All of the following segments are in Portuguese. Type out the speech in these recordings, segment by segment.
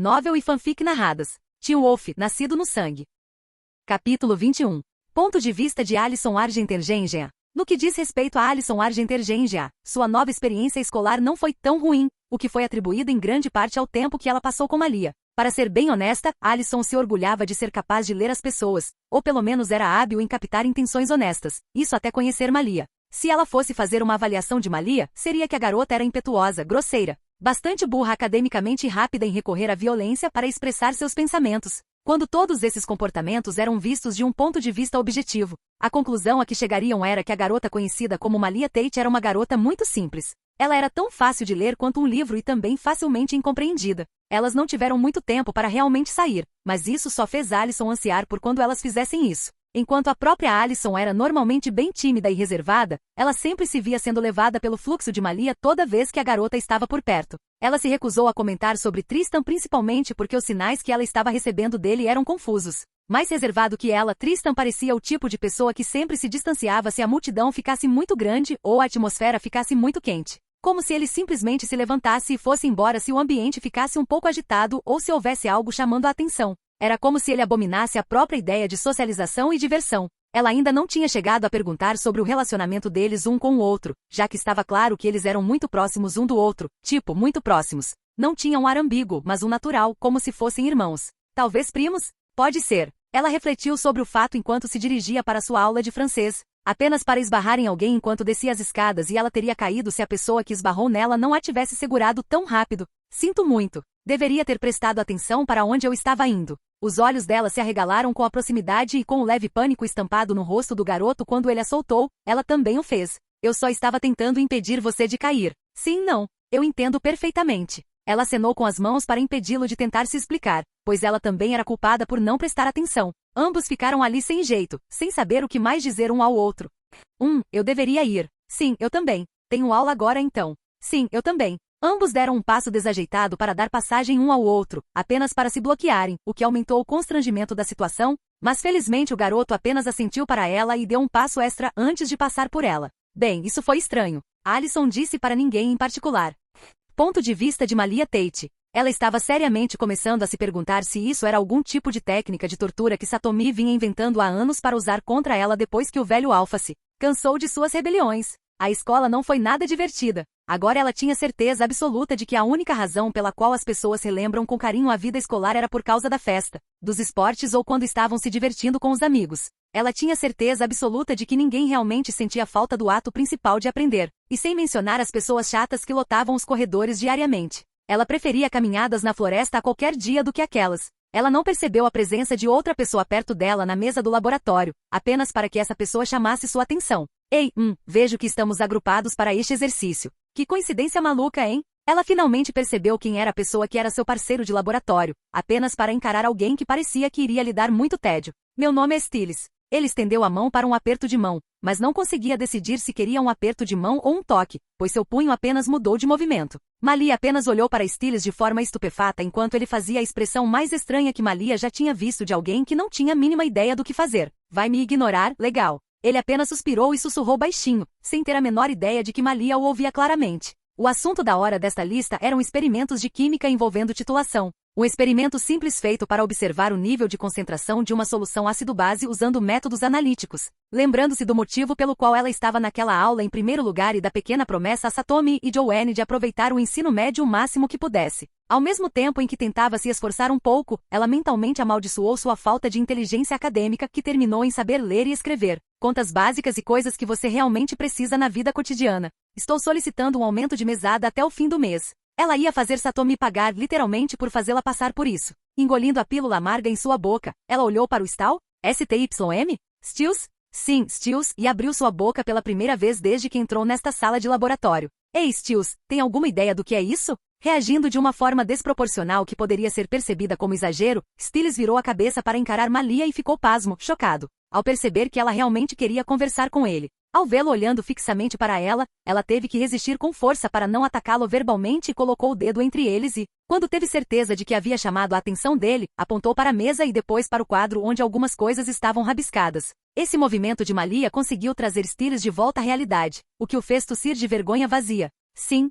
Novel e fanfic narradas. Teen Wolf, Nascido no Sangue. Capítulo 21. Ponto de vista de Alison Argentergengia. No que diz respeito a Alison Argentergengia, sua nova experiência escolar não foi tão ruim, o que foi atribuído em grande parte ao tempo que ela passou com Malia. Para ser bem honesta, Alison se orgulhava de ser capaz de ler as pessoas, ou pelo menos era hábil em captar intenções honestas, isso até conhecer Malia. Se ela fosse fazer uma avaliação de Malia, seria que a garota era impetuosa, grosseira, bastante burra academicamente e rápida em recorrer à violência para expressar seus pensamentos. Quando todos esses comportamentos eram vistos de um ponto de vista objetivo, a conclusão a que chegariam era que a garota conhecida como Malia Tate era uma garota muito simples. Ela era tão fácil de ler quanto um livro e também facilmente incompreendida. Elas não tiveram muito tempo para realmente sair, mas isso só fez Alison ansiar por quando elas fizessem isso. Enquanto a própria Alison era normalmente bem tímida e reservada, ela sempre se via sendo levada pelo fluxo de Malia toda vez que a garota estava por perto. Ela se recusou a comentar sobre Tristan principalmente porque os sinais que ela estava recebendo dele eram confusos. Mais reservado que ela, Tristan parecia o tipo de pessoa que sempre se distanciava se a multidão ficasse muito grande ou a atmosfera ficasse muito quente. Como se ele simplesmente se levantasse e fosse embora se o ambiente ficasse um pouco agitado ou se houvesse algo chamando a atenção. Era como se ele abominasse a própria ideia de socialização e diversão. Ela ainda não tinha chegado a perguntar sobre o relacionamento deles um com o outro, já que estava claro que eles eram muito próximos um do outro, tipo, muito próximos. Não tinha um ar ambíguo, mas um natural, como se fossem irmãos. Talvez primos? Pode ser. Ela refletiu sobre o fato enquanto se dirigia para sua aula de francês, apenas para esbarrar em alguém enquanto descia as escadas e ela teria caído se a pessoa que esbarrou nela não a tivesse segurado tão rápido. Sinto muito. Deveria ter prestado atenção para onde eu estava indo. Os olhos dela se arregalaram com a proximidade e com o leve pânico estampado no rosto do garoto quando ele a soltou, ela também o fez. Eu só estava tentando impedir você de cair. Sim, não. Eu entendo perfeitamente. Ela acenou com as mãos para impedi-lo de tentar se explicar, pois ela também era culpada por não prestar atenção. Ambos ficaram ali sem jeito, sem saber o que mais dizer um ao outro. Eu deveria ir. Sim, eu também. Tenho aula agora então. Sim, eu também. Ambos deram um passo desajeitado para dar passagem um ao outro, apenas para se bloquearem, o que aumentou o constrangimento da situação, mas felizmente o garoto apenas assentiu para ela e deu um passo extra antes de passar por ela. Bem, isso foi estranho. Alison disse para ninguém em particular. Ponto de vista de Malia Tate. Ela estava seriamente começando a se perguntar se isso era algum tipo de técnica de tortura que Satomi vinha inventando há anos para usar contra ela depois que o velho Alpha se cansou de suas rebeliões. A escola não foi nada divertida. Agora ela tinha certeza absoluta de que a única razão pela qual as pessoas relembram com carinho a vida escolar era por causa da festa, dos esportes ou quando estavam se divertindo com os amigos. Ela tinha certeza absoluta de que ninguém realmente sentia falta do ato principal de aprender, e sem mencionar as pessoas chatas que lotavam os corredores diariamente. Ela preferia caminhadas na floresta a qualquer dia do que aquelas. Ela não percebeu a presença de outra pessoa perto dela na mesa do laboratório, apenas para que essa pessoa chamasse sua atenção. Ei, vejo que estamos agrupados para este exercício. Que coincidência maluca, hein? Ela finalmente percebeu quem era a pessoa que era seu parceiro de laboratório, apenas para encarar alguém que parecia que iria lhe dar muito tédio. Meu nome é Stiles. Ele estendeu a mão para um aperto de mão, mas não conseguia decidir se queria um aperto de mão ou um toque, pois seu punho apenas mudou de movimento. Malia apenas olhou para Stiles de forma estupefata enquanto ele fazia a expressão mais estranha que Malia já tinha visto de alguém que não tinha a mínima ideia do que fazer. Vai me ignorar? Legal. Ele apenas suspirou e sussurrou baixinho, sem ter a menor ideia de que Malia o ouvia claramente. O assunto da hora desta lista eram experimentos de química envolvendo titulação. Um experimento simples feito para observar o nível de concentração de uma solução ácido-base usando métodos analíticos. Lembrando-se do motivo pelo qual ela estava naquela aula em primeiro lugar e da pequena promessa a Satomi e Joanne de aproveitar o ensino médio o máximo que pudesse. Ao mesmo tempo em que tentava se esforçar um pouco, ela mentalmente amaldiçoou sua falta de inteligência acadêmica que terminou em saber ler e escrever. Contas básicas e coisas que você realmente precisa na vida cotidiana. Estou solicitando um aumento de mesada até o fim do mês. Ela ia fazer Satomi pagar literalmente por fazê-la passar por isso. Engolindo a pílula amarga em sua boca, ela olhou para o Stal? STYM? Stills? Sim, Stills, e abriu sua boca pela primeira vez desde que entrou nesta sala de laboratório. Ei, Stills, tem alguma ideia do que é isso? Reagindo de uma forma desproporcional que poderia ser percebida como exagero, Stiles virou a cabeça para encarar Malia e ficou pasmo, chocado, ao perceber que ela realmente queria conversar com ele. Ao vê-lo olhando fixamente para ela, ela teve que resistir com força para não atacá-lo verbalmente e colocou o dedo entre eles e, quando teve certeza de que havia chamado a atenção dele, apontou para a mesa e depois para o quadro onde algumas coisas estavam rabiscadas. Esse movimento de Malia conseguiu trazer Stiles de volta à realidade, o que o fez tossir de vergonha vazia. Sim,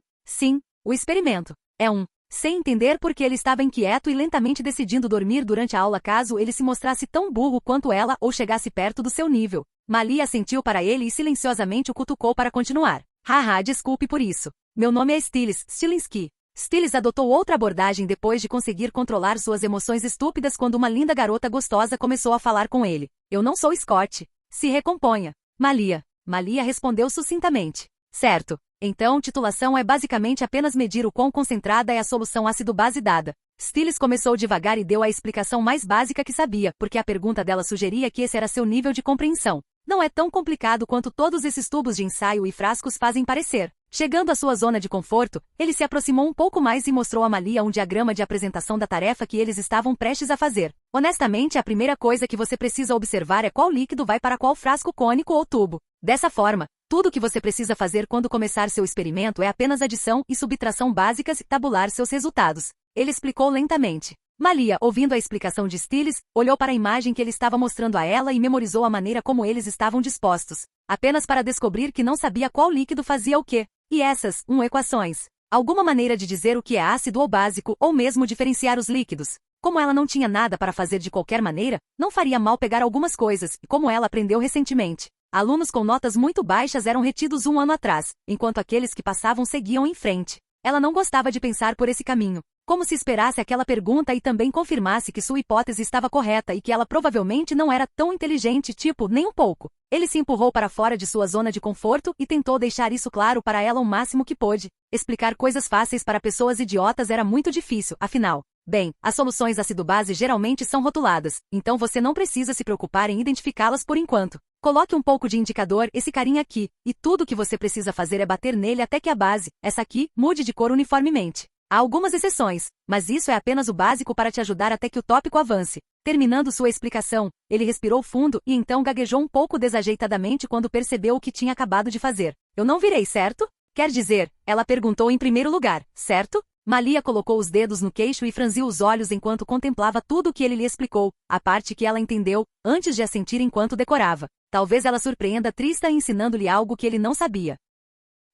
o experimento. É sem entender por que ele estava inquieto e lentamente decidindo dormir durante a aula caso ele se mostrasse tão burro quanto ela ou chegasse perto do seu nível. Malia assentiu para ele e silenciosamente o cutucou para continuar. Haha, desculpe por isso. Meu nome é Stilinski. Stiles adotou outra abordagem depois de conseguir controlar suas emoções estúpidas quando uma linda garota gostosa começou a falar com ele. Eu não sou Scott. Se recomponha. Malia. Malia respondeu sucintamente. Certo. Então, titulação é basicamente apenas medir o quão concentrada é a solução ácido-base dada. Stiles começou devagar e deu a explicação mais básica que sabia, porque a pergunta dela sugeria que esse era seu nível de compreensão. Não é tão complicado quanto todos esses tubos de ensaio e frascos fazem parecer. Chegando à sua zona de conforto, ele se aproximou um pouco mais e mostrou a Malia um diagrama de apresentação da tarefa que eles estavam prestes a fazer. Honestamente, a primeira coisa que você precisa observar é qual líquido vai para qual frasco cônico ou tubo. Dessa forma, tudo o que você precisa fazer quando começar seu experimento é apenas adição e subtração básicas e tabular seus resultados. Ele explicou lentamente. Malia, ouvindo a explicação de Stiles, olhou para a imagem que ele estava mostrando a ela e memorizou a maneira como eles estavam dispostos, apenas para descobrir que não sabia qual líquido fazia o quê. E essas, equações. Alguma maneira de dizer o que é ácido ou básico, ou mesmo diferenciar os líquidos. Como ela não tinha nada para fazer de qualquer maneira, não faria mal pegar algumas coisas, e como ela aprendeu recentemente. Alunos com notas muito baixas eram retidos um ano atrás, enquanto aqueles que passavam seguiam em frente. Ela não gostava de pensar por esse caminho. Como se esperasse aquela pergunta e também confirmasse que sua hipótese estava correta e que ela provavelmente não era tão inteligente, nem um pouco. Ele se empurrou para fora de sua zona de conforto e tentou deixar isso claro para ela o máximo que pôde. Explicar coisas fáceis para pessoas idiotas era muito difícil, afinal. Bem, as soluções ácido-base geralmente são rotuladas, então você não precisa se preocupar em identificá-las por enquanto. Coloque um pouco de indicador, esse carinha aqui, e tudo o que você precisa fazer é bater nele até que a base, essa aqui, mude de cor uniformemente. Há algumas exceções, mas isso é apenas o básico para te ajudar até que o tópico avance. Terminando sua explicação, ele respirou fundo e então gaguejou um pouco desajeitadamente quando percebeu o que tinha acabado de fazer. Eu não virei, certo? Quer dizer, ela perguntou em primeiro lugar, certo? Malia colocou os dedos no queixo e franziu os olhos enquanto contemplava tudo o que ele lhe explicou, a parte que ela entendeu, antes de assentir enquanto decorava. Talvez ela surpreenda Trista ensinando-lhe algo que ele não sabia.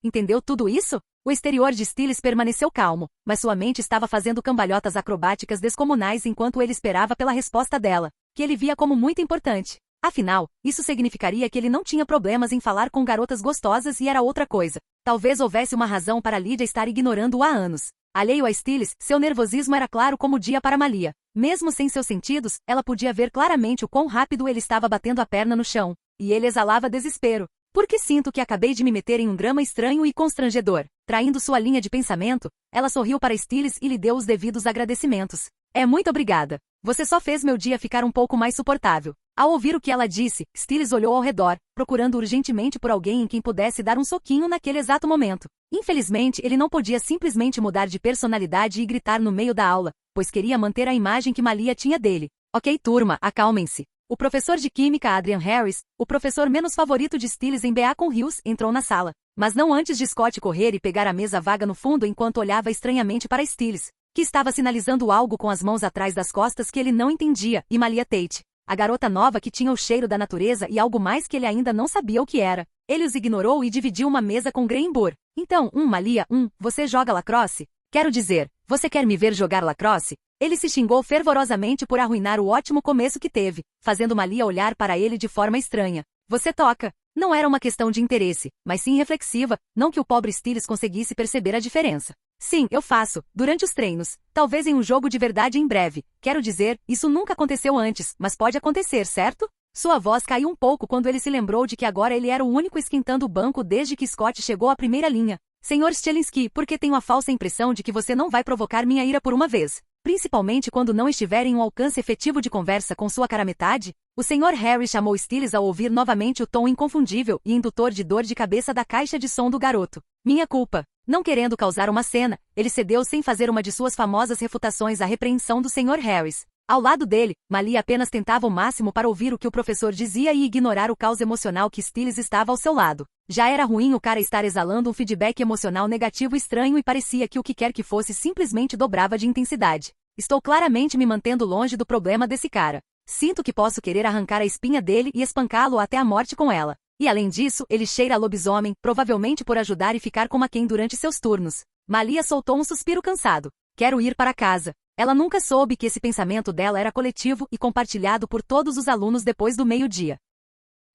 Entendeu tudo isso? O exterior de Stiles permaneceu calmo, mas sua mente estava fazendo cambalhotas acrobáticas descomunais enquanto ele esperava pela resposta dela, que ele via como muito importante. Afinal, isso significaria que ele não tinha problemas em falar com garotas gostosas e era outra coisa. Talvez houvesse uma razão para Lydia estar ignorando-o há anos. Alheio a Stiles, seu nervosismo era claro como o dia para Malia. Mesmo sem seus sentidos, ela podia ver claramente o quão rápido ele estava batendo a perna no chão. E ele exalava desespero. Porque sinto que acabei de me meter em um drama estranho e constrangedor. Traindo sua linha de pensamento, ela sorriu para Stiles e lhe deu os devidos agradecimentos. Muito obrigada. Você só fez meu dia ficar um pouco mais suportável. Ao ouvir o que ela disse, Stiles olhou ao redor, procurando urgentemente por alguém em quem pudesse dar um soquinho naquele exato momento. Infelizmente, ele não podia simplesmente mudar de personalidade e gritar no meio da aula, pois queria manter a imagem que Malia tinha dele. Ok, turma, acalmem-se. O professor de química Adrian Harris, o professor menos favorito de Stiles em Beacon Hills, entrou na sala. Mas não antes de Scott correr e pegar a mesa vaga no fundo enquanto olhava estranhamente para Stiles, que estava sinalizando algo com as mãos atrás das costas que ele não entendia, e Malia Tate, a garota nova que tinha o cheiro da natureza e algo mais que ele ainda não sabia o que era. Ele os ignorou e dividiu uma mesa com Graham Burr. Então, Malia, você joga lacrosse? Quero dizer, você quer me ver jogar lacrosse? Ele se xingou fervorosamente por arruinar o ótimo começo que teve, fazendo Malia olhar para ele de forma estranha. Você toca. Não era uma questão de interesse, mas sim reflexiva, não que o pobre Stiles conseguisse perceber a diferença. Sim, eu faço, durante os treinos, talvez em um jogo de verdade em breve. Quero dizer, isso nunca aconteceu antes, mas pode acontecer, certo? Sua voz caiu um pouco quando ele se lembrou de que agora ele era o único esquentando o banco desde que Scott chegou à primeira linha. Senhor Stilinski, por que tenho a falsa impressão de que você não vai provocar minha ira por uma vez? Principalmente quando não estiver em um alcance efetivo de conversa com sua cara metade? O Sr. Harry chamou Stiles ao ouvir novamente o tom inconfundível e indutor de dor de cabeça da caixa de som do garoto. Minha culpa. Não querendo causar uma cena, ele cedeu sem fazer uma de suas famosas refutações à repreensão do Sr. Harris. Ao lado dele, Malia apenas tentava o máximo para ouvir o que o professor dizia e ignorar o caos emocional que Stiles estava ao seu lado. Já era ruim o cara estar exalando um feedback emocional negativo estranho e parecia que o que quer que fosse simplesmente dobrava de intensidade. Estou claramente me mantendo longe do problema desse cara. Sinto que posso querer arrancar a espinha dele e espancá-lo até a morte com ela. E além disso, ele cheira a lobisomem, provavelmente por ajudar e ficar com McKen durante seus turnos. Malia soltou um suspiro cansado. quero ir para casa. Ela nunca soube que esse pensamento dela era coletivo e compartilhado por todos os alunos depois do meio-dia.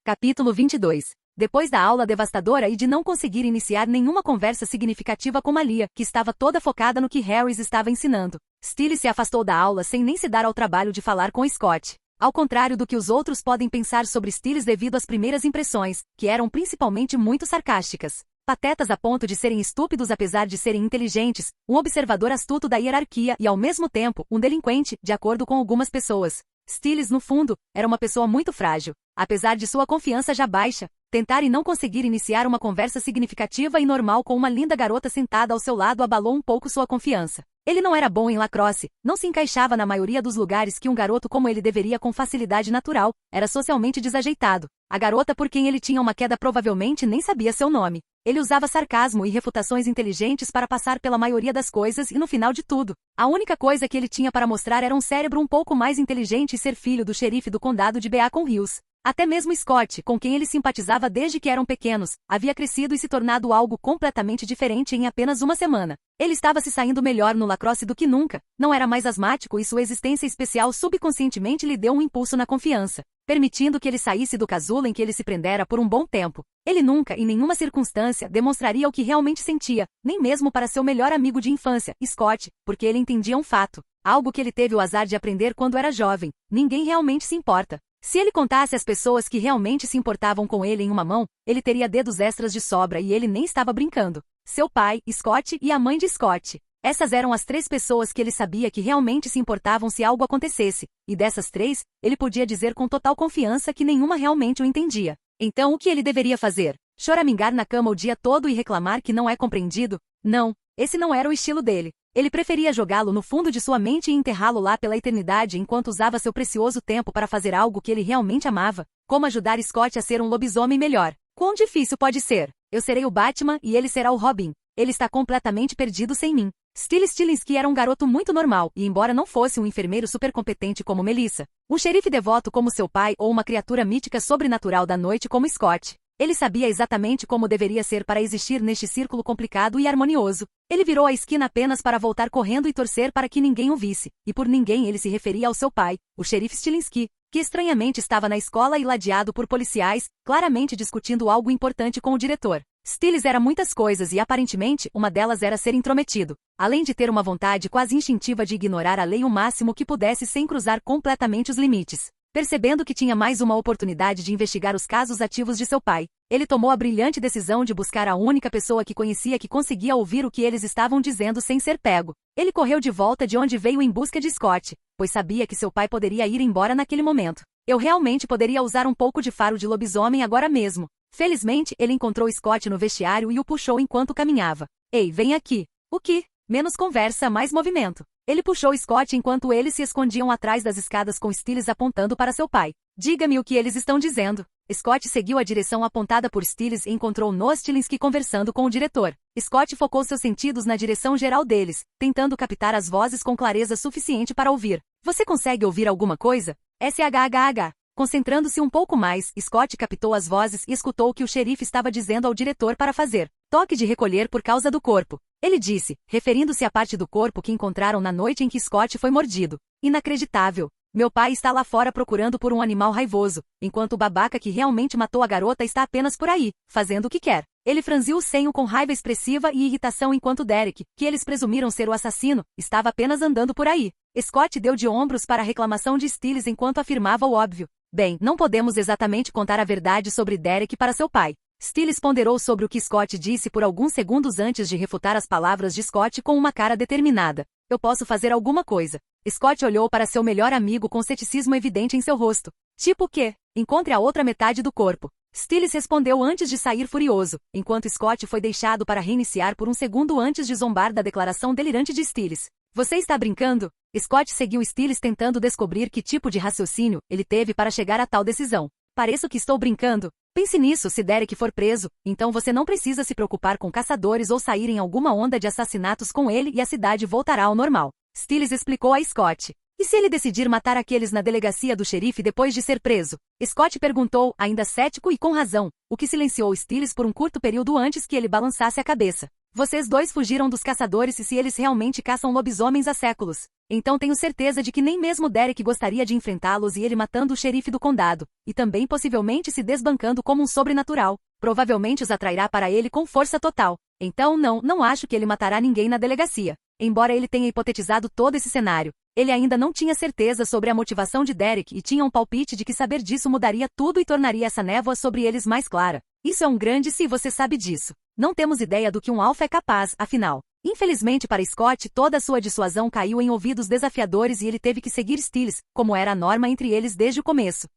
Capítulo 22. Depois da aula devastadora e de não conseguir iniciar nenhuma conversa significativa com Malia, que estava toda focada no que Harris estava ensinando, Stiles se afastou da aula sem nem se dar ao trabalho de falar com Scott. Ao contrário do que os outros podem pensar sobre Stiles devido às primeiras impressões, que eram principalmente muito sarcásticas. Patetas a ponto de serem estúpidos apesar de serem inteligentes, um observador astuto da hierarquia e ao mesmo tempo, um delinquente, de acordo com algumas pessoas. Stiles, no fundo, era uma pessoa muito frágil. Apesar de sua confiança já baixa, tentar e não conseguir iniciar uma conversa significativa e normal com uma linda garota sentada ao seu lado abalou um pouco sua confiança. Ele não era bom em lacrosse, não se encaixava na maioria dos lugares que um garoto como ele deveria com facilidade natural, era socialmente desajeitado. A garota por quem ele tinha uma queda provavelmente nem sabia seu nome. Ele usava sarcasmo e refutações inteligentes para passar pela maioria das coisas e no final de tudo, a única coisa que ele tinha para mostrar era um cérebro um pouco mais inteligente e ser filho do xerife do condado de Beacon Hills. Até mesmo Scott, com quem ele simpatizava desde que eram pequenos, havia crescido e se tornado algo completamente diferente em apenas uma semana. Ele estava se saindo melhor no lacrosse do que nunca, não era mais asmático e sua existência especial subconscientemente lhe deu um impulso na confiança, permitindo que ele saísse do casulo em que ele se prendera por um bom tempo. Ele nunca, em nenhuma circunstância, demonstraria o que realmente sentia, nem mesmo para seu melhor amigo de infância, Scott, porque ele entendia um fato, algo que ele teve o azar de aprender quando era jovem: ninguém realmente se importa. Se ele contasse às pessoas que realmente se importavam com ele em uma mão, ele teria dedos extras de sobra e ele nem estava brincando. Seu pai, Scott e a mãe de Scott. Essas eram as 3 pessoas que ele sabia que realmente se importavam se algo acontecesse, e dessas 3, ele podia dizer com total confiança que nenhuma realmente o entendia. Então o que ele deveria fazer? Choramingar na cama o dia todo e reclamar que não é compreendido? Não, esse não era o estilo dele. Ele preferia jogá-lo no fundo de sua mente e enterrá-lo lá pela eternidade enquanto usava seu precioso tempo para fazer algo que ele realmente amava, como ajudar Scott a ser um lobisomem melhor. Quão difícil pode ser? Eu serei o Batman e ele será o Robin. Ele está completamente perdido sem mim. Stiles Stilinski era um garoto muito normal, e embora não fosse um enfermeiro super competente como Melissa, um xerife devoto como seu pai ou uma criatura mítica sobrenatural da noite como Scott, ele sabia exatamente como deveria ser para existir neste círculo complicado e harmonioso. Ele virou a esquina apenas para voltar correndo e torcer para que ninguém o visse, e por ninguém ele se referia ao seu pai, o xerife Stilinski, que estranhamente estava na escola e ladeado por policiais, claramente discutindo algo importante com o diretor. Stiles era muitas coisas e aparentemente uma delas era ser intrometido, além de ter uma vontade quase instintiva de ignorar a lei o máximo que pudesse sem cruzar completamente os limites. Percebendo que tinha mais uma oportunidade de investigar os casos ativos de seu pai, ele tomou a brilhante decisão de buscar a única pessoa que conhecia que conseguia ouvir o que eles estavam dizendo sem ser pego. Ele correu de volta de onde veio em busca de Scott, pois sabia que seu pai poderia ir embora naquele momento. Eu realmente poderia usar um pouco de faro de lobisomem agora mesmo. Felizmente, ele encontrou Scott no vestiário e o puxou enquanto caminhava. Ei, vem aqui. O que? Menos conversa, mais movimento. Ele puxou Scott enquanto eles se escondiam atrás das escadas com Stiles apontando para seu pai. Diga-me o que eles estão dizendo. Scott seguiu a direção apontada por Stiles e encontrou Noah Stilinski conversando com o diretor. Scott focou seus sentidos na direção geral deles, tentando captar as vozes com clareza suficiente para ouvir. Você consegue ouvir alguma coisa? SHHH. Concentrando-se um pouco mais, Scott captou as vozes e escutou o que o xerife estava dizendo ao diretor para fazer. Toque de recolher por causa do corpo. Ele disse, referindo-se à parte do corpo que encontraram na noite em que Scott foi mordido. Inacreditável. Meu pai está lá fora procurando por um animal raivoso, enquanto o babaca que realmente matou a garota está apenas por aí, fazendo o que quer. Ele franziu o senho com raiva expressiva e irritação enquanto Derek, que eles presumiram ser o assassino, estava apenas andando por aí. Scott deu de ombros para a reclamação de Stiles enquanto afirmava o óbvio. Bem, não podemos exatamente contar a verdade sobre Derek para seu pai. Stiles ponderou sobre o que Scott disse por alguns segundos antes de refutar as palavras de Scott com uma cara determinada. Eu posso fazer alguma coisa. Scott olhou para seu melhor amigo com ceticismo evidente em seu rosto. Tipo o quê? Encontre a outra metade do corpo. Stiles respondeu antes de sair furioso, enquanto Scott foi deixado para reiniciar por um segundo antes de zombar da declaração delirante de Stiles. Você está brincando? Scott seguiu Stiles tentando descobrir que tipo de raciocínio ele teve para chegar a tal decisão. Pareço que estou brincando. Pense nisso se Derek for preso, então você não precisa se preocupar com caçadores ou sair em alguma onda de assassinatos com ele e a cidade voltará ao normal. Stiles explicou a Scott. E se ele decidir matar aqueles na delegacia do xerife depois de ser preso? Scott perguntou, ainda cético e com razão, o que silenciou Stiles por um curto período antes que ele balançasse a cabeça. Vocês dois fugiram dos caçadores e se eles realmente caçam lobisomens há séculos. Então tenho certeza de que nem mesmo Derek gostaria de enfrentá-los e ele matando o xerife do condado, e também possivelmente se desbancando como um sobrenatural. Provavelmente os atrairá para ele com força total. Então não acho que ele matará ninguém na delegacia. Embora ele tenha hipotetizado todo esse cenário, ele ainda não tinha certeza sobre a motivação de Derek e tinha um palpite de que saber disso mudaria tudo e tornaria essa névoa sobre eles mais clara. Isso é um grande se você sabe disso. Não temos ideia do que um alfa é capaz, afinal. Infelizmente para Scott, toda a sua dissuasão caiu em ouvidos desafiadores e ele teve que seguir Stiles, como era a norma entre eles desde o começo.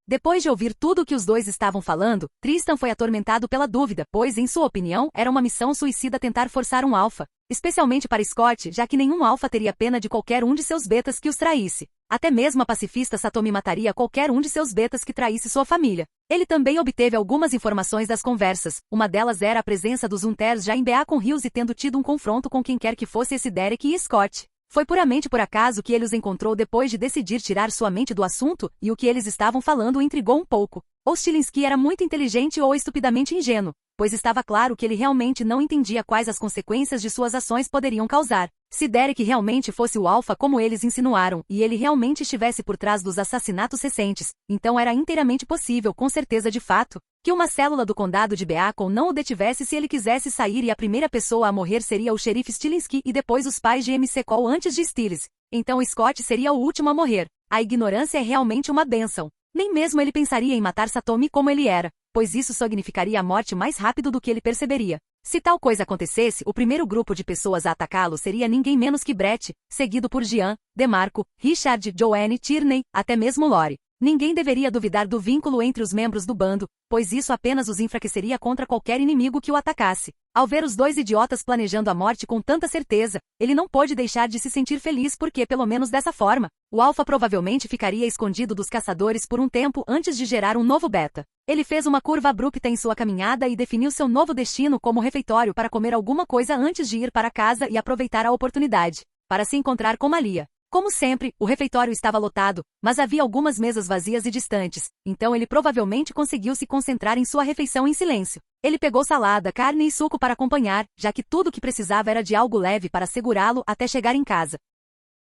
Depois de ouvir tudo o que os dois estavam falando, Tristan foi atormentado pela dúvida, pois, em sua opinião, era uma missão suicida tentar forçar um alfa. Especialmente para Scott, já que nenhum alfa teria pena de qualquer um de seus betas que os traísse. Até mesmo a pacifista Satomi mataria qualquer um de seus betas que traísse sua família. Ele também obteve algumas informações das conversas. Uma delas era a presença dos Unters já em Beacon Hills e tendo tido um confronto com quem quer que fosse esse Derek e Scott. Foi puramente por acaso que ele os encontrou depois de decidir tirar sua mente do assunto, e o que eles estavam falando o intrigou um pouco. Ou Stilinski era muito inteligente ou estupidamente ingênuo, pois estava claro que ele realmente não entendia quais as consequências de suas ações poderiam causar. Se Derek realmente fosse o alfa como eles insinuaram, e ele realmente estivesse por trás dos assassinatos recentes, então era inteiramente possível, com certeza de fato, que uma célula do condado de Beacon não o detivesse se ele quisesse sair e a primeira pessoa a morrer seria o xerife Stilinski e depois os pais de MC Cole antes de Stiles. Então Scott seria o último a morrer. A ignorância é realmente uma bênção. Nem mesmo ele pensaria em matar Satomi como ele era, pois isso significaria a morte mais rápido do que ele perceberia. Se tal coisa acontecesse, o primeiro grupo de pessoas a atacá-lo seria ninguém menos que Brett, seguido por Jean, DeMarco, Richard, Joanne, Tierney, até mesmo Lori. Ninguém deveria duvidar do vínculo entre os membros do bando, pois isso apenas os enfraqueceria contra qualquer inimigo que o atacasse. Ao ver os dois idiotas planejando a morte com tanta certeza, ele não pôde deixar de se sentir feliz porque, pelo menos dessa forma, o alfa provavelmente ficaria escondido dos caçadores por um tempo antes de gerar um novo beta. Ele fez uma curva abrupta em sua caminhada e definiu seu novo destino como refeitório para comer alguma coisa antes de ir para casa e aproveitar a oportunidade para se encontrar com Malia. Como sempre, o refeitório estava lotado, mas havia algumas mesas vazias e distantes, então ele provavelmente conseguiu se concentrar em sua refeição em silêncio. Ele pegou salada, carne e suco para acompanhar, já que tudo o que precisava era de algo leve para segurá-lo até chegar em casa.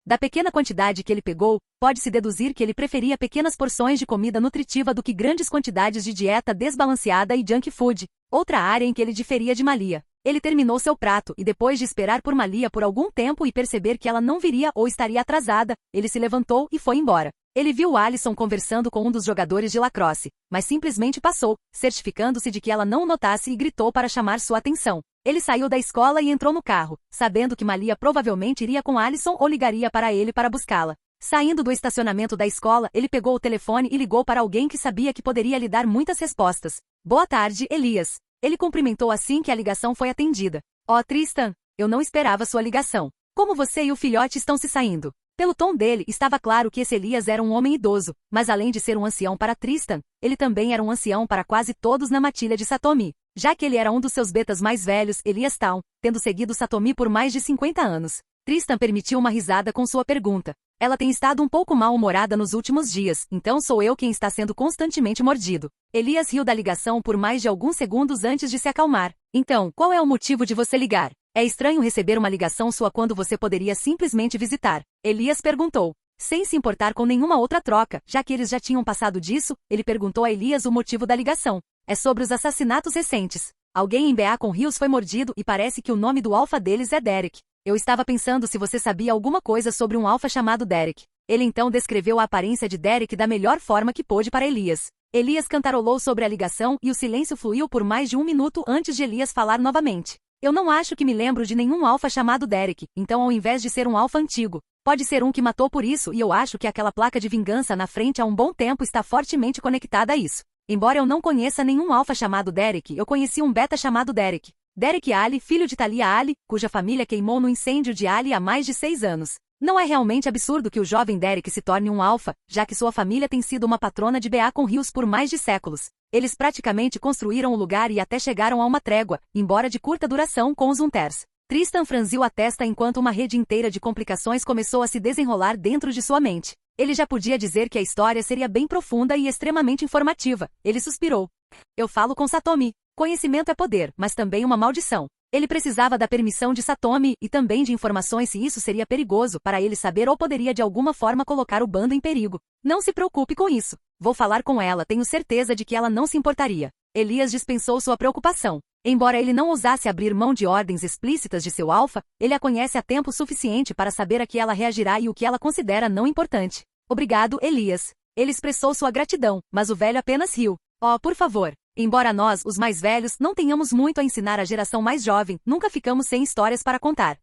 Da pequena quantidade que ele pegou, pode-se deduzir que ele preferia pequenas porções de comida nutritiva do que grandes quantidades de dieta desbalanceada e junk food, outra área em que ele diferia de Malia. Ele terminou seu prato e depois de esperar por Malia por algum tempo e perceber que ela não viria ou estaria atrasada, ele se levantou e foi embora. Ele viu Alison conversando com um dos jogadores de lacrosse, mas simplesmente passou, certificando-se de que ela não o notasse e gritou para chamar sua atenção. Ele saiu da escola e entrou no carro, sabendo que Malia provavelmente iria com Alison ou ligaria para ele para buscá-la. Saindo do estacionamento da escola, ele pegou o telefone e ligou para alguém que sabia que poderia lhe dar muitas respostas. Boa tarde, Elias. Ele cumprimentou assim que a ligação foi atendida. Oh, Tristan, eu não esperava sua ligação. Como você e o filhote estão se saindo? Pelo tom dele, estava claro que esse Elias era um homem idoso, mas além de ser um ancião para Tristan, ele também era um ancião para quase todos na matilha de Satomi, já que ele era um dos seus betas mais velhos, Elias Town, tendo seguido Satomi por mais de 50 anos. Tristan permitiu uma risada com sua pergunta. Ela tem estado um pouco mal-humorada nos últimos dias, então sou eu quem está sendo constantemente mordido. Elias riu da ligação por mais de alguns segundos antes de se acalmar. Então, qual é o motivo de você ligar? É estranho receber uma ligação sua quando você poderia simplesmente visitar. Elias perguntou. Sem se importar com nenhuma outra troca, já que eles já tinham passado disso, ele perguntou a Elias o motivo da ligação. É sobre os assassinatos recentes. Alguém em Beacon Hills foi mordido e parece que o nome do alfa deles é Derek. Eu estava pensando se você sabia alguma coisa sobre um alfa chamado Derek. Ele então descreveu a aparência de Derek da melhor forma que pôde para Elias. Elias cantarolou sobre a ligação e o silêncio fluiu por mais de um minuto antes de Elias falar novamente. Eu não acho que me lembro de nenhum alfa chamado Derek, então ao invés de ser um alfa antigo, pode ser um que matou por isso e eu acho que aquela placa de vingança na frente há um bom tempo está fortemente conectada a isso. Embora eu não conheça nenhum alfa chamado Derek, eu conheci um beta chamado Derek. Derek Ali, filho de Talia Ali, cuja família queimou no incêndio de Ali há mais de 6 anos. Não é realmente absurdo que o jovem Derek se torne um alfa, já que sua família tem sido uma patrona de Beacon Hills por mais de séculos. Eles praticamente construíram o lugar e até chegaram a uma trégua, embora de curta duração, com os Unters. Tristan franziu a testa enquanto uma rede inteira de complicações começou a se desenrolar dentro de sua mente. Ele já podia dizer que a história seria bem profunda e extremamente informativa. Ele suspirou. Eu falo com Satomi. Conhecimento é poder, mas também uma maldição. Ele precisava da permissão de Satomi e também de informações se isso seria perigoso para ele saber ou poderia de alguma forma colocar o bando em perigo. Não se preocupe com isso. Vou falar com ela, tenho certeza de que ela não se importaria. Elias dispensou sua preocupação. Embora ele não ousasse abrir mão de ordens explícitas de seu alfa, ele a conhece há tempo suficiente para saber a que ela reagirá e o que ela considera não importante. Obrigado, Elias. Ele expressou sua gratidão, mas o velho apenas riu. Oh, por favor. Embora nós, os mais velhos, não tenhamos muito a ensinar à geração mais jovem, nunca ficamos sem histórias para contar.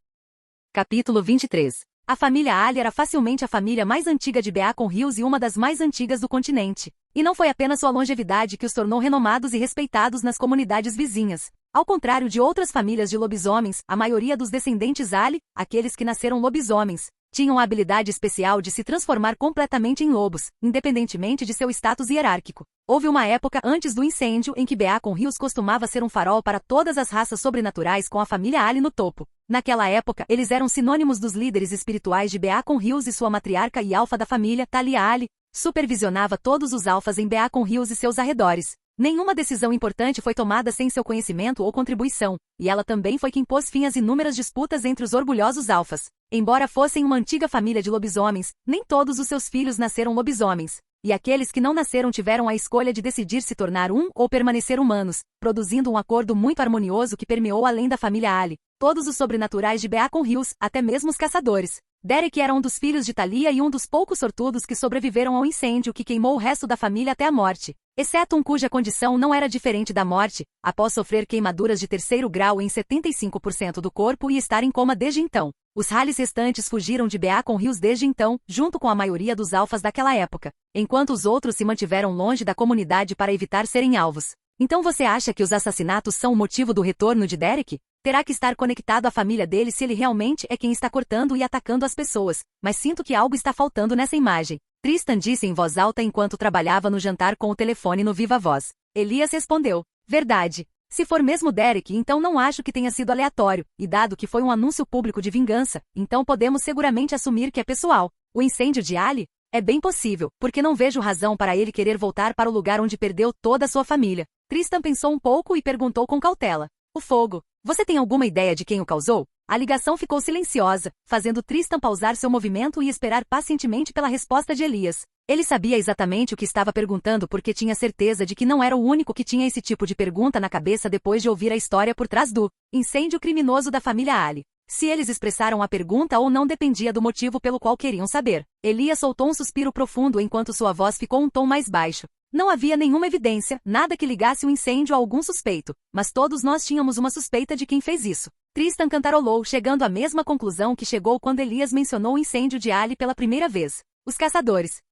Capítulo 23. A família Ali era facilmente a família mais antiga de Beacon Hills e uma das mais antigas do continente. E não foi apenas sua longevidade que os tornou renomados e respeitados nas comunidades vizinhas. Ao contrário de outras famílias de lobisomens, a maioria dos descendentes Ali, aqueles que nasceram lobisomens, tinham a habilidade especial de se transformar completamente em lobos, independentemente de seu status hierárquico. Houve uma época antes do incêndio em que Beacon Hills costumava ser um farol para todas as raças sobrenaturais com a família Ali no topo. Naquela época, eles eram sinônimos dos líderes espirituais de Beacon Hills e sua matriarca e alfa da família, Talia Ali, supervisionava todos os alfas em Beacon Hills e seus arredores. Nenhuma decisão importante foi tomada sem seu conhecimento ou contribuição, e ela também foi quem pôs fim às inúmeras disputas entre os orgulhosos alfas. Embora fossem uma antiga família de lobisomens, nem todos os seus filhos nasceram lobisomens. E aqueles que não nasceram tiveram a escolha de decidir se tornar um ou permanecer humanos, produzindo um acordo muito harmonioso que permeou além da família Ali, todos os sobrenaturais de Beacon Hills, até mesmo os caçadores. Derek era um dos filhos de Talia e um dos poucos sortudos que sobreviveram ao incêndio que queimou o resto da família até a morte, exceto um cuja condição não era diferente da morte, após sofrer queimaduras de 3º grau em 75% do corpo e estar em coma desde então. Os Hallis restantes fugiram de Beacon Hills desde então, junto com a maioria dos alfas daquela época, enquanto os outros se mantiveram longe da comunidade para evitar serem alvos. Então você acha que os assassinatos são o motivo do retorno de Derek? Terá que estar conectado à família dele se ele realmente é quem está cortando e atacando as pessoas, mas sinto que algo está faltando nessa imagem. Tristan disse em voz alta enquanto trabalhava no jantar com o telefone no viva voz. Elias respondeu. Verdade. Se for mesmo Derek, então não acho que tenha sido aleatório, e dado que foi um anúncio público de vingança, então podemos seguramente assumir que é pessoal. O incêndio de Ali? É bem possível, porque não vejo razão para ele querer voltar para o lugar onde perdeu toda a sua família. Tristan pensou um pouco e perguntou com cautela. O fogo. Você tem alguma ideia de quem o causou? A ligação ficou silenciosa, fazendo Tristan pausar seu movimento e esperar pacientemente pela resposta de Elias. Ele sabia exatamente o que estava perguntando porque tinha certeza de que não era o único que tinha esse tipo de pergunta na cabeça depois de ouvir a história por trás do incêndio criminoso da família Ali. Se eles expressaram a pergunta ou não dependia do motivo pelo qual queriam saber. Elias soltou um suspiro profundo enquanto sua voz ficou um tom mais baixo. Não havia nenhuma evidência, nada que ligasse o incêndio a algum suspeito, mas todos nós tínhamos uma suspeita de quem fez isso. Tristan cantarolou, chegando à mesma conclusão que chegou quando Elias mencionou o incêndio de Ali pela primeira vez. Os caçadores.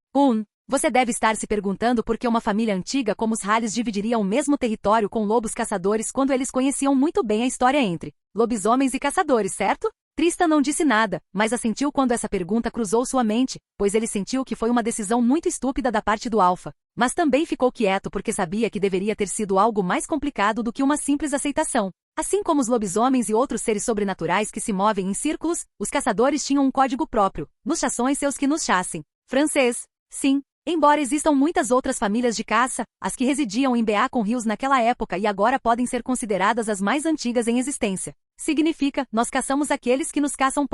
Você deve estar se perguntando por que uma família antiga como os Hallis dividiria o mesmo território com lobos caçadores quando eles conheciam muito bem a história entre lobisomens e caçadores, certo? Tristan não disse nada, mas assentiu quando essa pergunta cruzou sua mente, pois ele sentiu que foi uma decisão muito estúpida da parte do Alpha. Mas também ficou quieto porque sabia que deveria ter sido algo mais complicado do que uma simples aceitação. Assim como os lobisomens e outros seres sobrenaturais que se movem em círculos, os caçadores tinham um código próprio. Nos chassões seus que nos chassem. Francês. Sim. Embora existam muitas outras famílias de caça, as que residiam em Beacon Hills naquela época e agora podem ser consideradas as mais antigas em existência. Significa, nós caçamos aqueles que nos caçam.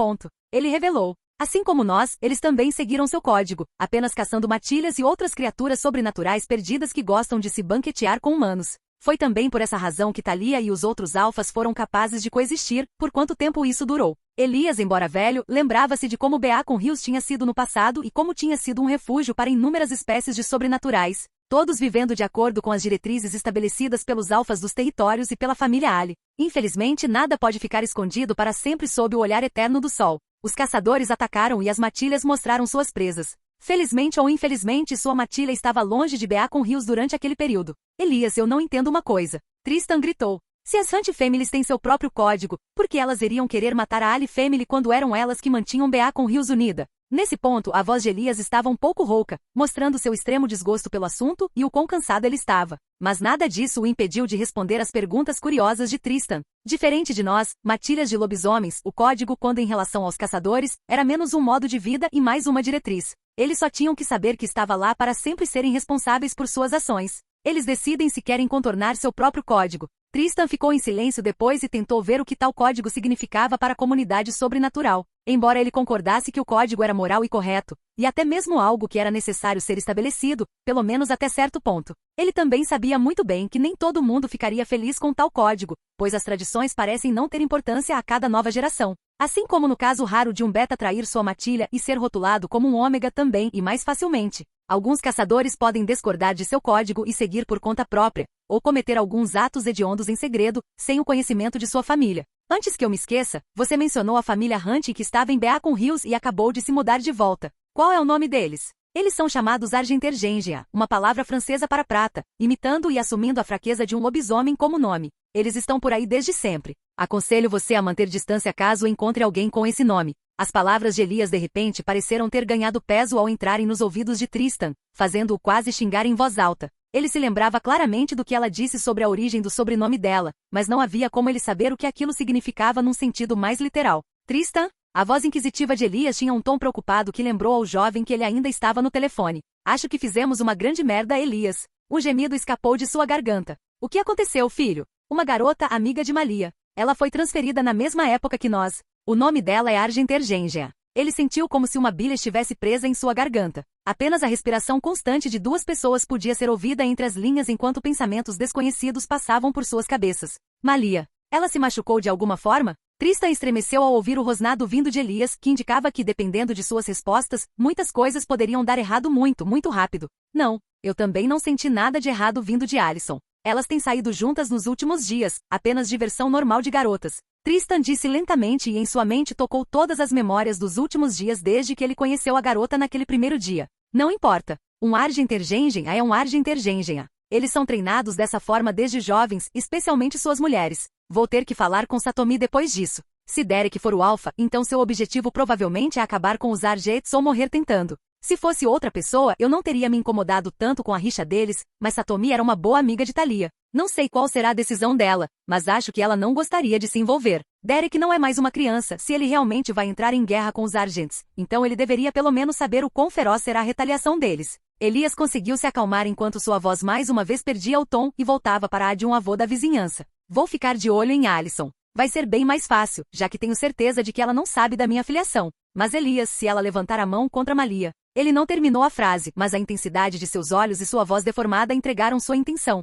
Ele revelou. Assim como nós, eles também seguiram seu código, apenas caçando matilhas e outras criaturas sobrenaturais perdidas que gostam de se banquetear com humanos. Foi também por essa razão que Talia e os outros alfas foram capazes de coexistir, por quanto tempo isso durou. Elias, embora velho, lembrava-se de como Beacon Hills tinha sido no passado e como tinha sido um refúgio para inúmeras espécies de sobrenaturais, todos vivendo de acordo com as diretrizes estabelecidas pelos alfas dos territórios e pela família Ali. Infelizmente, nada pode ficar escondido para sempre sob o olhar eterno do sol. Os caçadores atacaram e as matilhas mostraram suas presas. Felizmente ou infelizmente, sua matilha estava longe de Beacon Hills durante aquele período. Elias, eu não entendo uma coisa. Tristan gritou. Se as Hunt Families têm seu próprio código, por que elas iriam querer matar a Ali Family quando eram elas que mantinham Beacon Hills unida? Nesse ponto, a voz de Elias estava um pouco rouca, mostrando seu extremo desgosto pelo assunto e o quão cansado ele estava. Mas nada disso o impediu de responder às perguntas curiosas de Tristan. Diferente de nós, matilhas de lobisomens, o código, quando em relação aos caçadores, era menos um modo de vida e mais uma diretriz. Eles só tinham que saber que estava lá para sempre serem responsáveis por suas ações. Eles decidem se querem contornar seu próprio código. Tristan ficou em silêncio depois e tentou ver o que tal código significava para a comunidade sobrenatural. Embora ele concordasse que o código era moral e correto, e até mesmo algo que era necessário ser estabelecido, pelo menos até certo ponto, ele também sabia muito bem que nem todo mundo ficaria feliz com tal código, pois as tradições parecem não ter importância a cada nova geração. Assim como no caso raro de um beta trair sua matilha e ser rotulado como um ômega também e mais facilmente. Alguns caçadores podem discordar de seu código e seguir por conta própria, ou cometer alguns atos hediondos em segredo, sem o conhecimento de sua família. Antes que eu me esqueça, você mencionou a família Hunt que estava em Beacon Hills e acabou de se mudar de volta. Qual é o nome deles? Eles são chamados Argentergengia, uma palavra francesa para prata, imitando e assumindo a fraqueza de um lobisomem como nome. Eles estão por aí desde sempre. Aconselho você a manter distância caso encontre alguém com esse nome. As palavras de Elias de repente pareceram ter ganhado peso ao entrarem nos ouvidos de Tristan, fazendo-o quase xingar em voz alta. Ele se lembrava claramente do que ela disse sobre a origem do sobrenome dela, mas não havia como ele saber o que aquilo significava num sentido mais literal. Tristan? A voz inquisitiva de Elias tinha um tom preocupado que lembrou ao jovem que ele ainda estava no telefone. Acho que fizemos uma grande merda, Elias. Um gemido escapou de sua garganta. O que aconteceu, filho? Uma garota amiga de Malia. Ela foi transferida na mesma época que nós. O nome dela é Argentergengia. Ele sentiu como se uma bilha estivesse presa em sua garganta. Apenas a respiração constante de duas pessoas podia ser ouvida entre as linhas enquanto pensamentos desconhecidos passavam por suas cabeças. Malia. Ela se machucou de alguma forma? Tristan estremeceu ao ouvir o rosnado vindo de Elias, que indicava que, dependendo de suas respostas, muitas coisas poderiam dar errado muito, muito rápido. Não, eu também não senti nada de errado vindo de Alison. Elas têm saído juntas nos últimos dias, apenas diversão normal de garotas. Tristan disse lentamente e em sua mente tocou todas as memórias dos últimos dias desde que ele conheceu a garota naquele primeiro dia. Não importa. Um Argentergengia é um Argentergengia. Eles são treinados dessa forma desde jovens, especialmente suas mulheres. Vou ter que falar com Satomi depois disso. Se Derek for o alfa, então seu objetivo provavelmente é acabar com os Argets ou morrer tentando. Se fosse outra pessoa, eu não teria me incomodado tanto com a rixa deles, mas Satomi era uma boa amiga de Thalia. Não sei qual será a decisão dela, mas acho que ela não gostaria de se envolver. Derek não é mais uma criança, se ele realmente vai entrar em guerra com os Argents, então ele deveria pelo menos saber o quão feroz será a retaliação deles. Elias conseguiu se acalmar enquanto sua voz mais uma vez perdia o tom e voltava para a de um avô da vizinhança. Vou ficar de olho em Alison. Vai ser bem mais fácil, já que tenho certeza de que ela não sabe da minha filiação. Mas Elias, se ela levantar a mão contra Malia. Ele não terminou a frase, mas a intensidade de seus olhos e sua voz deformada entregaram sua intenção.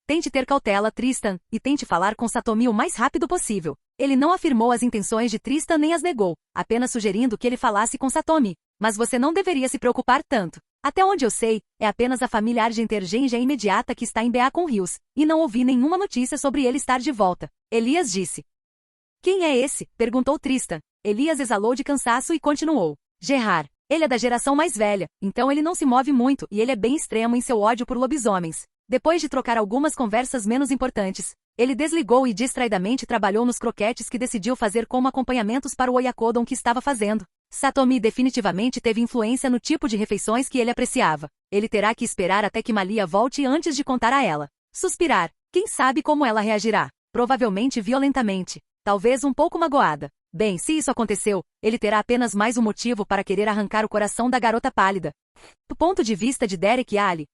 Tente ter cautela, Tristan, e tente falar com Satomi o mais rápido possível. Ele não afirmou as intenções de Tristan nem as negou, apenas sugerindo que ele falasse com Satomi. Mas você não deveria se preocupar tanto. Até onde eu sei, é apenas a família Argentergengia imediata que está em Beacon Hills, e não ouvi nenhuma notícia sobre ele estar de volta. Elias disse. Quem é esse? Perguntou Tristan. Elias exalou de cansaço e continuou. Gerard. Ele é da geração mais velha, então ele não se move muito e ele é bem extremo em seu ódio por lobisomens. Depois de trocar algumas conversas menos importantes, ele desligou e distraidamente trabalhou nos croquetes que decidiu fazer como acompanhamentos para o oyakodon que estava fazendo. Satomi definitivamente teve influência no tipo de refeições que ele apreciava. Ele terá que esperar até que Malia volte antes de contar a ela. Suspirar. Quem sabe como ela reagirá? Provavelmente violentamente. Talvez um pouco magoada. Bem, se isso aconteceu, ele terá apenas mais um motivo para querer arrancar o coração da garota pálida. Do ponto de vista de Derek e Ali,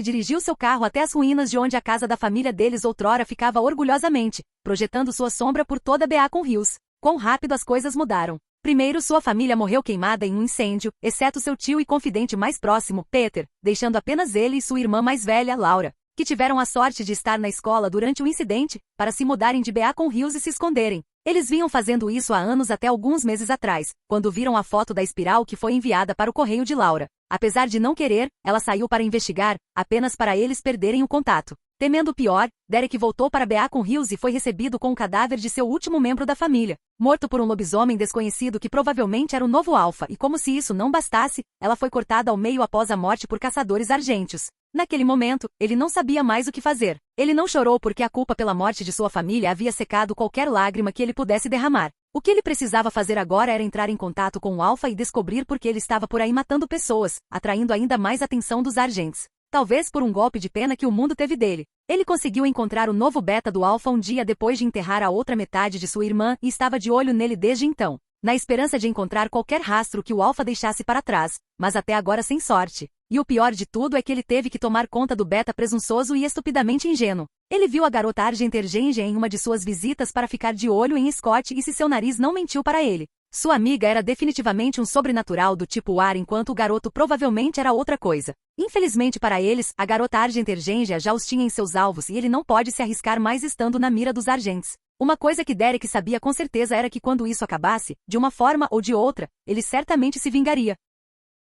dirigiu seu carro até as ruínas de onde a casa da família deles outrora ficava orgulhosamente, projetando sua sombra por toda Beacon Hills. Quão rápido as coisas mudaram. Primeiro, sua família morreu queimada em um incêndio, exceto seu tio e confidente mais próximo, Peter, deixando apenas ele e sua irmã mais velha, Laura, que tiveram a sorte de estar na escola durante o incidente, para se mudarem de Beacon Hills e se esconderem. Eles vinham fazendo isso há anos até alguns meses atrás, quando viram a foto da espiral que foi enviada para o correio de Laura. Apesar de não querer, ela saiu para investigar, apenas para eles perderem o contato. Temendo o pior, Derek voltou para Beacon Hills e foi recebido com o cadáver de seu último membro da família, morto por um lobisomem desconhecido que provavelmente era o novo alfa, e como se isso não bastasse, ela foi cortada ao meio após a morte por caçadores argênteos. Naquele momento, ele não sabia mais o que fazer. Ele não chorou porque a culpa pela morte de sua família havia secado qualquer lágrima que ele pudesse derramar. O que ele precisava fazer agora era entrar em contato com o Alpha e descobrir por que ele estava por aí matando pessoas, atraindo ainda mais atenção dos Argents. Talvez por um golpe de pena que o mundo teve dele. Ele conseguiu encontrar o novo beta do Alpha um dia depois de enterrar a outra metade de sua irmã e estava de olho nele desde então, na esperança de encontrar qualquer rastro que o Alpha deixasse para trás, mas até agora sem sorte. E o pior de tudo é que ele teve que tomar conta do beta presunçoso e estupidamente ingênuo. Ele viu a garota Argentergenja em uma de suas visitas para ficar de olho em Scott e se seu nariz não mentiu para ele. Sua amiga era definitivamente um sobrenatural do tipo ar, enquanto o garoto provavelmente era outra coisa. Infelizmente para eles, a garota Argentergenja já os tinha em seus alvos e ele não pode se arriscar mais estando na mira dos Argents. Uma coisa que Derek sabia com certeza era que quando isso acabasse, de uma forma ou de outra, ele certamente se vingaria.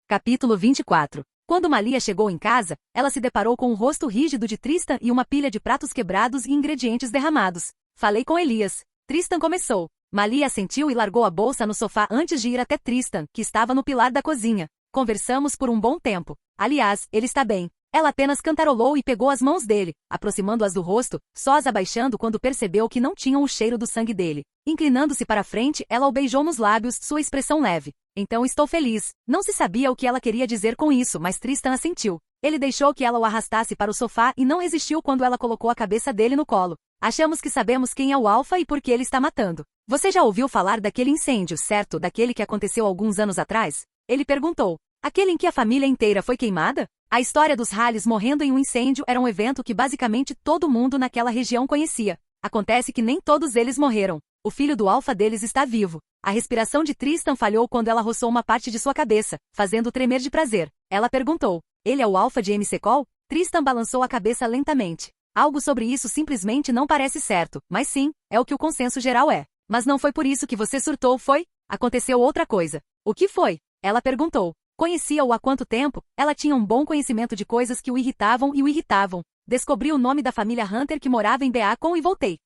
Capítulo 24. Quando Malia chegou em casa, ela se deparou com o rosto rígido de Tristan e uma pilha de pratos quebrados e ingredientes derramados. Falei com Elias. Tristan começou. Malia assentiu e largou a bolsa no sofá antes de ir até Tristan, que estava no pilar da cozinha. Conversamos por um bom tempo. Aliás, ele está bem. Ela apenas cantarolou e pegou as mãos dele, aproximando-as do rosto, só as abaixando quando percebeu que não tinham o cheiro do sangue dele. Inclinando-se para frente, ela o beijou nos lábios, sua expressão leve. Então estou feliz. Não se sabia o que ela queria dizer com isso, mas Tristan assentiu. Ele deixou que ela o arrastasse para o sofá e não resistiu quando ela colocou a cabeça dele no colo. Achamos que sabemos quem é o Alpha e por que ele está matando. Você já ouviu falar daquele incêndio, certo? Daquele que aconteceu alguns anos atrás? Ele perguntou. Aquele em que a família inteira foi queimada? A história dos Halles morrendo em um incêndio era um evento que basicamente todo mundo naquela região conhecia. Acontece que nem todos eles morreram. O filho do Alpha deles está vivo. A respiração de Tristan falhou quando ela roçou uma parte de sua cabeça, fazendo tremer de prazer. Ela perguntou. Ele é o Alpha de MC Cole? Tristan balançou a cabeça lentamente. Algo sobre isso simplesmente não parece certo, mas sim, é o que o consenso geral é. Mas não foi por isso que você surtou, foi? Aconteceu outra coisa. O que foi? Ela perguntou. Conhecia-o há quanto tempo? Ela tinha um bom conhecimento de coisas que o irritavam e o irritavam. Descobri o nome da família Hunter que morava em Beacon e voltei.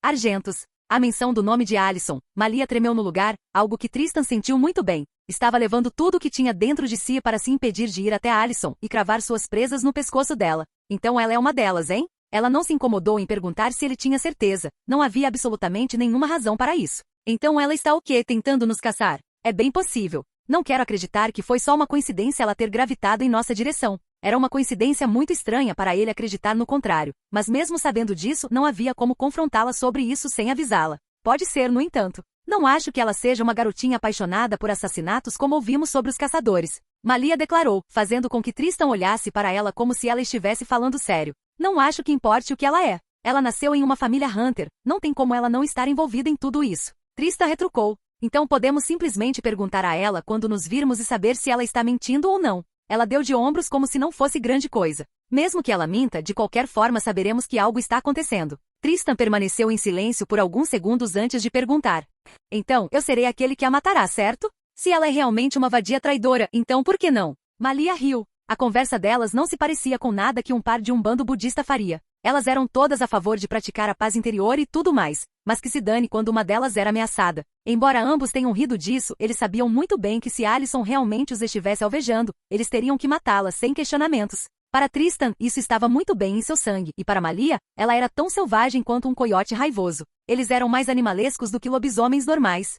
Argentos. A menção do nome de Alison. Malia tremeu no lugar, algo que Tristan sentiu muito bem. Estava levando tudo o que tinha dentro de si para se impedir de ir até Alison e cravar suas presas no pescoço dela. Então ela é uma delas, hein? Ela não se incomodou em perguntar se ele tinha certeza. Não havia absolutamente nenhuma razão para isso. Então ela está o quê? Tentando nos caçar? É bem possível. Não quero acreditar que foi só uma coincidência ela ter gravitado em nossa direção. Era uma coincidência muito estranha para ele acreditar no contrário, mas mesmo sabendo disso, não havia como confrontá-la sobre isso sem avisá-la. Pode ser, no entanto. Não acho que ela seja uma garotinha apaixonada por assassinatos como ouvimos sobre os caçadores. Malia declarou, fazendo com que Tristan olhasse para ela como se ela estivesse falando sério. Não acho que importe o que ela é. Ela nasceu em uma família Hunter, não tem como ela não estar envolvida em tudo isso. Tristan retrucou. Então podemos simplesmente perguntar a ela quando nos virmos e saber se ela está mentindo ou não. Ela deu de ombros como se não fosse grande coisa. Mesmo que ela minta, de qualquer forma saberemos que algo está acontecendo. Tristan permaneceu em silêncio por alguns segundos antes de perguntar. Então, eu serei aquele que a matará, certo? Se ela é realmente uma vadia traidora, então por que não? Malia riu. A conversa delas não se parecia com nada que um par de um bando budista faria. Elas eram todas a favor de praticar a paz interior e tudo mais, mas que se dane quando uma delas era ameaçada. Embora ambos tenham rido disso, eles sabiam muito bem que se Alison realmente os estivesse alvejando, eles teriam que matá-la sem questionamentos. Para Tristan, isso estava muito bem em seu sangue, e para Malia, ela era tão selvagem quanto um coiote raivoso. Eles eram mais animalescos do que lobisomens normais.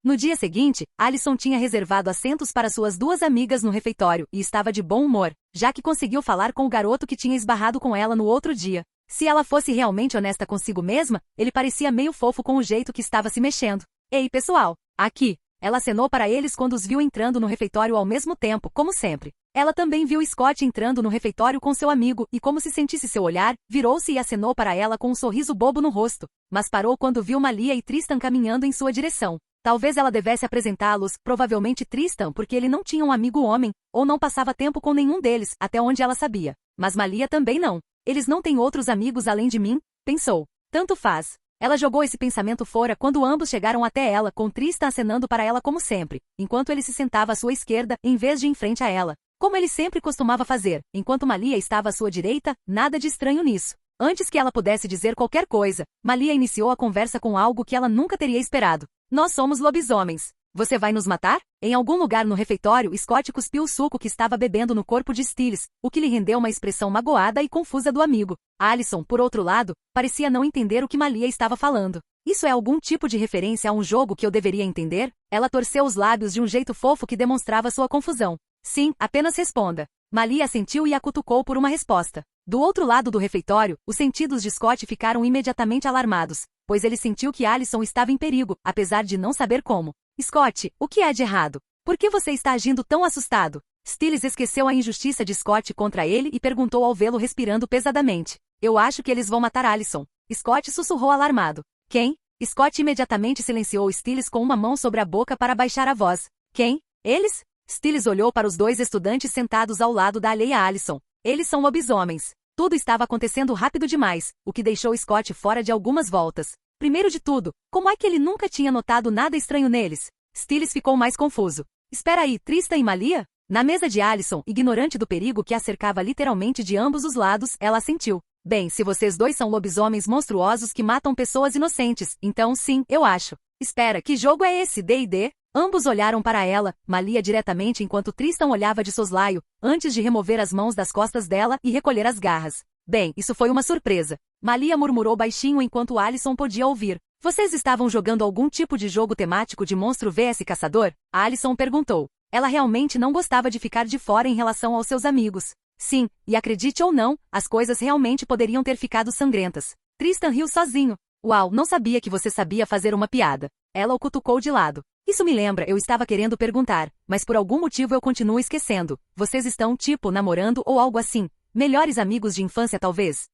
No dia seguinte, Alison tinha reservado assentos para suas duas amigas no refeitório e estava de bom humor, já que conseguiu falar com o garoto que tinha esbarrado com ela no outro dia. Se ela fosse realmente honesta consigo mesma, ele parecia meio fofo com o jeito que estava se mexendo. Ei, pessoal, aqui! Ela acenou para eles quando os viu entrando no refeitório ao mesmo tempo, como sempre. Ela também viu Scott entrando no refeitório com seu amigo e, como se sentisse seu olhar, virou-se e acenou para ela com um sorriso bobo no rosto, mas parou quando viu Malia e Tristan caminhando em sua direção. Talvez ela devesse apresentá-los, provavelmente Tristan, porque ele não tinha um amigo homem, ou não passava tempo com nenhum deles, até onde ela sabia. Mas Malia também não. Eles não têm outros amigos além de mim? Pensou. Tanto faz. Ela jogou esse pensamento fora quando ambos chegaram até ela, com Tristan acenando para ela como sempre, enquanto ele se sentava à sua esquerda, em vez de em frente a ela. Como ele sempre costumava fazer, enquanto Malia estava à sua direita, nada de estranho nisso. Antes que ela pudesse dizer qualquer coisa, Malia iniciou a conversa com algo que ela nunca teria esperado. Nós somos lobisomens. Você vai nos matar? Em algum lugar no refeitório, Scott cuspiu o suco que estava bebendo no corpo de Stiles, o que lhe rendeu uma expressão magoada e confusa do amigo. Alison, por outro lado, parecia não entender o que Malia estava falando. Isso é algum tipo de referência a um jogo que eu deveria entender? Ela torceu os lábios de um jeito fofo que demonstrava sua confusão. Sim, apenas responda. Malia assentiu e a cutucou por uma resposta. Do outro lado do refeitório, os sentidos de Scott ficaram imediatamente alarmados, pois ele sentiu que Alison estava em perigo, apesar de não saber como. Scott, o que há de errado? Por que você está agindo tão assustado? Stiles esqueceu a injustiça de Scott contra ele e perguntou ao vê-lo respirando pesadamente. Eu acho que eles vão matar Allison. Scott sussurrou alarmado. Quem? Scott imediatamente silenciou Stiles com uma mão sobre a boca para baixar a voz. Quem? Eles? Stiles olhou para os dois estudantes sentados ao lado da alheia Allison. Eles são lobisomens. Tudo estava acontecendo rápido demais, o que deixou Scott fora de algumas voltas. Primeiro de tudo, como é que ele nunca tinha notado nada estranho neles? Stiles ficou mais confuso. Espera aí, Tristan e Malia? Na mesa de Allison, ignorante do perigo que a cercava literalmente de ambos os lados, ela assentiu. Bem, se vocês dois são lobisomens monstruosos que matam pessoas inocentes, então sim, eu acho. Espera, que jogo é esse, D&D? Ambos olharam para ela, Malia diretamente enquanto Tristan olhava de soslaio, antes de remover as mãos das costas dela e recolher as garras. Bem, isso foi uma surpresa. Malia murmurou baixinho enquanto Allison podia ouvir. Vocês estavam jogando algum tipo de jogo temático de monstro vs caçador? Allison perguntou. Ela realmente não gostava de ficar de fora em relação aos seus amigos. Sim, e acredite ou não, as coisas realmente poderiam ter ficado sangrentas. Tristan riu sozinho. Uau, não sabia que você sabia fazer uma piada. Ela o cutucou de lado. Isso me lembra, eu estava querendo perguntar, mas por algum motivo eu continuo esquecendo. Vocês estão, tipo, namorando ou algo assim? Melhores amigos de infância talvez?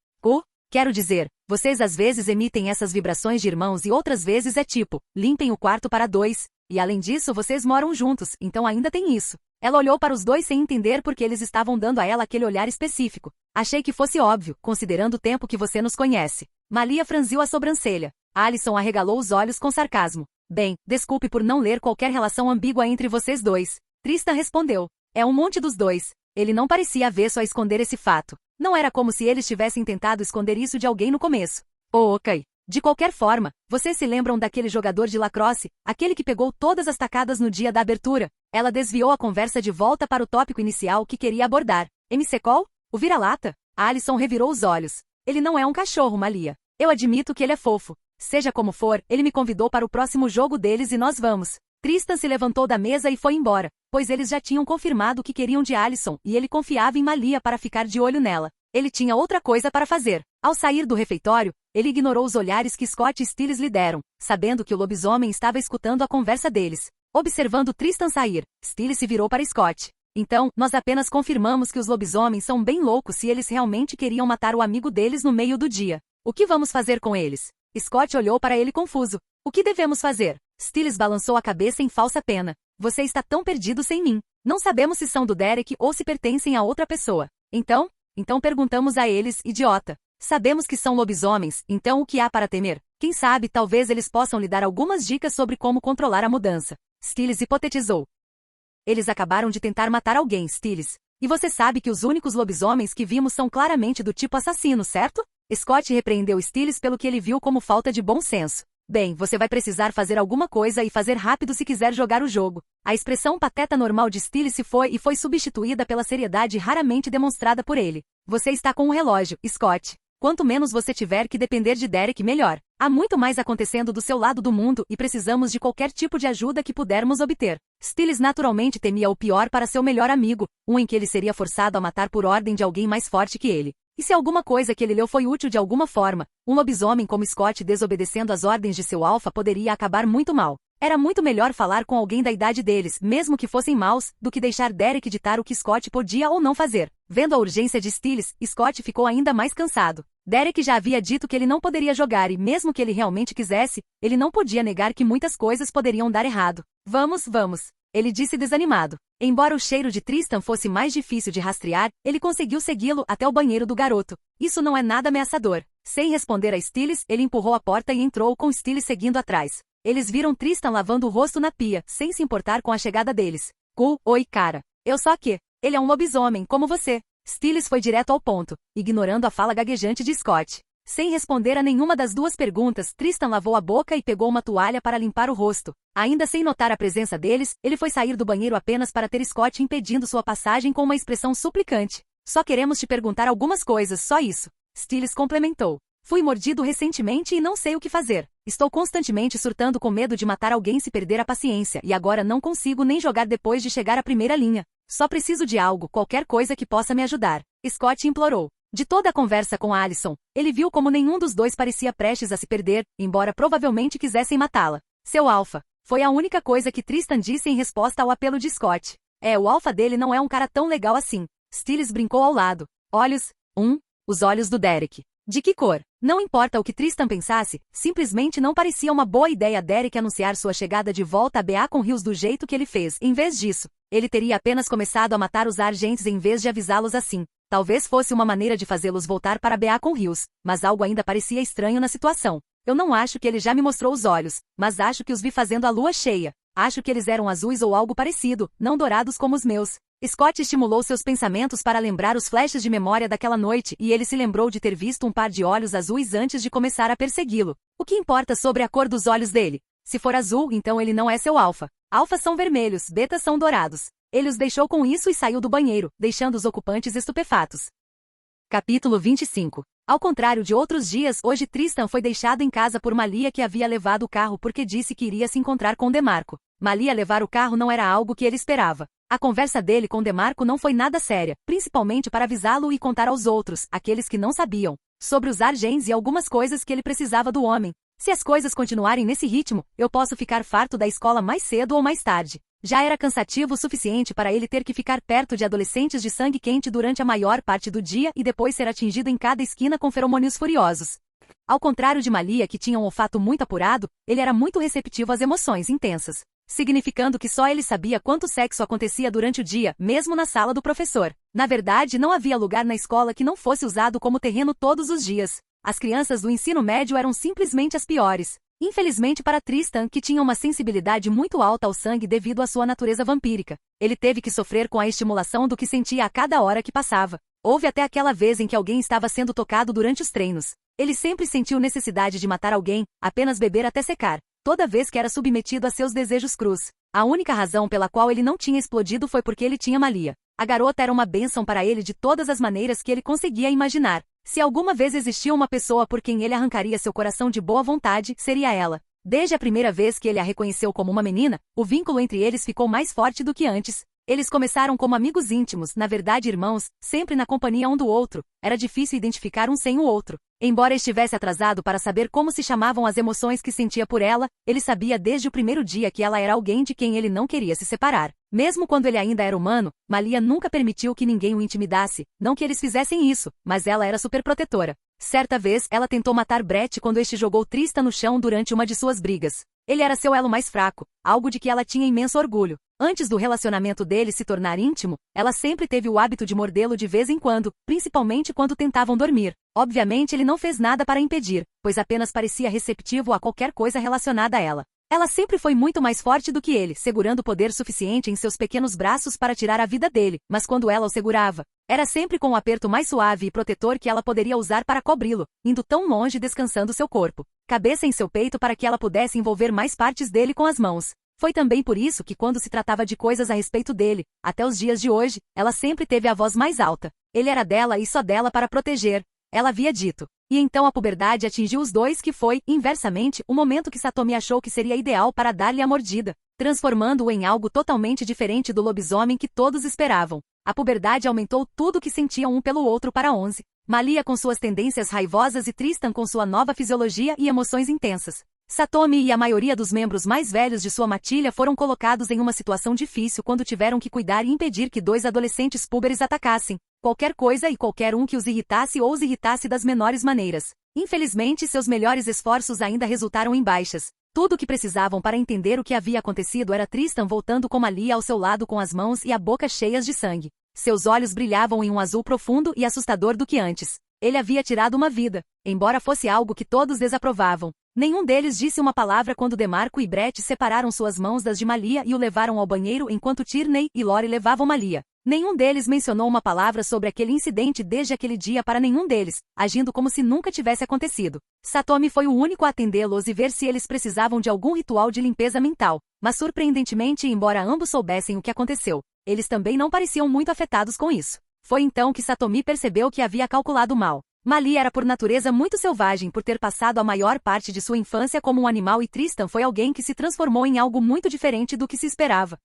Quero dizer, vocês às vezes emitem essas vibrações de irmãos e outras vezes é tipo, limpem o quarto para dois. E além disso vocês moram juntos, então ainda tem isso. Ela olhou para os dois sem entender porque eles estavam dando a ela aquele olhar específico. Achei que fosse óbvio, considerando o tempo que você nos conhece. Malia franziu a sobrancelha. Allison arregalou os olhos com sarcasmo. Bem, desculpe por não ler qualquer relação ambígua entre vocês dois. Tristan respondeu. É um monte dos dois. Ele não parecia avesso a esconder esse fato. Não era como se eles tivessem tentado esconder isso de alguém no começo. Ok. De qualquer forma, vocês se lembram daquele jogador de lacrosse, aquele que pegou todas as tacadas no dia da abertura? Ela desviou a conversa de volta para o tópico inicial que queria abordar. MC Cole? O vira-lata? Allison revirou os olhos. Ele não é um cachorro, Malia. Eu admito que ele é fofo. Seja como for, ele me convidou para o próximo jogo deles e nós vamos. Tristan se levantou da mesa e foi embora, pois eles já tinham confirmado o que queriam de Allison e ele confiava em Malia para ficar de olho nela. Ele tinha outra coisa para fazer. Ao sair do refeitório, ele ignorou os olhares que Scott e Stiles lhe deram, sabendo que o lobisomem estava escutando a conversa deles. Observando Tristan sair, Stiles se virou para Scott. Então, nós apenas confirmamos que os lobisomens são bem loucos se eles realmente queriam matar o amigo deles no meio do dia. O que vamos fazer com eles? Scott olhou para ele confuso. O que devemos fazer? Stiles balançou a cabeça em falsa pena. Você está tão perdido sem mim. Não sabemos se são do Derek ou se pertencem a outra pessoa. Então perguntamos a eles, idiota. Sabemos que são lobisomens, então o que há para temer? Quem sabe talvez eles possam lhe dar algumas dicas sobre como controlar a mudança. Stiles hipotetizou. Eles acabaram de tentar matar alguém, Stiles. E você sabe que os únicos lobisomens que vimos são claramente do tipo assassino, certo? Scott repreendeu Stiles pelo que ele viu como falta de bom senso. Bem, você vai precisar fazer alguma coisa e fazer rápido se quiser jogar o jogo. A expressão pateta normal de Stiles se foi substituída pela seriedade raramente demonstrada por ele. Você está com um relógio, Scott. Quanto menos você tiver que depender de Derek, melhor. Há muito mais acontecendo do seu lado do mundo e precisamos de qualquer tipo de ajuda que pudermos obter. Stiles naturalmente temia o pior para seu melhor amigo, um em que ele seria forçado a matar por ordem de alguém mais forte que ele. E se alguma coisa que ele leu foi útil de alguma forma, um lobisomem como Scott desobedecendo às ordens de seu alfa poderia acabar muito mal. Era muito melhor falar com alguém da idade deles, mesmo que fossem maus, do que deixar Derek ditar o que Scott podia ou não fazer. Vendo a urgência de Stiles, Scott ficou ainda mais cansado. Derek já havia dito que ele não poderia jogar e mesmo que ele realmente quisesse, ele não podia negar que muitas coisas poderiam dar errado. Vamos. Ele disse desanimado. Embora o cheiro de Tristan fosse mais difícil de rastrear, ele conseguiu segui-lo até o banheiro do garoto. Isso não é nada ameaçador. Sem responder a Stiles, ele empurrou a porta e entrou com Stiles seguindo atrás. Eles viram Tristan lavando o rosto na pia, sem se importar com a chegada deles. Oi, cara. Eu só que. Ele é um lobisomem, como você. Stiles foi direto ao ponto, ignorando a fala gaguejante de Scott. Sem responder a nenhuma das duas perguntas, Tristan lavou a boca e pegou uma toalha para limpar o rosto. Ainda sem notar a presença deles, ele foi sair do banheiro apenas para ter Scott impedindo sua passagem com uma expressão suplicante. Só queremos te perguntar algumas coisas, só isso. Stiles complementou. Fui mordido recentemente e não sei o que fazer. Estou constantemente surtando com medo de matar alguém se perder a paciência e agora não consigo nem jogar depois de chegar à primeira linha. Só preciso de algo, qualquer coisa que possa me ajudar. Scott implorou. De toda a conversa com Allison, ele viu como nenhum dos dois parecia prestes a se perder, embora provavelmente quisessem matá-la. Seu alfa. Foi a única coisa que Tristan disse em resposta ao apelo de Scott. O alfa dele não é um cara tão legal assim. Stiles brincou ao lado. Olhos? Os olhos do Derek. De que cor? Não importa o que Tristan pensasse, simplesmente não parecia uma boa ideia Derek anunciar sua chegada de volta a Beacon Hills do jeito que ele fez. Em vez disso, ele teria apenas começado a matar os Argents em vez de avisá-los assim. Talvez fosse uma maneira de fazê-los voltar para Beacon Hills, mas algo ainda parecia estranho na situação. Eu não acho que ele já me mostrou os olhos, mas acho que os vi fazendo a lua cheia. Acho que eles eram azuis ou algo parecido, não dourados como os meus. Scott estimulou seus pensamentos para lembrar os flashes de memória daquela noite e ele se lembrou de ter visto um par de olhos azuis antes de começar a persegui-lo. O que importa sobre a cor dos olhos dele? Se for azul, então ele não é seu alfa. Alfas são vermelhos, betas são dourados. Ele os deixou com isso e saiu do banheiro, deixando os ocupantes estupefatos. Capítulo 25. Ao contrário de outros dias, hoje Tristan foi deixado em casa por Malia que havia levado o carro porque disse que iria se encontrar com DeMarco. Malia levar o carro não era algo que ele esperava. A conversa dele com DeMarco não foi nada séria, principalmente para avisá-lo e contar aos outros, aqueles que não sabiam, sobre os Argents e algumas coisas que ele precisava do homem. Se as coisas continuarem nesse ritmo, eu posso ficar farto da escola mais cedo ou mais tarde. Já era cansativo o suficiente para ele ter que ficar perto de adolescentes de sangue quente durante a maior parte do dia e depois ser atingido em cada esquina com feromônios furiosos. Ao contrário de Malia, que tinha um olfato muito apurado, ele era muito receptivo às emoções intensas, significando que só ele sabia quanto sexo acontecia durante o dia, mesmo na sala do professor. Na verdade, não havia lugar na escola que não fosse usado como terreno todos os dias. As crianças do ensino médio eram simplesmente as piores. Infelizmente para Tristan, que tinha uma sensibilidade muito alta ao sangue devido à sua natureza vampírica, ele teve que sofrer com a estimulação do que sentia a cada hora que passava. Houve até aquela vez em que alguém estava sendo tocado durante os treinos. Ele sempre sentiu necessidade de matar alguém, apenas beber até secar, toda vez que era submetido a seus desejos crus. A única razão pela qual ele não tinha explodido foi porque ele tinha Malia. A garota era uma bênção para ele de todas as maneiras que ele conseguia imaginar. Se alguma vez existia uma pessoa por quem ele arrancaria seu coração de boa vontade, seria ela. Desde a primeira vez que ele a reconheceu como uma menina, o vínculo entre eles ficou mais forte do que antes. Eles começaram como amigos íntimos, na verdade irmãos, sempre na companhia um do outro. Era difícil identificar um sem o outro. Embora estivesse atrasado para saber como se chamavam as emoções que sentia por ela, ele sabia desde o primeiro dia que ela era alguém de quem ele não queria se separar. Mesmo quando ele ainda era humano, Malia nunca permitiu que ninguém o intimidasse, não que eles fizessem isso, mas ela era superprotetora. Certa vez, ela tentou matar Brett quando este jogou Tristan no chão durante uma de suas brigas. Ele era seu elo mais fraco, algo de que ela tinha imenso orgulho. Antes do relacionamento deles se tornar íntimo, ela sempre teve o hábito de mordê-lo de vez em quando, principalmente quando tentavam dormir. Obviamente ele não fez nada para impedir, pois apenas parecia receptivo a qualquer coisa relacionada a ela. Ela sempre foi muito mais forte do que ele, segurando poder suficiente em seus pequenos braços para tirar a vida dele, mas quando ela o segurava, era sempre com um aperto mais suave e protetor que ela poderia usar para cobri-lo, indo tão longe descansando seu corpo, cabeça em seu peito para que ela pudesse envolver mais partes dele com as mãos. Foi também por isso que quando se tratava de coisas a respeito dele, até os dias de hoje, ela sempre teve a voz mais alta. Ele era dela e só dela para proteger. Ela havia dito. E então a puberdade atingiu os dois que foi, inversamente, o momento que Satomi achou que seria ideal para dar-lhe a mordida, transformando-o em algo totalmente diferente do lobisomem que todos esperavam. A puberdade aumentou tudo que sentiam um pelo outro para 11. Malia com suas tendências raivosas e Tristan com sua nova fisiologia e emoções intensas. Satomi e a maioria dos membros mais velhos de sua matilha foram colocados em uma situação difícil quando tiveram que cuidar e impedir que dois adolescentes púberes atacassem qualquer coisa e qualquer um que os irritasse ou os irritasse das menores maneiras. Infelizmente, seus melhores esforços ainda resultaram em baixas. Tudo o que precisavam para entender o que havia acontecido era Tristan voltando com Malia ao seu lado com as mãos e a boca cheias de sangue. Seus olhos brilhavam em um azul profundo e assustador do que antes. Ele havia tirado uma vida, embora fosse algo que todos desaprovavam. Nenhum deles disse uma palavra quando DeMarco e Brett separaram suas mãos das de Malia e o levaram ao banheiro enquanto Tierney e Lori levavam Malia. Nenhum deles mencionou uma palavra sobre aquele incidente desde aquele dia para nenhum deles, agindo como se nunca tivesse acontecido. Satomi foi o único a atendê-los e ver se eles precisavam de algum ritual de limpeza mental, mas surpreendentemente, embora ambos soubessem o que aconteceu, eles também não pareciam muito afetados com isso. Foi então que Satomi percebeu que havia calculado mal. Malia era por natureza muito selvagem por ter passado a maior parte de sua infância como um animal e Tristan foi alguém que se transformou em algo muito diferente do que se esperava.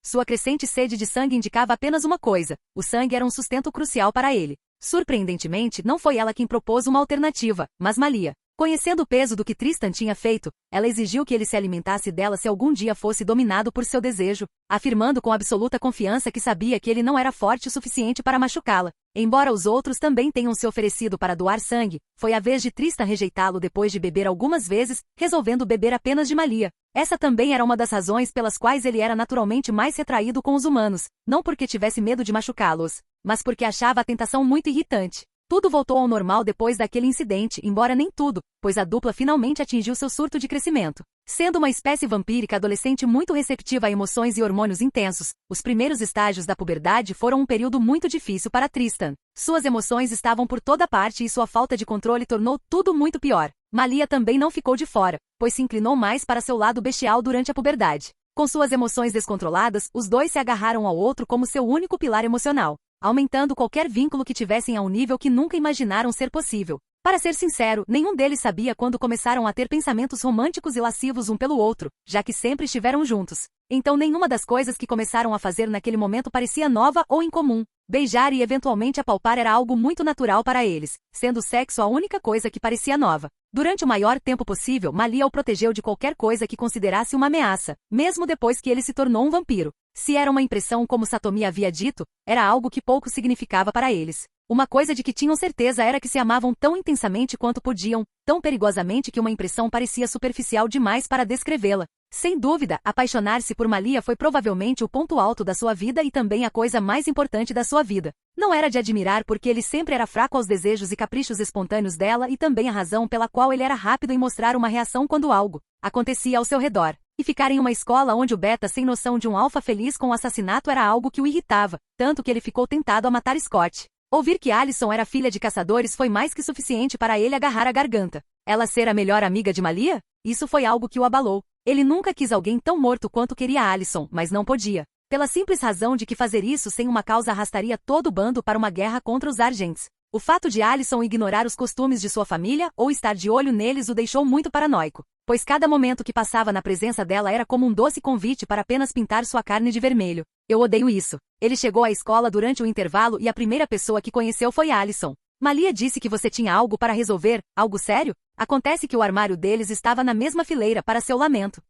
Sua crescente sede de sangue indicava apenas uma coisa: o sangue era um sustento crucial para ele. Surpreendentemente, não foi ela quem propôs uma alternativa, mas Malia. Conhecendo o peso do que Tristan tinha feito, ela exigiu que ele se alimentasse dela se algum dia fosse dominado por seu desejo, afirmando com absoluta confiança que sabia que ele não era forte o suficiente para machucá-la. Embora os outros também tenham se oferecido para doar sangue, foi a vez de Tristan rejeitá-lo depois de beber algumas vezes, resolvendo beber apenas de Malia. Essa também era uma das razões pelas quais ele era naturalmente mais retraído com os humanos, não porque tivesse medo de machucá-los, mas porque achava a tentação muito irritante. Tudo voltou ao normal depois daquele incidente, embora nem tudo, pois a dupla finalmente atingiu seu surto de crescimento. Sendo uma espécie vampírica adolescente muito receptiva a emoções e hormônios intensos, os primeiros estágios da puberdade foram um período muito difícil para Tristan. Suas emoções estavam por toda parte e sua falta de controle tornou tudo muito pior. Malia também não ficou de fora, pois se inclinou mais para seu lado bestial durante a puberdade. Com suas emoções descontroladas, os dois se agarraram ao outro como seu único pilar emocional, aumentando qualquer vínculo que tivessem a um nível que nunca imaginaram ser possível. Para ser sincero, nenhum deles sabia quando começaram a ter pensamentos românticos e lascivos um pelo outro, já que sempre estiveram juntos. Então nenhuma das coisas que começaram a fazer naquele momento parecia nova ou incomum. Beijar e eventualmente apalpar era algo muito natural para eles, sendo o sexo a única coisa que parecia nova. Durante o maior tempo possível, Malia o protegeu de qualquer coisa que considerasse uma ameaça, mesmo depois que ele se tornou um vampiro. Se era uma impressão como Satomi havia dito, era algo que pouco significava para eles. Uma coisa de que tinham certeza era que se amavam tão intensamente quanto podiam, tão perigosamente que uma impressão parecia superficial demais para descrevê-la. Sem dúvida, apaixonar-se por Malia foi provavelmente o ponto alto da sua vida e também a coisa mais importante da sua vida. Não era de admirar porque ele sempre era fraco aos desejos e caprichos espontâneos dela e também a razão pela qual ele era rápido em mostrar uma reação quando algo acontecia ao seu redor. E ficar em uma escola onde o beta sem noção de um alfa feliz com o assassinato era algo que o irritava, tanto que ele ficou tentado a matar Scott. Ouvir que Alison era filha de caçadores foi mais que suficiente para ele agarrar a garganta. Ela ser a melhor amiga de Malia? Isso foi algo que o abalou. Ele nunca quis alguém tão morto quanto queria Alison, mas não podia. Pela simples razão de que fazer isso sem uma causa arrastaria todo o bando para uma guerra contra os Argents. O fato de Alison ignorar os costumes de sua família ou estar de olho neles o deixou muito paranoico, pois cada momento que passava na presença dela era como um doce convite para apenas pintar sua carne de vermelho. Eu odeio isso. Ele chegou à escola durante o intervalo e a primeira pessoa que conheceu foi Alison. Malia disse que você tinha algo para resolver, algo sério? Acontece que o armário deles estava na mesma fileira para seu lamento.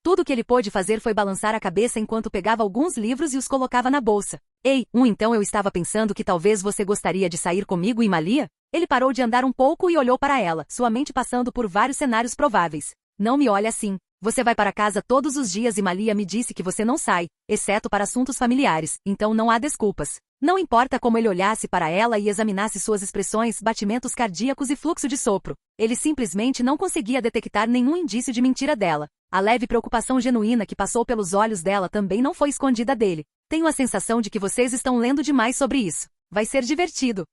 Tudo que ele pôde fazer foi balançar a cabeça enquanto pegava alguns livros e os colocava na bolsa. Ei, então eu estava pensando que talvez você gostaria de sair comigo e Malia? Ele parou de andar um pouco e olhou para ela, sua mente passando por vários cenários prováveis. Não me olhe assim. Você vai para casa todos os dias e Malia me disse que você não sai, exceto para assuntos familiares, então não há desculpas. Não importa como ele olhasse para ela e examinasse suas expressões, batimentos cardíacos e fluxo de sopro, ele simplesmente não conseguia detectar nenhum indício de mentira dela. A leve preocupação genuína que passou pelos olhos dela também não foi escondida dele. Tenho a sensação de que vocês estão lendo demais sobre isso. Vai ser divertido.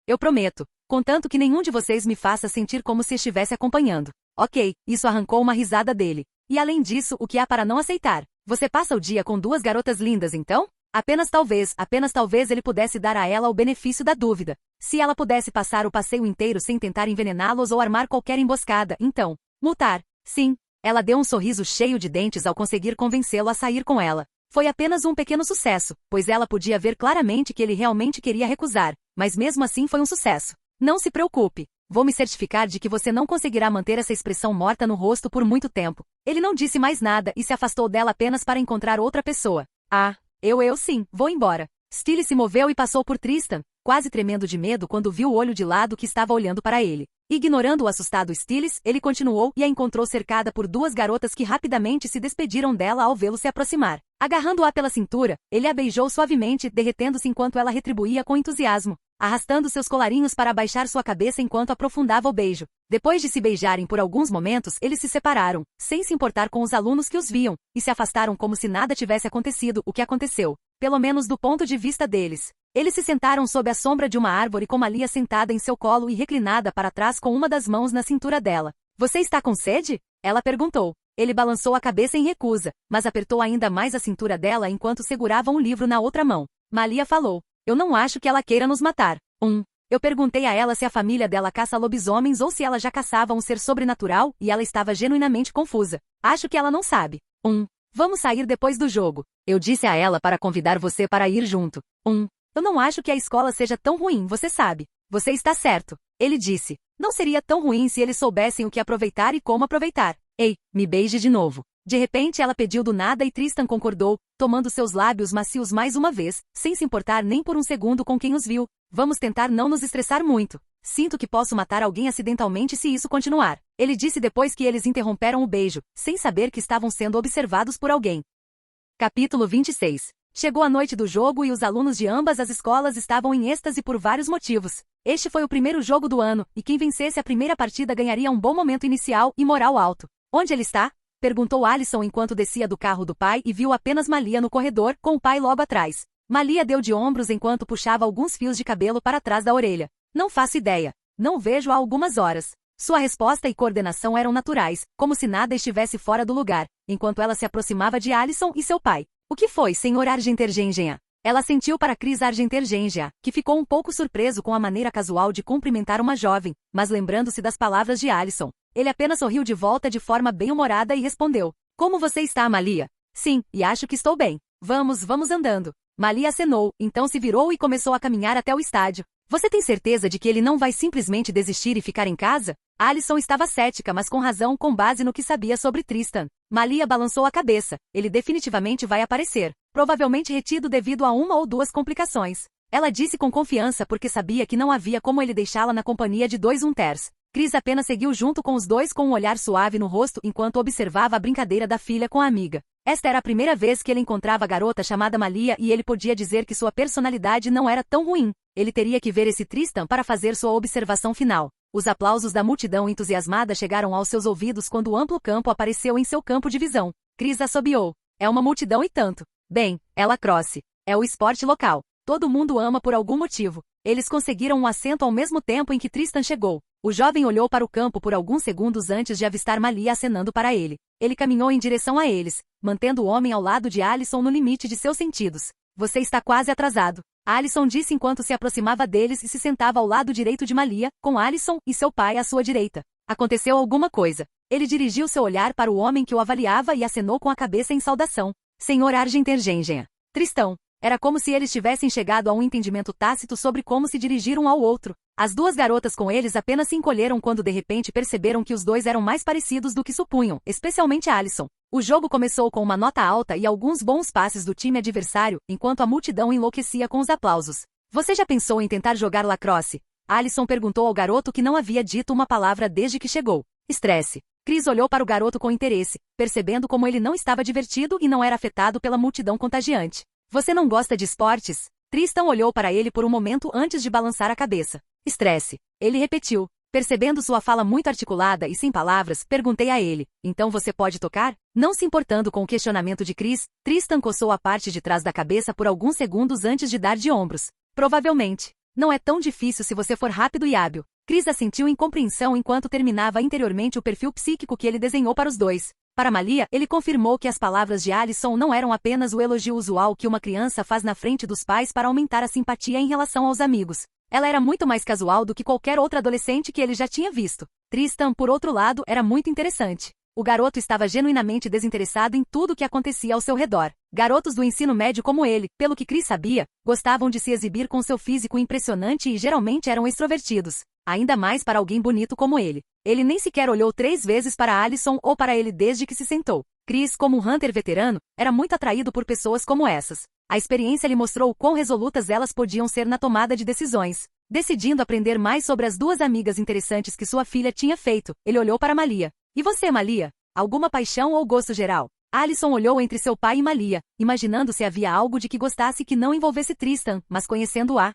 Eu prometo, contanto que nenhum de vocês me faça sentir como se estivesse acompanhando. Ok, isso arrancou uma risada dele. E além disso, o que há para não aceitar? Você passa o dia com duas garotas lindas, então? Apenas talvez ele pudesse dar a ela o benefício da dúvida. Se ela pudesse passar o passeio inteiro sem tentar envenená-los ou armar qualquer emboscada, então, multar. Sim. Ela deu um sorriso cheio de dentes ao conseguir convencê-lo a sair com ela. Foi apenas um pequeno sucesso, pois ela podia ver claramente que ele realmente queria recusar, mas mesmo assim foi um sucesso. Não se preocupe. Vou me certificar de que você não conseguirá manter essa expressão morta no rosto por muito tempo. Ele não disse mais nada e se afastou dela apenas para encontrar outra pessoa. Eu sim, vou embora. Steele se moveu e passou por Tristan, quase tremendo de medo quando viu o olho de lado que estava olhando para ele. Ignorando o assustado Stiles, ele continuou e a encontrou cercada por duas garotas que rapidamente se despediram dela ao vê-lo se aproximar. Agarrando-a pela cintura, ele a beijou suavemente, derretendo-se enquanto ela retribuía com entusiasmo, arrastando seus colarinhos para abaixar sua cabeça enquanto aprofundava o beijo. Depois de se beijarem por alguns momentos, eles se separaram, sem se importar com os alunos que os viam, e se afastaram como se nada tivesse acontecido, o que aconteceu, pelo menos do ponto de vista deles. Eles se sentaram sob a sombra de uma árvore com Malia sentada em seu colo e reclinada para trás com uma das mãos na cintura dela. Você está com sede? Ela perguntou. Ele balançou a cabeça em recusa, mas apertou ainda mais a cintura dela enquanto segurava um livro na outra mão. Malia falou. Eu não acho que ela queira nos matar. Eu perguntei a ela se a família dela caça lobisomens ou se ela já caçava um ser sobrenatural e ela estava genuinamente confusa. Acho que ela não sabe. Vamos sair depois do jogo. Eu disse a ela para convidar você para ir junto. Eu não acho que a escola seja tão ruim, você sabe. Você está certo. Ele disse. Não seria tão ruim se eles soubessem o que aproveitar e como aproveitar. Ei, me beije de novo. De repente ela pediu do nada e Tristan concordou, tomando seus lábios macios mais uma vez, sem se importar nem por um segundo com quem os viu. Vamos tentar não nos estressar muito. Sinto que posso matar alguém acidentalmente se isso continuar. Ele disse depois que eles interromperam o beijo, sem saber que estavam sendo observados por alguém. Capítulo 26. Chegou a noite do jogo e os alunos de ambas as escolas estavam em êxtase por vários motivos. Este foi o primeiro jogo do ano, e quem vencesse a primeira partida ganharia um bom momento inicial e moral alto. Onde ele está? Perguntou Alison enquanto descia do carro do pai e viu apenas Malia no corredor, com o pai logo atrás. Malia deu de ombros enquanto puxava alguns fios de cabelo para trás da orelha. Não faço ideia. Não vejo há algumas horas. Sua resposta e coordenação eram naturais, como se nada estivesse fora do lugar, enquanto ela se aproximava de Alison e seu pai. O que foi, Sr. Argentergenja? Ela sentiu para Chris Argentergenja, que ficou um pouco surpreso com a maneira casual de cumprimentar uma jovem, mas lembrando-se das palavras de Alison. Ele apenas sorriu de volta de forma bem-humorada e respondeu. Como você está, Malia? Sim, e acho que estou bem. Vamos andando. Malia acenou, então se virou e começou a caminhar até o estádio. Você tem certeza de que ele não vai simplesmente desistir e ficar em casa? Alison estava cética, mas com razão, com base no que sabia sobre Tristan. Malia balançou a cabeça. Ele definitivamente vai aparecer. Provavelmente retido devido a uma ou duas complicações. Ela disse com confiança porque sabia que não havia como ele deixá-la na companhia de dois unters. Chris apenas seguiu junto com os dois com um olhar suave no rosto enquanto observava a brincadeira da filha com a amiga. Esta era a primeira vez que ele encontrava a garota chamada Malia e ele podia dizer que sua personalidade não era tão ruim. Ele teria que ver esse Tristan para fazer sua observação final. Os aplausos da multidão entusiasmada chegaram aos seus ouvidos quando o amplo campo apareceu em seu campo de visão. Chris assobiou. É uma multidão e tanto. Bem, é lacrosse. É o esporte local. Todo mundo ama por algum motivo. Eles conseguiram um assento ao mesmo tempo em que Tristan chegou. O jovem olhou para o campo por alguns segundos antes de avistar Malia acenando para ele. Ele caminhou em direção a eles, mantendo o homem ao lado de Alison no limite de seus sentidos. Você está quase atrasado. Alison disse enquanto se aproximava deles e se sentava ao lado direito de Malia, com Alison e seu pai à sua direita. Aconteceu alguma coisa. Ele dirigiu seu olhar para o homem que o avaliava e acenou com a cabeça em saudação. Sr. Argentergenja. Tristão. Era como se eles tivessem chegado a um entendimento tácito sobre como se dirigir um ao outro. As duas garotas com eles apenas se encolheram quando de repente perceberam que os dois eram mais parecidos do que supunham, especialmente Alison. O jogo começou com uma nota alta e alguns bons passes do time adversário, enquanto a multidão enlouquecia com os aplausos. Você já pensou em tentar jogar lacrosse? Alison perguntou ao garoto que não havia dito uma palavra desde que chegou. Estresse. Chris olhou para o garoto com interesse, percebendo como ele não estava divertido e não era afetado pela multidão contagiante. Você não gosta de esportes? Tristan olhou para ele por um momento antes de balançar a cabeça. Estresse. Ele repetiu. Percebendo sua fala muito articulada e sem palavras, perguntei a ele, então você pode tocar? Não se importando com o questionamento de Chris, Tristan coçou a parte de trás da cabeça por alguns segundos antes de dar de ombros. Provavelmente. Não é tão difícil se você for rápido e hábil. Chris assentiu em compreensão enquanto terminava interiormente o perfil psíquico que ele desenhou para os dois. Para Malia, ele confirmou que as palavras de Alison não eram apenas o elogio usual que uma criança faz na frente dos pais para aumentar a simpatia em relação aos amigos. Ela era muito mais casual do que qualquer outra adolescente que ele já tinha visto. Tristan, por outro lado, era muito interessante. O garoto estava genuinamente desinteressado em tudo o que acontecia ao seu redor. Garotos do ensino médio como ele, pelo que Chris sabia, gostavam de se exibir com seu físico impressionante e geralmente eram extrovertidos. Ainda mais para alguém bonito como ele. Ele nem sequer olhou 3 vezes para Alison ou para ele desde que se sentou. Chris, como um hunter veterano, era muito atraído por pessoas como essas. A experiência lhe mostrou o quão resolutas elas podiam ser na tomada de decisões. Decidindo aprender mais sobre as duas amigas interessantes que sua filha tinha feito, ele olhou para Malia. E você, Malia? Alguma paixão ou gosto geral? Alison olhou entre seu pai e Malia, imaginando se havia algo de que gostasse que não envolvesse Tristan, mas conhecendo-a.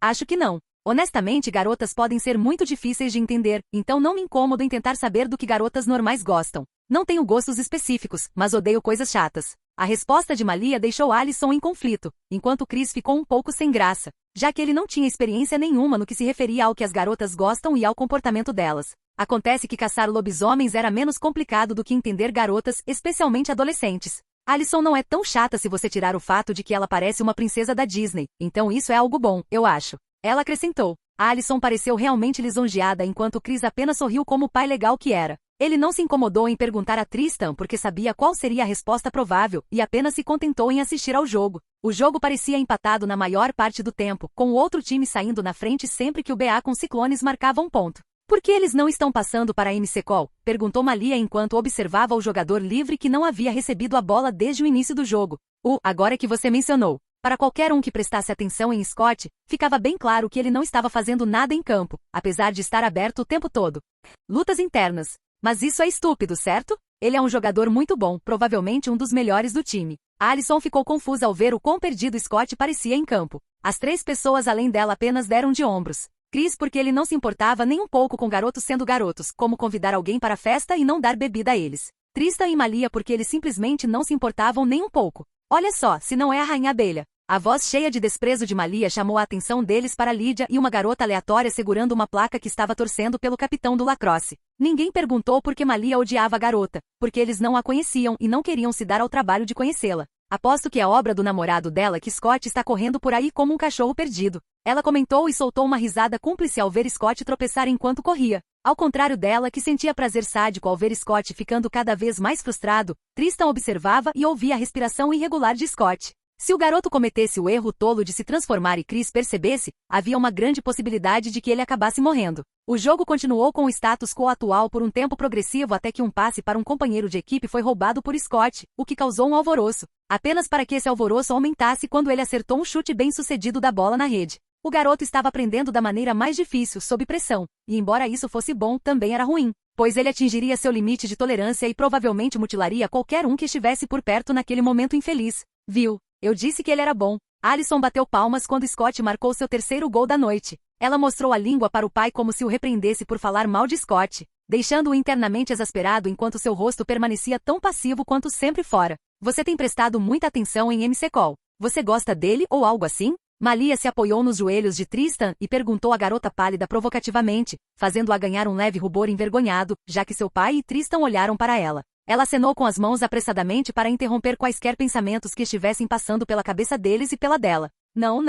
Acho que não. Honestamente, garotas podem ser muito difíceis de entender, então não me incomodo em tentar saber do que garotas normais gostam. Não tenho gostos específicos, mas odeio coisas chatas. A resposta de Malia deixou Alison em conflito, enquanto Chris ficou um pouco sem graça, já que ele não tinha experiência nenhuma no que se referia ao que as garotas gostam e ao comportamento delas. Acontece que caçar lobisomens era menos complicado do que entender garotas, especialmente adolescentes. Alison não é tão chata se você tirar o fato de que ela parece uma princesa da Disney, então isso é algo bom, eu acho. Ela acrescentou. Alison pareceu realmente lisonjeada enquanto Chris apenas sorriu como o pai legal que era. Ele não se incomodou em perguntar a Tristan porque sabia qual seria a resposta provável e apenas se contentou em assistir ao jogo. O jogo parecia empatado na maior parte do tempo, com o outro time saindo na frente sempre que o BA com Ciclones marcava um ponto. Por que eles não estão passando para a MC Call? Perguntou Malia enquanto observava o jogador livre que não havia recebido a bola desde o início do jogo. Agora que você mencionou. Para qualquer um que prestasse atenção em Scott, ficava bem claro que ele não estava fazendo nada em campo, apesar de estar aberto o tempo todo. Lutas internas. Mas isso é estúpido, certo? Ele é um jogador muito bom, provavelmente um dos melhores do time. Alison ficou confusa ao ver o quão perdido Scott parecia em campo. As 3 pessoas além dela apenas deram de ombros. Chris porque ele não se importava nem um pouco com garotos sendo garotos, como convidar alguém para a festa e não dar bebida a eles. Tristan e Malia porque eles simplesmente não se importavam nem um pouco. Olha só, se não é a Rainha Abelha. A voz cheia de desprezo de Malia chamou a atenção deles para Lydia e uma garota aleatória segurando uma placa que estava torcendo pelo capitão do lacrosse. Ninguém perguntou por que Malia odiava a garota, porque eles não a conheciam e não queriam se dar ao trabalho de conhecê-la. Aposto que é obra do namorado dela que Scott está correndo por aí como um cachorro perdido. Ela comentou e soltou uma risada cúmplice ao ver Scott tropeçar enquanto corria. Ao contrário dela, que sentia prazer sádico ao ver Scott ficando cada vez mais frustrado, Tristan observava e ouvia a respiração irregular de Scott. Se o garoto cometesse o erro tolo de se transformar e Chris percebesse, havia uma grande possibilidade de que ele acabasse morrendo. O jogo continuou com o status quo atual por um tempo progressivo até que um passe para um companheiro de equipe foi roubado por Scott, o que causou um alvoroço. Apenas para que esse alvoroço aumentasse quando ele acertou um chute bem-sucedido da bola na rede. O garoto estava aprendendo da maneira mais difícil, sob pressão, e embora isso fosse bom, também era ruim, pois ele atingiria seu limite de tolerância e provavelmente mutilaria qualquer um que estivesse por perto naquele momento infeliz. Viu? Eu disse que ele era bom. Alison bateu palmas quando Scott marcou seu 3º gol da noite. Ela mostrou a língua para o pai como se o repreendesse por falar mal de Scott, deixando-o internamente exasperado enquanto seu rosto permanecia tão passivo quanto sempre fora. Você tem prestado muita atenção em MC Call. Você gosta dele ou algo assim? Malia se apoiou nos joelhos de Tristan e perguntou à garota pálida provocativamente, fazendo-a ganhar um leve rubor envergonhado, já que seu pai e Tristan olharam para ela. Ela acenou com as mãos apressadamente para interromper quaisquer pensamentos que estivessem passando pela cabeça deles e pela dela. Não.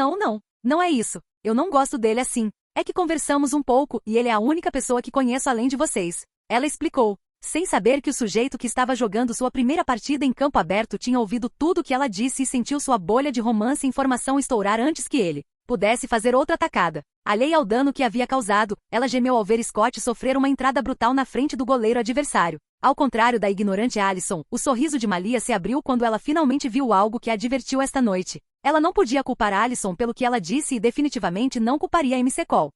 Não é isso. Eu não gosto dele assim. É que conversamos um pouco e ele é a única pessoa que conheço além de vocês. Ela explicou, sem saber que o sujeito que estava jogando sua primeira partida em campo aberto tinha ouvido tudo que ela disse e sentiu sua bolha de romance e informação estourar antes que ele pudesse fazer outra atacada. Alheia ao dano que havia causado, ela gemeu ao ver Scott sofrer uma entrada brutal na frente do goleiro adversário. Ao contrário da ignorante Alison, o sorriso de Malia se abriu quando ela finalmente viu algo que a divertiu esta noite. Ela não podia culpar Alison pelo que ela disse e definitivamente não culparia MC Call,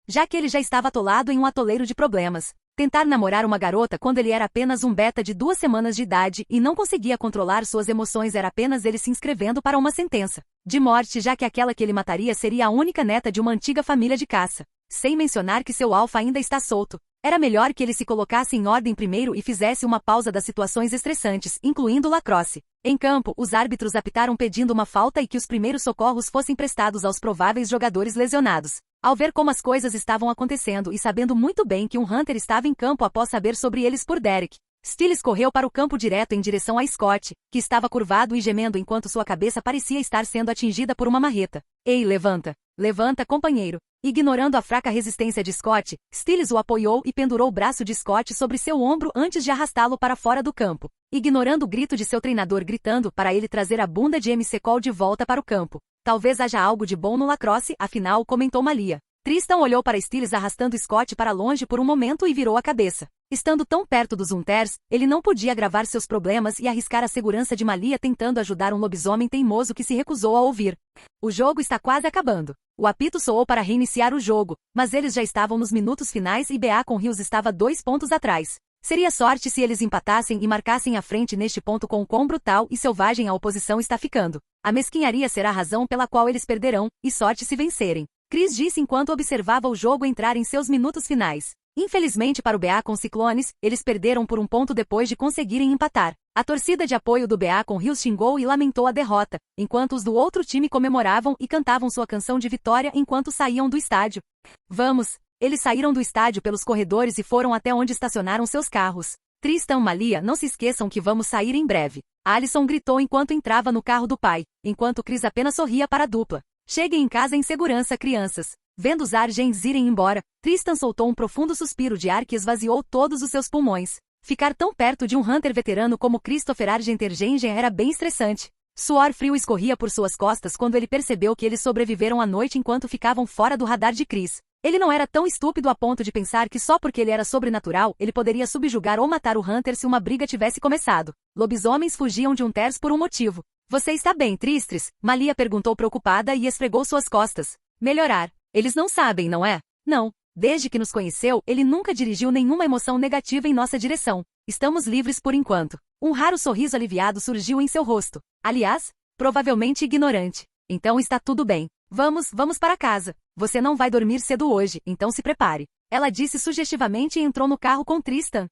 já que ele já estava atolado em um atoleiro de problemas. Tentar namorar uma garota quando ele era apenas um beta de 2 semanas de idade e não conseguia controlar suas emoções era apenas ele se inscrevendo para uma sentença de morte, já que aquela que ele mataria seria a única neta de uma antiga família de caça. Sem mencionar que seu alfa ainda está solto. Era melhor que ele se colocasse em ordem primeiro e fizesse uma pausa das situações estressantes, incluindo lacrosse. Em campo, os árbitros apitaram pedindo uma falta e que os primeiros socorros fossem prestados aos prováveis jogadores lesionados. Ao ver como as coisas estavam acontecendo e sabendo muito bem que um Hunter estava em campo após saber sobre eles por Derek, Stiles correu para o campo direto em direção a Scott, que estava curvado e gemendo enquanto sua cabeça parecia estar sendo atingida por uma marreta. Ei, levanta! Levanta, companheiro! Ignorando a fraca resistência de Scott, Stiles o apoiou e pendurou o braço de Scott sobre seu ombro antes de arrastá-lo para fora do campo, ignorando o grito de seu treinador gritando para ele trazer a bunda de MC Call de volta para o campo. Talvez haja algo de bom no lacrosse, afinal, comentou Malia. Tristan olhou para Stiles arrastando Scott para longe por um momento e virou a cabeça. Estando tão perto dos Hunters, ele não podia agravar seus problemas e arriscar a segurança de Malia tentando ajudar um lobisomem teimoso que se recusou a ouvir. O jogo está quase acabando. O apito soou para reiniciar o jogo, mas eles já estavam nos minutos finais e Beacon Hills estava 2 pontos atrás. Seria sorte se eles empatassem e marcassem a frente neste ponto com o quão brutal e selvagem a oposição está ficando. A mesquinharia será a razão pela qual eles perderão, e sorte se vencerem. Chris disse enquanto observava o jogo entrar em seus minutos finais. Infelizmente para o Beacon Ciclones, eles perderam por um ponto depois de conseguirem empatar. A torcida de apoio do Beacon Hills xingou e lamentou a derrota, enquanto os do outro time comemoravam e cantavam sua canção de vitória enquanto saíam do estádio. Vamos! Eles saíram do estádio pelos corredores e foram até onde estacionaram seus carros. Tristan, Malia, não se esqueçam que vamos sair em breve. Alison gritou enquanto entrava no carro do pai, enquanto Chris apenas sorria para a dupla. Cheguem em casa em segurança, crianças. Vendo os Argents irem embora, Tristan soltou um profundo suspiro de ar que esvaziou todos os seus pulmões. Ficar tão perto de um Hunter veterano como Christopher Argenter-Gengen era bem estressante. Suor frio escorria por suas costas quando ele percebeu que eles sobreviveram à noite enquanto ficavam fora do radar de Chris. Ele não era tão estúpido a ponto de pensar que só porque ele era sobrenatural, ele poderia subjugar ou matar o Hunter se uma briga tivesse começado. Lobisomens fugiam de um Ters por um motivo. Você está bem, Tristris? Malia perguntou preocupada e esfregou suas costas. Melhorar. Eles não sabem, não é? Não. Desde que nos conheceu, ele nunca dirigiu nenhuma emoção negativa em nossa direção. Estamos livres por enquanto. Um raro sorriso aliviado surgiu em seu rosto. Aliás, provavelmente ignorante. Então está tudo bem. Vamos para casa. Você não vai dormir cedo hoje, então se prepare. Ela disse sugestivamente e entrou no carro com Tristan.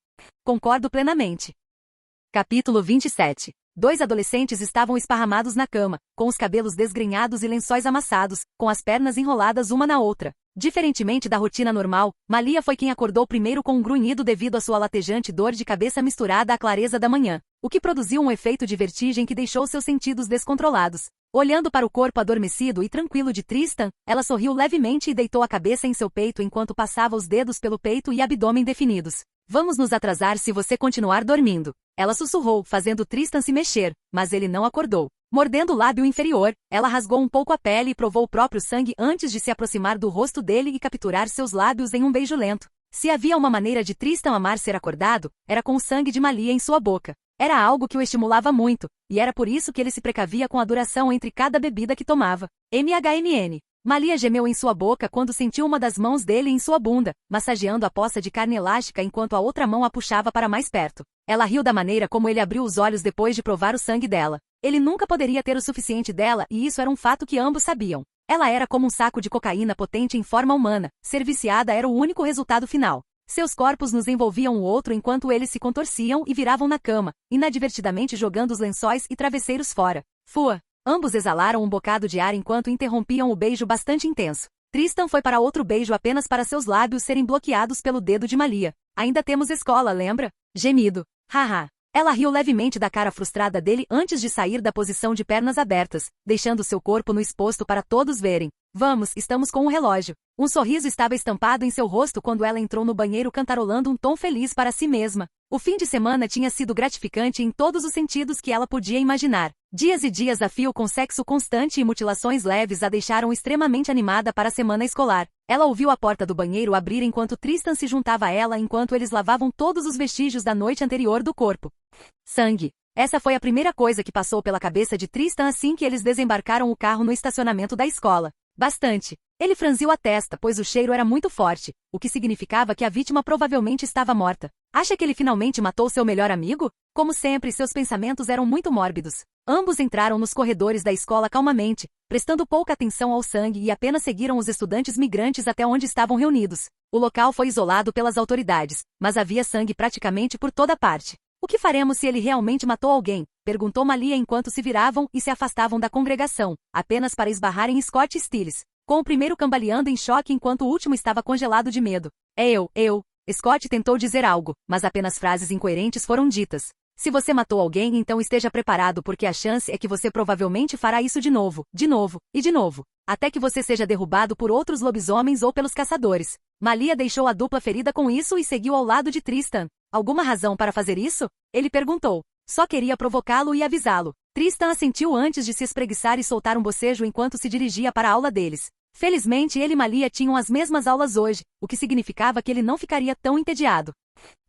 Concordo plenamente. Capítulo 27. Dois adolescentes estavam esparramados na cama, com os cabelos desgrenhados e lençóis amassados, com as pernas enroladas uma na outra. Diferentemente da rotina normal, Malia foi quem acordou primeiro com um grunhido devido à sua latejante dor de cabeça misturada à clareza da manhã, o que produziu um efeito de vertigem que deixou seus sentidos descontrolados. Olhando para o corpo adormecido e tranquilo de Tristan, ela sorriu levemente e deitou a cabeça em seu peito enquanto passava os dedos pelo peito e abdômen definidos. Vamos nos atrasar se você continuar dormindo. Ela sussurrou, fazendo Tristan se mexer, mas ele não acordou. Mordendo o lábio inferior, ela rasgou um pouco a pele e provou o próprio sangue antes de se aproximar do rosto dele e capturar seus lábios em um beijo lento. Se havia uma maneira de Tristan amar ser acordado, era com o sangue de Malia em sua boca. Era algo que o estimulava muito, e era por isso que ele se precavia com a duração entre cada bebida que tomava. MHMN. Malia gemeu em sua boca quando sentiu uma das mãos dele em sua bunda, massageando a poça de carne elástica enquanto a outra mão a puxava para mais perto. Ela riu da maneira como ele abriu os olhos depois de provar o sangue dela. Ele nunca poderia ter o suficiente dela e isso era um fato que ambos sabiam. Ela era como um saco de cocaína potente em forma humana, ser viciada era o único resultado final. Seus corpos nos envolviam o outro enquanto eles se contorciam e viravam na cama, inadvertidamente jogando os lençóis e travesseiros fora. Fua! Ambos exalaram um bocado de ar enquanto interrompiam o beijo bastante intenso. Tristan foi para outro beijo apenas para seus lábios serem bloqueados pelo dedo de Malia. Ainda temos escola, lembra? Gemido. Haha. Ela riu levemente da cara frustrada dele antes de sair da posição de pernas abertas, deixando seu corpo no exposto para todos verem. Vamos, estamos com um relógio. Um sorriso estava estampado em seu rosto quando ela entrou no banheiro cantarolando um tom feliz para si mesma. O fim de semana tinha sido gratificante em todos os sentidos que ela podia imaginar. Dias e dias a fio com sexo constante e mutilações leves a deixaram extremamente animada para a semana escolar. Ela ouviu a porta do banheiro abrir enquanto Tristan se juntava a ela enquanto eles lavavam todos os vestígios da noite anterior do corpo. Sangue. Essa foi a primeira coisa que passou pela cabeça de Tristan assim que eles desembarcaram o carro no estacionamento da escola. Bastante. Ele franziu a testa, pois o cheiro era muito forte, o que significava que a vítima provavelmente estava morta. Acha que ele finalmente matou seu melhor amigo? Como sempre, seus pensamentos eram muito mórbidos. Ambos entraram nos corredores da escola calmamente, prestando pouca atenção ao sangue e apenas seguiram os estudantes migrantes até onde estavam reunidos. O local foi isolado pelas autoridades, mas havia sangue praticamente por toda parte. O que faremos se ele realmente matou alguém? Perguntou Malia enquanto se viravam e se afastavam da congregação, apenas para esbarrar em Scott Stiles, com o primeiro cambaleando em choque enquanto o último estava congelado de medo. Scott tentou dizer algo, mas apenas frases incoerentes foram ditas. Se você matou alguém, então esteja preparado porque a chance é que você provavelmente fará isso de novo e de novo, até que você seja derrubado por outros lobisomens ou pelos caçadores. Malia deixou a dupla ferida com isso e seguiu ao lado de Tristan. Alguma razão para fazer isso? Ele perguntou. Só queria provocá-lo e avisá-lo. Tristan assentiu antes de se espreguiçar e soltar um bocejo enquanto se dirigia para a aula deles. Felizmente ele e Malia tinham as mesmas aulas hoje, o que significava que ele não ficaria tão entediado.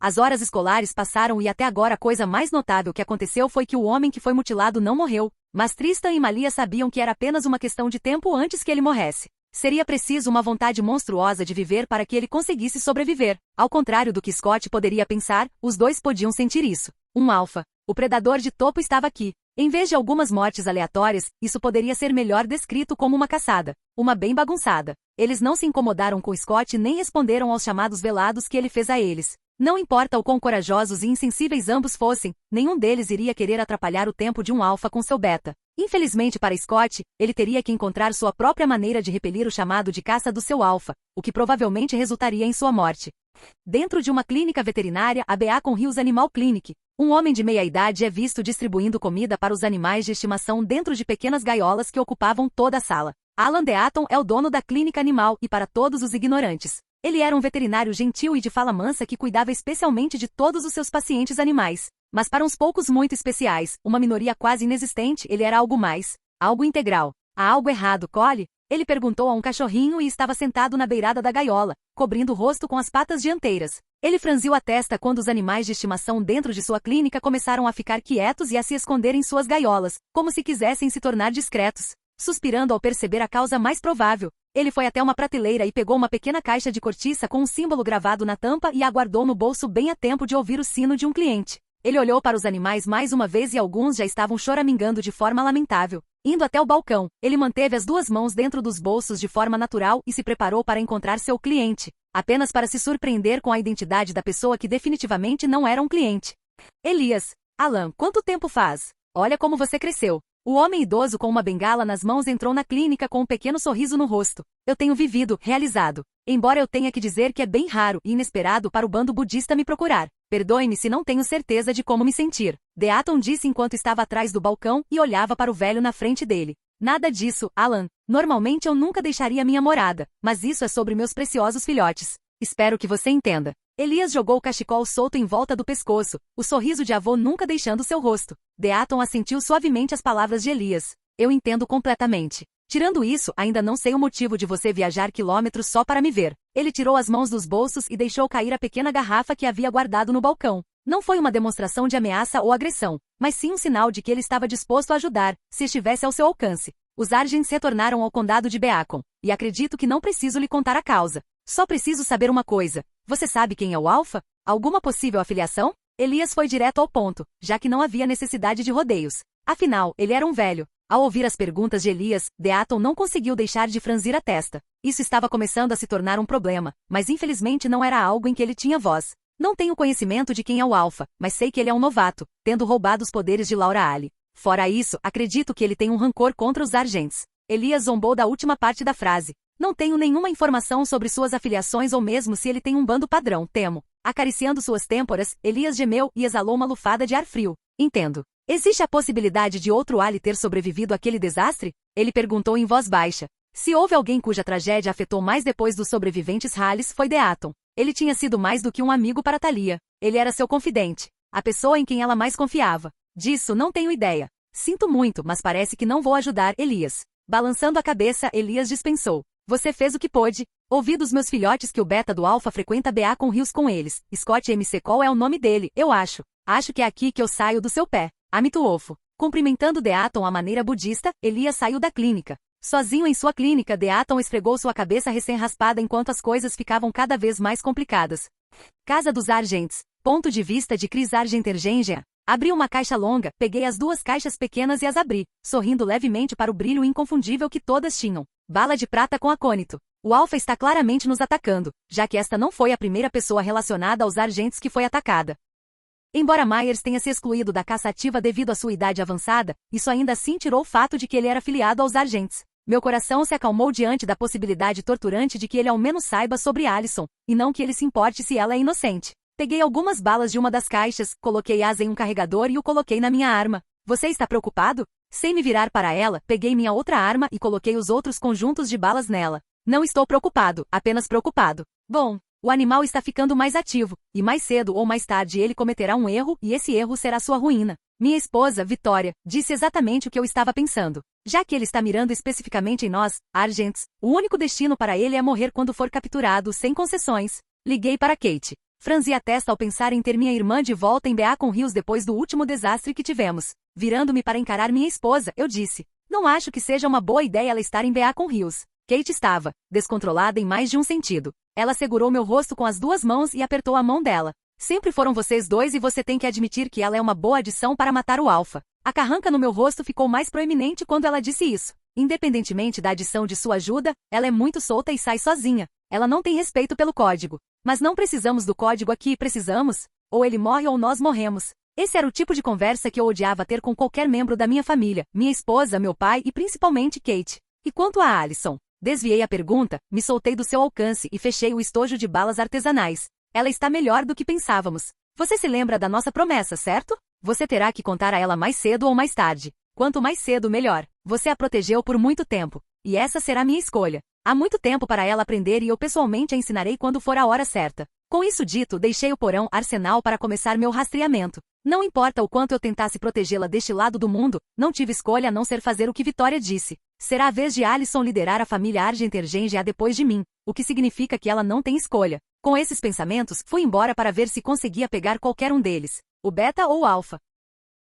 As horas escolares passaram e até agora a coisa mais notável que aconteceu foi que o homem que foi mutilado não morreu, mas Tristan e Malia sabiam que era apenas uma questão de tempo antes que ele morresse. Seria preciso uma vontade monstruosa de viver para que ele conseguisse sobreviver. Ao contrário do que Scott poderia pensar, os dois podiam sentir isso. Um alfa. O predador de topo estava aqui. Em vez de algumas mortes aleatórias, isso poderia ser melhor descrito como uma caçada. Uma bem bagunçada. Eles não se incomodaram com Scott nem responderam aos chamados velados que ele fez a eles. Não importa o quão corajosos e insensíveis ambos fossem, nenhum deles iria querer atrapalhar o tempo de um alfa com seu beta. Infelizmente para Scott, ele teria que encontrar sua própria maneira de repelir o chamado de caça do seu alfa, o que provavelmente resultaria em sua morte. Dentro de uma clínica veterinária, a Beacon Hills Animal Clinic, um homem de meia-idade é visto distribuindo comida para os animais de estimação dentro de pequenas gaiolas que ocupavam toda a sala. Alan Deaton é o dono da clínica animal e para todos os ignorantes. Ele era um veterinário gentil e de fala mansa que cuidava especialmente de todos os seus pacientes animais. Mas para uns poucos muito especiais, uma minoria quase inexistente, ele era algo mais. Algo integral. Há algo errado, Cole? Ele perguntou a um cachorrinho e estava sentado na beirada da gaiola, cobrindo o rosto com as patas dianteiras. Ele franziu a testa quando os animais de estimação dentro de sua clínica começaram a ficar quietos e a se esconder em suas gaiolas, como se quisessem se tornar discretos. Suspirando ao perceber a causa mais provável, ele foi até uma prateleira e pegou uma pequena caixa de cortiça com um símbolo gravado na tampa e a guardou no bolso bem a tempo de ouvir o sino de um cliente. Ele olhou para os animais mais uma vez e alguns já estavam choramingando de forma lamentável. Indo até o balcão, ele manteve as duas mãos dentro dos bolsos de forma natural e se preparou para encontrar seu cliente, apenas para se surpreender com a identidade da pessoa que definitivamente não era um cliente. Elias. Alan, quanto tempo faz? Olha como você cresceu. O homem idoso com uma bengala nas mãos entrou na clínica com um pequeno sorriso no rosto. Eu tenho vivido, realizado. Embora eu tenha que dizer que é bem raro e inesperado para o bando budista me procurar. Perdoe-me se não tenho certeza de como me sentir. Deaton disse enquanto estava atrás do balcão e olhava para o velho na frente dele. Nada disso, Alan. Normalmente eu nunca deixaria minha morada, mas isso é sobre meus preciosos filhotes. Espero que você entenda. Elias jogou o cachecol solto em volta do pescoço, o sorriso de avô nunca deixando seu rosto. Deaton assentiu suavemente às palavras de Elias. Eu entendo completamente. Tirando isso, ainda não sei o motivo de você viajar quilômetros só para me ver. Ele tirou as mãos dos bolsos e deixou cair a pequena garrafa que havia guardado no balcão. Não foi uma demonstração de ameaça ou agressão, mas sim um sinal de que ele estava disposto a ajudar, se estivesse ao seu alcance. Os Argents retornaram ao condado de Beacon, e acredito que não preciso lhe contar a causa. Só preciso saber uma coisa. Você sabe quem é o Alpha? Alguma possível afiliação? Elias foi direto ao ponto, já que não havia necessidade de rodeios. Afinal, ele era um velho. Ao ouvir as perguntas de Elias, Deaton não conseguiu deixar de franzir a testa. Isso estava começando a se tornar um problema, mas infelizmente não era algo em que ele tinha voz. Não tenho conhecimento de quem é o Alpha, mas sei que ele é um novato, tendo roubado os poderes de Laura Ali. Fora isso, acredito que ele tem um rancor contra os Argents. Elias zombou da última parte da frase. Não tenho nenhuma informação sobre suas afiliações ou mesmo se ele tem um bando padrão, temo. Acariciando suas têmporas, Elias gemeu e exalou uma lufada de ar frio. Entendo. Existe a possibilidade de outro Ali ter sobrevivido àquele desastre? Ele perguntou em voz baixa. Se houve alguém cuja tragédia afetou mais depois dos sobreviventes Rales, foi Deaton. Ele tinha sido mais do que um amigo para Thalia. Ele era seu confidente. A pessoa em quem ela mais confiava. Disso não tenho ideia. Sinto muito, mas parece que não vou ajudar, Elias. Balançando a cabeça, Elias dispensou. Você fez o que pôde. Ouvi dos meus filhotes que o beta do Alpha frequenta Beacon Hills com eles. Scott MC Cole é o nome dele, eu acho. Acho que é aqui que eu saio do seu pé. Amituofo. Cumprimentando Deaton à maneira budista, Elias saiu da clínica. Sozinho em sua clínica, Deaton esfregou sua cabeça recém-raspada enquanto as coisas ficavam cada vez mais complicadas. Casa dos Argents. Ponto de vista de Chris Argentergengia. Abri uma caixa longa, peguei as duas caixas pequenas e as abri, sorrindo levemente para o brilho inconfundível que todas tinham. Bala de prata com acônito. O Alpha está claramente nos atacando, já que esta não foi a primeira pessoa relacionada aos Argents que foi atacada. Embora Myers tenha se excluído da caça ativa devido à sua idade avançada, isso ainda assim tirou o fato de que ele era afiliado aos Argents. Meu coração se acalmou diante da possibilidade torturante de que ele ao menos saiba sobre Alyson, e não que ele se importe se ela é inocente. Peguei algumas balas de uma das caixas, coloquei as em um carregador e o coloquei na minha arma. Você está preocupado? Sem me virar para ela, peguei minha outra arma e coloquei os outros conjuntos de balas nela. Não estou preocupado, apenas preocupado. Bom, o animal está ficando mais ativo, e mais cedo ou mais tarde ele cometerá um erro e esse erro será sua ruína. Minha esposa, Vitória, disse exatamente o que eu estava pensando. Já que ele está mirando especificamente em nós, Argents, o único destino para ele é morrer quando for capturado, sem concessões. Liguei para Kate. Franzi a testa ao pensar em ter minha irmã de volta em Beacon Hills depois do último desastre que tivemos. Virando-me para encarar minha esposa, eu disse. Não acho que seja uma boa ideia ela estar em Beacon Hills. Kate estava, descontrolada em mais de um sentido. Ela segurou meu rosto com as duas mãos e apertou a mão dela. Sempre foram vocês dois e você tem que admitir que ela é uma boa adição para matar o Alpha. A carranca no meu rosto ficou mais proeminente quando ela disse isso. Independentemente da adição de sua ajuda, ela é muito solta e sai sozinha. Ela não tem respeito pelo código. Mas não precisamos do código aqui, precisamos? Ou ele morre ou nós morremos. Esse era o tipo de conversa que eu odiava ter com qualquer membro da minha família, minha esposa, meu pai e principalmente Kate. E quanto a Alyson? Desviei a pergunta, me soltei do seu alcance e fechei o estojo de balas artesanais. Ela está melhor do que pensávamos. Você se lembra da nossa promessa, certo? Você terá que contar a ela mais cedo ou mais tarde. Quanto mais cedo, melhor. Você a protegeu por muito tempo. E essa será minha escolha. Há muito tempo para ela aprender e eu pessoalmente a ensinarei quando for a hora certa. Com isso dito, deixei o porão arsenal para começar meu rastreamento. Não importa o quanto eu tentasse protegê-la deste lado do mundo, não tive escolha a não ser fazer o que Vitória disse. Será a vez de Alison liderar a família Argentergengia depois de mim, o que significa que ela não tem escolha. Com esses pensamentos, fui embora para ver se conseguia pegar qualquer um deles, o Beta ou o Alpha.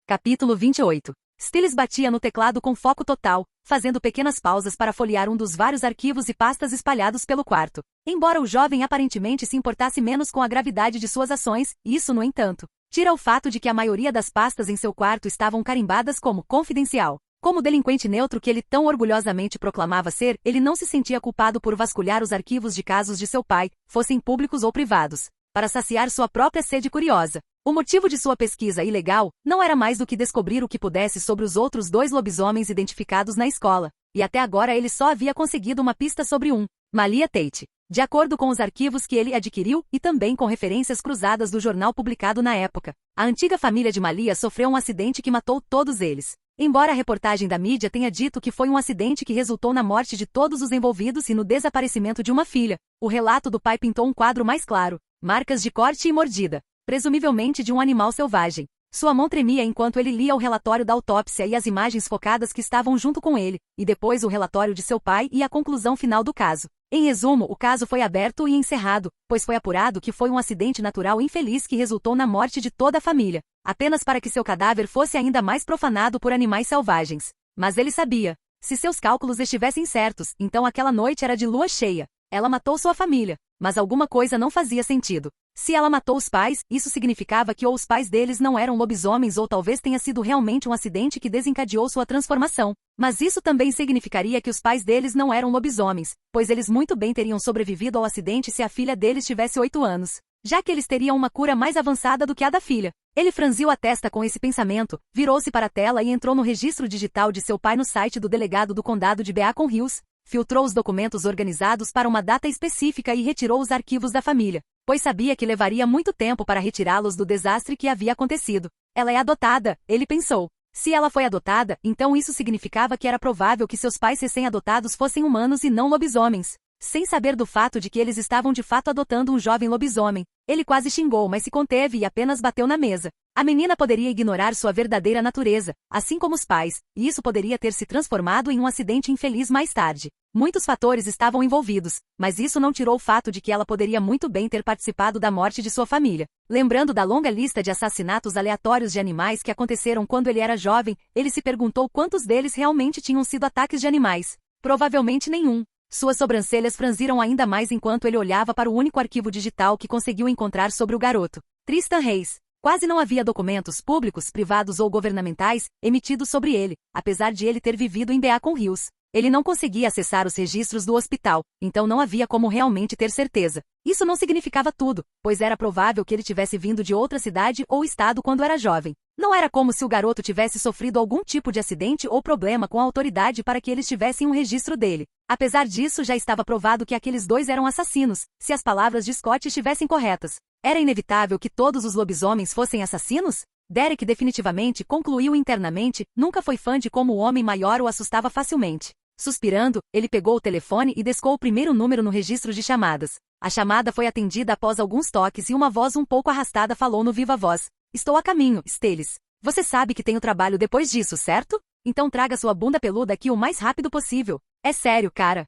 Capítulo 28. Stiles batia no teclado com foco total, fazendo pequenas pausas para folhear um dos vários arquivos e pastas espalhados pelo quarto. Embora o jovem aparentemente se importasse menos com a gravidade de suas ações, isso, no entanto, tira o fato de que a maioria das pastas em seu quarto estavam carimbadas como confidencial. Como delinquente neutro que ele tão orgulhosamente proclamava ser, ele não se sentia culpado por vasculhar os arquivos de casos de seu pai, fossem públicos ou privados, para saciar sua própria sede curiosa. O motivo de sua pesquisa ilegal não era mais do que descobrir o que pudesse sobre os outros 2 lobisomens identificados na escola, e até agora ele só havia conseguido uma pista sobre um, Malia Tate. De acordo com os arquivos que ele adquiriu e também com referências cruzadas do jornal publicado na época, a antiga família de Malia sofreu um acidente que matou todos eles. Embora a reportagem da mídia tenha dito que foi um acidente que resultou na morte de todos os envolvidos e no desaparecimento de uma filha, o relato do pai pintou um quadro mais claro, marcas de corte e mordida, presumivelmente de um animal selvagem. Sua mão tremia enquanto ele lia o relatório da autópsia e as imagens focadas que estavam junto com ele, e depois o relatório de seu pai e a conclusão final do caso. Em resumo, o caso foi aberto e encerrado, pois foi apurado que foi um acidente natural infeliz que resultou na morte de toda a família, apenas para que seu cadáver fosse ainda mais profanado por animais selvagens. Mas ele sabia. Se seus cálculos estivessem certos, então aquela noite era de lua cheia. Ela matou sua família, mas alguma coisa não fazia sentido. Se ela matou os pais, isso significava que ou os pais deles não eram lobisomens ou talvez tenha sido realmente um acidente que desencadeou sua transformação. Mas isso também significaria que os pais deles não eram lobisomens, pois eles muito bem teriam sobrevivido ao acidente se a filha deles tivesse 8 anos, já que eles teriam uma cura mais avançada do que a da filha. Ele franziu a testa com esse pensamento, virou-se para a tela e entrou no registro digital de seu pai no site do delegado do condado de Beacon Hills, filtrou os documentos organizados para uma data específica e retirou os arquivos da família, pois sabia que levaria muito tempo para retirá-los do desastre que havia acontecido. Ela é adotada, ele pensou. Se ela foi adotada, então isso significava que era provável que seus pais recém-adotados fossem humanos e não lobisomens. Sem saber do fato de que eles estavam de fato adotando um jovem lobisomem, ele quase xingou, mas se conteve e apenas bateu na mesa. A menina poderia ignorar sua verdadeira natureza, assim como os pais, e isso poderia ter se transformado em um acidente infeliz mais tarde. Muitos fatores estavam envolvidos, mas isso não tirou o fato de que ela poderia muito bem ter participado da morte de sua família. Lembrando da longa lista de assassinatos aleatórios de animais que aconteceram quando ele era jovem, ele se perguntou quantos deles realmente tinham sido ataques de animais. Provavelmente nenhum. Suas sobrancelhas franziram ainda mais enquanto ele olhava para o único arquivo digital que conseguiu encontrar sobre o garoto, Tristan Reis. Quase não havia documentos públicos, privados ou governamentais emitidos sobre ele, apesar de ele ter vivido em Beacon Hills. Ele não conseguia acessar os registros do hospital, então não havia como realmente ter certeza. Isso não significava tudo, pois era provável que ele tivesse vindo de outra cidade ou estado quando era jovem. Não era como se o garoto tivesse sofrido algum tipo de acidente ou problema com a autoridade para que eles tivessem um registro dele. Apesar disso, já estava provado que aqueles 2 eram assassinos, se as palavras de Scott estivessem corretas. Era inevitável que todos os lobisomens fossem assassinos? Derek definitivamente concluiu internamente, nunca foi fã de como o homem maior o assustava facilmente. Suspirando, ele pegou o telefone e descou o primeiro número no registro de chamadas. A chamada foi atendida após alguns toques e uma voz um pouco arrastada falou no viva voz. Estou a caminho, Stiles. Você sabe que tenho trabalho depois disso, certo? Então traga sua bunda peluda aqui o mais rápido possível. É sério, cara.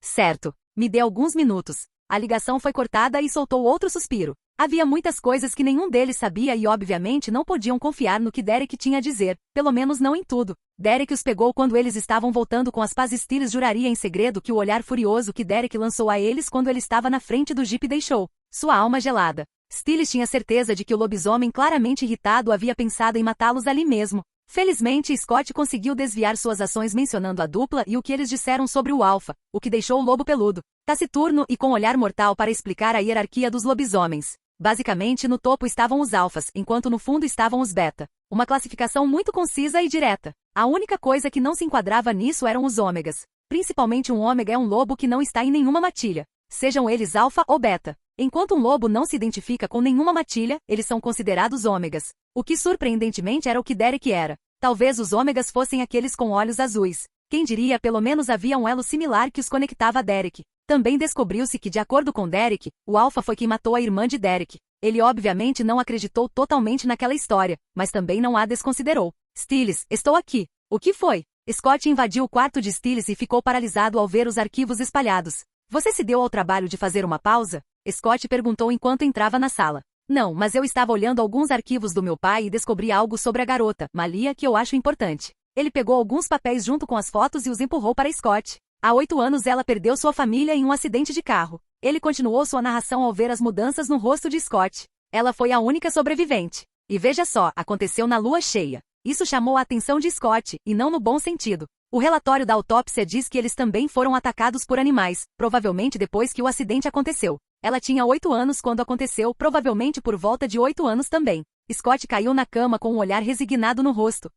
Certo. Me dê alguns minutos. A ligação foi cortada e soltou outro suspiro. Havia muitas coisas que nenhum deles sabia e obviamente não podiam confiar no que Derek tinha a dizer, pelo menos não em tudo. Derek os pegou quando eles estavam voltando com as pás. Stiles juraria em segredo que o olhar furioso que Derek lançou a eles quando ele estava na frente do Jeep deixou sua alma gelada. Stiles tinha certeza de que o lobisomem claramente irritado havia pensado em matá-los ali mesmo. Felizmente, Scott conseguiu desviar suas ações mencionando a dupla e o que eles disseram sobre o Alpha, o que deixou o lobo peludo taciturno e com olhar mortal para explicar a hierarquia dos lobisomens. Basicamente, no topo estavam os alfas, enquanto no fundo estavam os beta. Uma classificação muito concisa e direta. A única coisa que não se enquadrava nisso eram os ômegas. Principalmente um ômega é um lobo que não está em nenhuma matilha, sejam eles alfa ou beta. Enquanto um lobo não se identifica com nenhuma matilha, eles são considerados ômegas. O que surpreendentemente era o que Derek era. Talvez os ômegas fossem aqueles com olhos azuis. Quem diria, pelo menos havia um elo similar que os conectava a Derek. Também descobriu-se que, de acordo com Derek, o Alpha foi quem matou a irmã de Derek. Ele obviamente não acreditou totalmente naquela história, mas também não a desconsiderou. Stiles, estou aqui. O que foi? Scott invadiu o quarto de Stiles e ficou paralisado ao ver os arquivos espalhados. Você se deu ao trabalho de fazer uma pausa? Scott perguntou enquanto entrava na sala. Não, mas eu estava olhando alguns arquivos do meu pai e descobri algo sobre a garota, Malia, que eu acho importante. Ele pegou alguns papéis junto com as fotos e os empurrou para Scott. Há 8 anos ela perdeu sua família em um acidente de carro. Ele continuou sua narração ao ver as mudanças no rosto de Scott. Ela foi a única sobrevivente. E veja só, aconteceu na lua cheia. Isso chamou a atenção de Scott, e não no bom sentido. O relatório da autópsia diz que eles também foram atacados por animais, provavelmente depois que o acidente aconteceu. Ela tinha 8 anos quando aconteceu, provavelmente por volta de 8 anos também. Scott caiu na cama com um olhar resignado no rosto.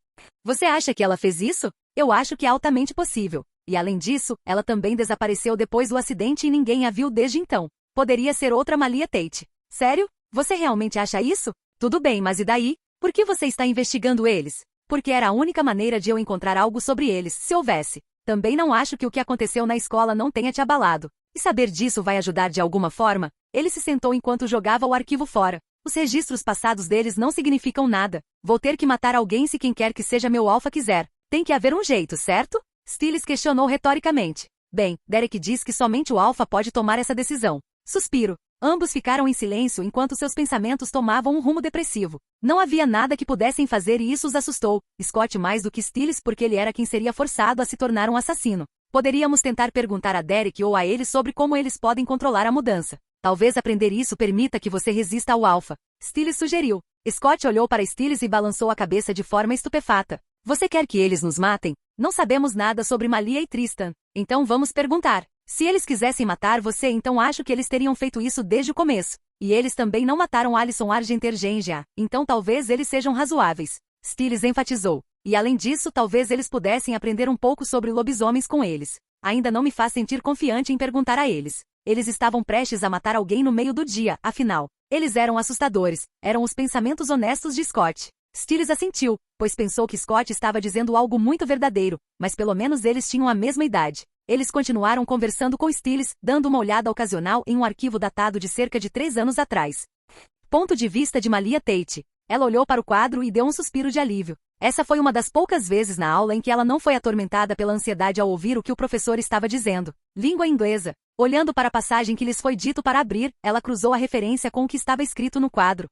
Você acha que ela fez isso? Eu acho que é altamente possível. E além disso, ela também desapareceu depois do acidente e ninguém a viu desde então. Poderia ser outra Malia Tate. Sério? Você realmente acha isso? Tudo bem, mas e daí? Por que você está investigando eles? Porque era a única maneira de eu encontrar algo sobre eles, se houvesse. Também não acho que o que aconteceu na escola não tenha te abalado. E saber disso vai ajudar de alguma forma? Ele se sentou enquanto jogava o arquivo fora. Os registros passados deles não significam nada. Vou ter que matar alguém se quem quer que seja meu Alpha quiser. Tem que haver um jeito, certo? Stiles questionou retoricamente. Bem, Derek diz que somente o Alpha pode tomar essa decisão. Suspiro. Ambos ficaram em silêncio enquanto seus pensamentos tomavam um rumo depressivo. Não havia nada que pudessem fazer e isso os assustou, Scott mais do que Stiles porque ele era quem seria forçado a se tornar um assassino. Poderíamos tentar perguntar a Derek ou a ele sobre como eles podem controlar a mudança. Talvez aprender isso permita que você resista ao Alpha. Stiles sugeriu. Scott olhou para Stiles e balançou a cabeça de forma estupefata. Você quer que eles nos matem? Não sabemos nada sobre Malia e Tristan. Então vamos perguntar. Se eles quisessem matar você, então acho que eles teriam feito isso desde o começo. E eles também não mataram Alyson Argenter-Gengia, então talvez eles sejam razoáveis. Stiles enfatizou. E além disso, talvez eles pudessem aprender um pouco sobre lobisomens com eles. Ainda não me faz sentir confiante em perguntar a eles. Eles estavam prestes a matar alguém no meio do dia, afinal. Eles eram assustadores. Eram os pensamentos honestos de Scott. Stiles assentiu, pois pensou que Scott estava dizendo algo muito verdadeiro, mas pelo menos eles tinham a mesma idade. Eles continuaram conversando com Stiles, dando uma olhada ocasional em um arquivo datado de cerca de 3 anos atrás. Ponto de vista de Malia Tate. Ela olhou para o quadro e deu um suspiro de alívio. Essa foi uma das poucas vezes na aula em que ela não foi atormentada pela ansiedade ao ouvir o que o professor estava dizendo. Língua inglesa. Olhando para a passagem que lhes foi dito para abrir, ela cruzou a referência com o que estava escrito no quadro.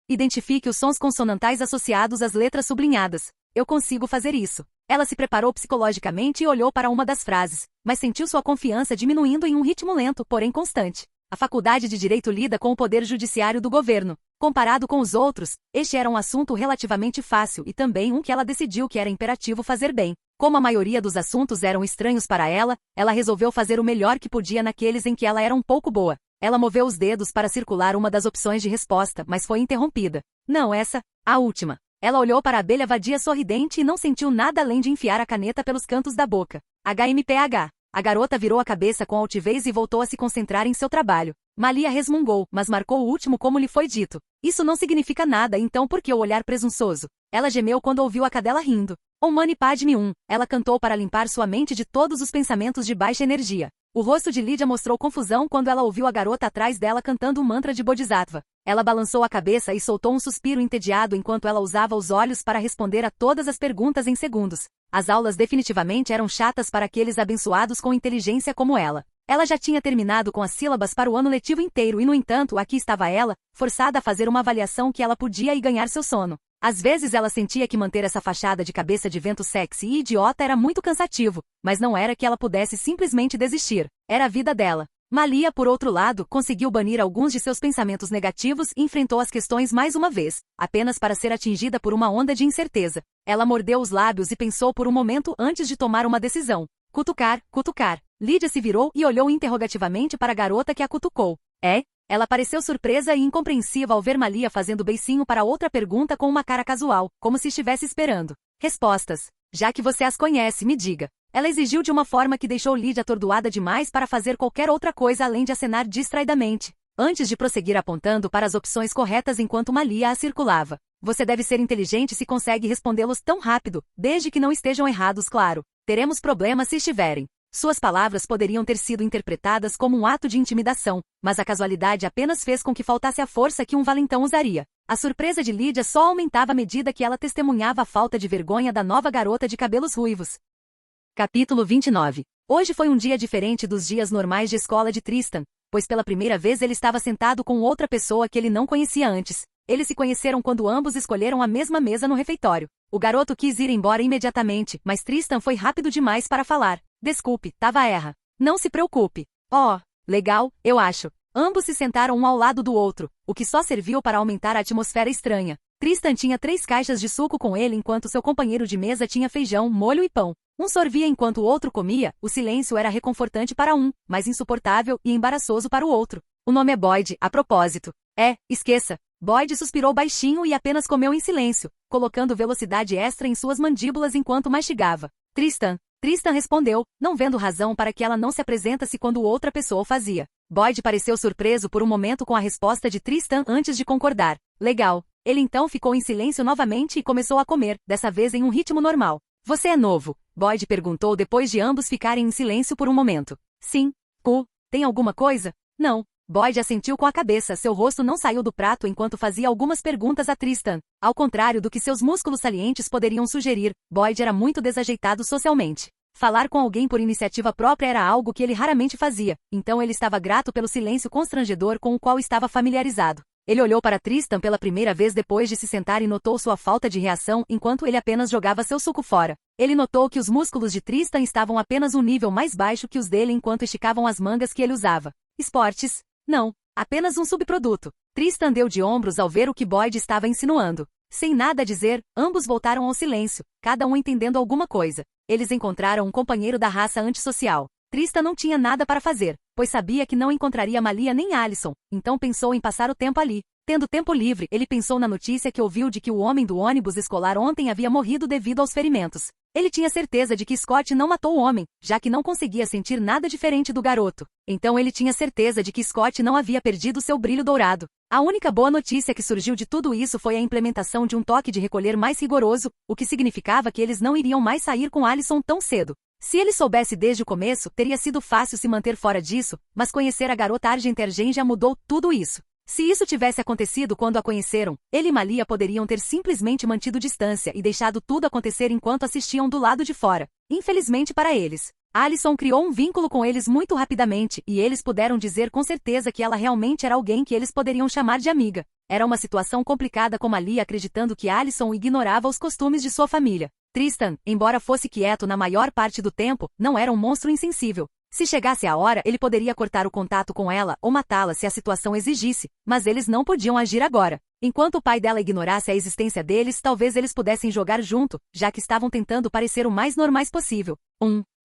Identifique os sons consonantais associados às letras sublinhadas. Eu consigo fazer isso. Ela se preparou psicologicamente e olhou para uma das frases, mas sentiu sua confiança diminuindo em um ritmo lento, porém constante. A Faculdade de Direito lida com o poder judiciário do governo. Comparado com os outros, este era um assunto relativamente fácil e também um que ela decidiu que era imperativo fazer bem. Como a maioria dos assuntos eram estranhos para ela, ela resolveu fazer o melhor que podia naqueles em que ela era um pouco boa. Ela moveu os dedos para circular uma das opções de resposta, mas foi interrompida. Não essa, a última. Ela olhou para a abelha vadia sorridente e não sentiu nada além de enfiar a caneta pelos cantos da boca. HMPH. A garota virou a cabeça com altivez e voltou a se concentrar em seu trabalho. Malia resmungou, mas marcou o último como lhe foi dito. Isso não significa nada, então por que o olhar presunçoso? Ela gemeu quando ouviu a cadela rindo. Om Mani Padme Hum. Ela cantou para limpar sua mente de todos os pensamentos de baixa energia. O rosto de Lydia mostrou confusão quando ela ouviu a garota atrás dela cantando o mantra de Bodhisattva. Ela balançou a cabeça e soltou um suspiro entediado enquanto ela usava os olhos para responder a todas as perguntas em segundos. As aulas definitivamente eram chatas para aqueles abençoados com inteligência como ela. Ela já tinha terminado com as sílabas para o ano letivo inteiro e, no entanto, aqui estava ela, forçada a fazer uma avaliação que ela podia e ganhar seu sono. Às vezes ela sentia que manter essa fachada de cabeça de vento sexy e idiota era muito cansativo, mas não era que ela pudesse simplesmente desistir. Era a vida dela. Malia, por outro lado, conseguiu banir alguns de seus pensamentos negativos e enfrentou as questões mais uma vez, apenas para ser atingida por uma onda de incerteza. Ela mordeu os lábios e pensou por um momento antes de tomar uma decisão. Cutucar, cutucar. Lydia se virou e olhou interrogativamente para a garota que a cutucou. É? Ela pareceu surpresa e incompreensiva ao ver Malia fazendo beicinho para outra pergunta com uma cara casual, como se estivesse esperando. Respostas. Já que você as conhece, me diga. Ela exigiu de uma forma que deixou Lydia atordoada demais para fazer qualquer outra coisa além de acenar distraidamente, antes de prosseguir apontando para as opções corretas enquanto Malia a circulava. Você deve ser inteligente se consegue respondê-los tão rápido, desde que não estejam errados, claro. Teremos problemas se estiverem. Suas palavras poderiam ter sido interpretadas como um ato de intimidação, mas a casualidade apenas fez com que faltasse a força que um valentão usaria. A surpresa de Lydia só aumentava à medida que ela testemunhava a falta de vergonha da nova garota de cabelos ruivos. Capítulo 29. Hoje foi um dia diferente dos dias normais de escola de Tristan, pois pela primeira vez ele estava sentado com outra pessoa que ele não conhecia antes. Eles se conheceram quando ambos escolheram a mesma mesa no refeitório. O garoto quis ir embora imediatamente, mas Tristan foi rápido demais para falar. Desculpe, tava erra. Não se preocupe. Oh, legal, eu acho. Ambos se sentaram um ao lado do outro, o que só serviu para aumentar a atmosfera estranha. Tristan tinha 3 caixas de suco com ele enquanto seu companheiro de mesa tinha feijão, molho e pão. Um sorvia enquanto o outro comia, o silêncio era reconfortante para um, mas insuportável e embaraçoso para o outro. O nome é Boyd, a propósito. Esqueça. Boyd suspirou baixinho e apenas comeu em silêncio, colocando velocidade extra em suas mandíbulas enquanto mastigava. Tristan respondeu, não vendo razão para que ela não se apresentasse quando outra pessoa o fazia. Boyd pareceu surpreso por um momento com a resposta de Tristan antes de concordar. Legal. Ele então ficou em silêncio novamente e começou a comer, dessa vez em um ritmo normal. Você é novo? Boyd perguntou depois de ambos ficarem em silêncio por um momento. Sim. Tem alguma coisa? Não. Boyd assentiu com a cabeça, seu rosto não saiu do prato enquanto fazia algumas perguntas a Tristan. Ao contrário do que seus músculos salientes poderiam sugerir, Boyd era muito desajeitado socialmente. Falar com alguém por iniciativa própria era algo que ele raramente fazia, então ele estava grato pelo silêncio constrangedor com o qual estava familiarizado. Ele olhou para Tristan pela primeira vez depois de se sentar e notou sua falta de reação enquanto ele apenas jogava seu suco fora. Ele notou que os músculos de Tristan estavam apenas um nível mais baixo que os dele enquanto esticavam as mangas que ele usava. Esportes? Não, apenas um subproduto. Tristan deu de ombros ao ver o que Boyd estava insinuando. Sem nada a dizer, ambos voltaram ao silêncio, cada um entendendo alguma coisa. Eles encontraram um companheiro da raça antissocial. Tristan não tinha nada para fazer, pois sabia que não encontraria Malia nem Alison, então pensou em passar o tempo ali. Tendo tempo livre, ele pensou na notícia que ouviu de que o homem do ônibus escolar ontem havia morrido devido aos ferimentos. Ele tinha certeza de que Scott não matou o homem, já que não conseguia sentir nada diferente do garoto. Então ele tinha certeza de que Scott não havia perdido seu brilho dourado. A única boa notícia que surgiu de tudo isso foi a implementação de um toque de recolher mais rigoroso, o que significava que eles não iriam mais sair com Alison tão cedo. Se ele soubesse desde o começo, teria sido fácil se manter fora disso, mas conhecer a garota Argentergen já mudou tudo isso. Se isso tivesse acontecido quando a conheceram, ele e Malia poderiam ter simplesmente mantido distância e deixado tudo acontecer enquanto assistiam do lado de fora. Infelizmente para eles, Alison criou um vínculo com eles muito rapidamente e eles puderam dizer com certeza que ela realmente era alguém que eles poderiam chamar de amiga. Era uma situação complicada com Malia acreditando que Alison ignorava os costumes de sua família. Tristan, embora fosse quieto na maior parte do tempo, não era um monstro insensível. Se chegasse a hora, ele poderia cortar o contato com ela ou matá-la se a situação exigisse, mas eles não podiam agir agora. Enquanto o pai dela ignorasse a existência deles, talvez eles pudessem jogar junto, já que estavam tentando parecer o mais normais possível.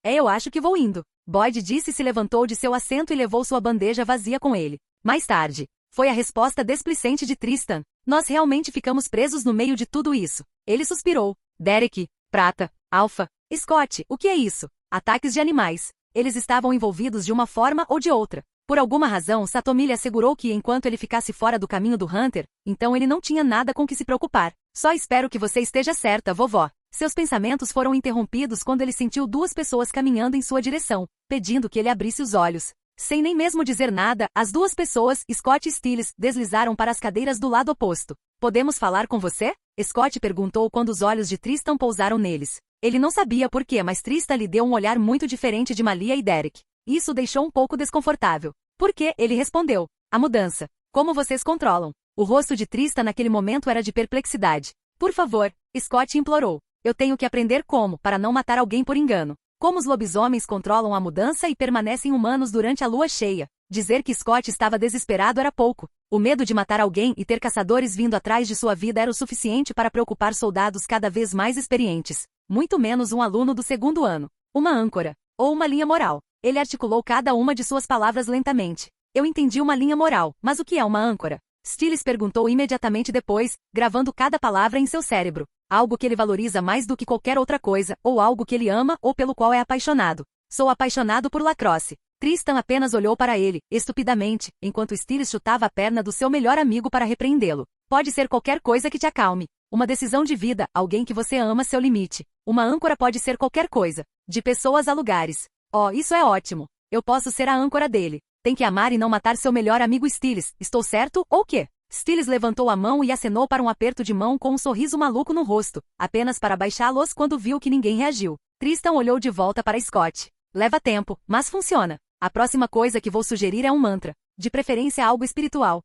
Eu acho que vou indo. Boyd disse e se levantou de seu assento e levou sua bandeja vazia com ele. Mais tarde. Foi a resposta displicente de Tristan. Nós realmente ficamos presos no meio de tudo isso. Ele suspirou. Derek, Prata, Alpha, Scott, o que é isso? Ataques de animais. Eles estavam envolvidos de uma forma ou de outra. Por alguma razão, Satomi lhe assegurou que enquanto ele ficasse fora do caminho do Hunter, então ele não tinha nada com que se preocupar. Só espero que você esteja certa, vovó. Seus pensamentos foram interrompidos quando ele sentiu 2 pessoas caminhando em sua direção, pedindo que ele abrisse os olhos. Sem nem mesmo dizer nada, as 2 pessoas, Scott e Stiles, deslizaram para as cadeiras do lado oposto. Podemos falar com você? Scott perguntou quando os olhos de Tristan pousaram neles. Ele não sabia por quê, mas Tristan lhe deu um olhar muito diferente de Malia e Derek. Isso o deixou um pouco desconfortável. Por quê? Ele respondeu. A mudança. Como vocês controlam? O rosto de Tristan naquele momento era de perplexidade. Por favor, Scott implorou. Eu tenho que aprender como, para não matar alguém por engano. Como os lobisomens controlam a mudança e permanecem humanos durante a lua cheia. Dizer que Scott estava desesperado era pouco. O medo de matar alguém e ter caçadores vindo atrás de sua vida era o suficiente para preocupar soldados cada vez mais experientes. Muito menos um aluno do 2º ano. Uma âncora. Ou uma linha moral. Ele articulou cada uma de suas palavras lentamente. Eu entendi uma linha moral, mas o que é uma âncora? Stiles perguntou imediatamente depois, gravando cada palavra em seu cérebro. Algo que ele valoriza mais do que qualquer outra coisa, ou algo que ele ama ou pelo qual é apaixonado. Sou apaixonado por lacrosse. Tristan apenas olhou para ele, estupidamente, enquanto Stiles chutava a perna do seu melhor amigo para repreendê-lo. Pode ser qualquer coisa que te acalme. Uma decisão de vida, alguém que você ama, seu limite. Uma âncora pode ser qualquer coisa. De pessoas a lugares. Oh, isso é ótimo. Eu posso ser a âncora dele. Tem que amar e não matar seu melhor amigo Stiles. Estou certo, ou quê? Stiles levantou a mão e acenou para um aperto de mão com um sorriso maluco no rosto, apenas para baixá-los quando viu que ninguém reagiu. Tristan olhou de volta para Scott. Leva tempo, mas funciona. A próxima coisa que vou sugerir é um mantra. De preferência algo espiritual.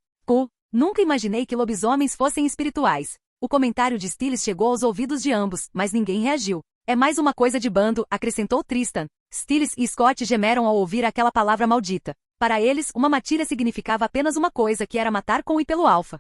Nunca imaginei que lobisomens fossem espirituais. O comentário de Stiles chegou aos ouvidos de ambos, mas ninguém reagiu. É mais uma coisa de bando, acrescentou Tristan. Stiles e Scott gemeram ao ouvir aquela palavra maldita. Para eles, uma matilha significava apenas uma coisa, que era matar com e pelo alfa.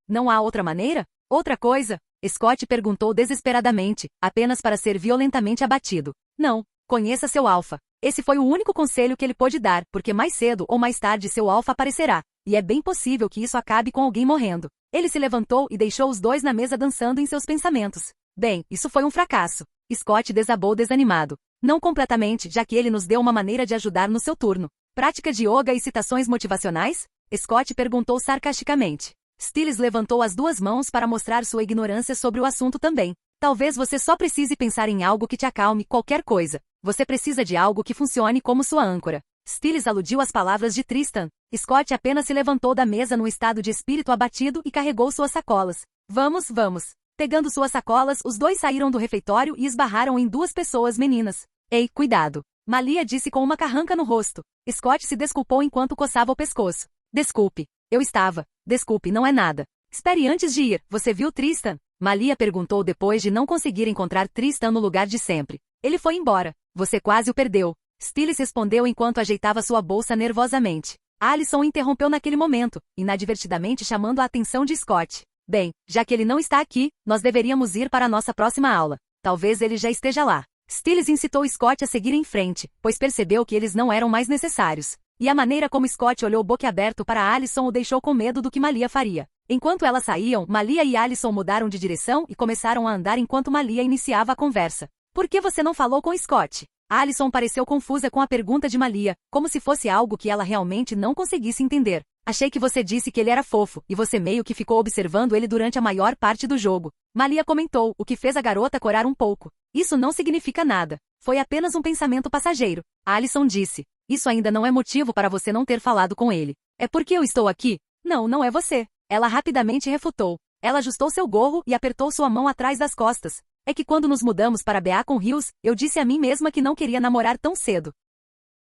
Não há outra maneira? Outra coisa? Scott perguntou desesperadamente, apenas para ser violentamente abatido. Não, conheça seu alfa. Esse foi o único conselho que ele pôde dar, porque mais cedo ou mais tarde seu alfa aparecerá, e é bem possível que isso acabe com alguém morrendo. Ele se levantou e deixou os dois na mesa dançando em seus pensamentos. Bem, isso foi um fracasso. Scott desabou desanimado. Não completamente, já que ele nos deu uma maneira de ajudar no seu turno. Prática de yoga e citações motivacionais? Scott perguntou sarcasticamente. Stiles levantou as duas mãos para mostrar sua ignorância sobre o assunto também. Talvez você só precise pensar em algo que te acalme, qualquer coisa. Você precisa de algo que funcione como sua âncora. Stiles aludiu às palavras de Tristan. Scott apenas se levantou da mesa num estado de espírito abatido e carregou suas sacolas. Vamos. Pegando suas sacolas, os dois saíram do refeitório e esbarraram em duas pessoas meninas. Ei, cuidado. Malia disse com uma carranca no rosto. Scott se desculpou enquanto coçava o pescoço. Desculpe. Desculpe, não é nada. Espere antes de ir, você viu Tristan? Malia perguntou depois de não conseguir encontrar Tristan no lugar de sempre. Ele foi embora. Você quase o perdeu. Stiles respondeu enquanto ajeitava sua bolsa nervosamente. Allison o interrompeu naquele momento, inadvertidamente chamando a atenção de Scott. Bem, já que ele não está aqui, nós deveríamos ir para a nossa próxima aula. Talvez ele já esteja lá. Stiles incitou Scott a seguir em frente, pois percebeu que eles não eram mais necessários. E a maneira como Scott olhou boquiaberto para Allison o deixou com medo do que Malia faria. Enquanto elas saíam, Malia e Allison mudaram de direção e começaram a andar enquanto Malia iniciava a conversa. Por que você não falou com Scott? Allison pareceu confusa com a pergunta de Malia, como se fosse algo que ela realmente não conseguisse entender. Achei que você disse que ele era fofo, e você meio que ficou observando ele durante a maior parte do jogo. Malia comentou, o que fez a garota corar um pouco. Isso não significa nada. Foi apenas um pensamento passageiro. Allison disse. Isso ainda não é motivo para você não ter falado com ele. É porque eu estou aqui? Não é você. Ela rapidamente refutou. Ela ajustou seu gorro e apertou sua mão atrás das costas. É que quando nos mudamos para Beacon Hills, eu disse a mim mesma que não queria namorar tão cedo.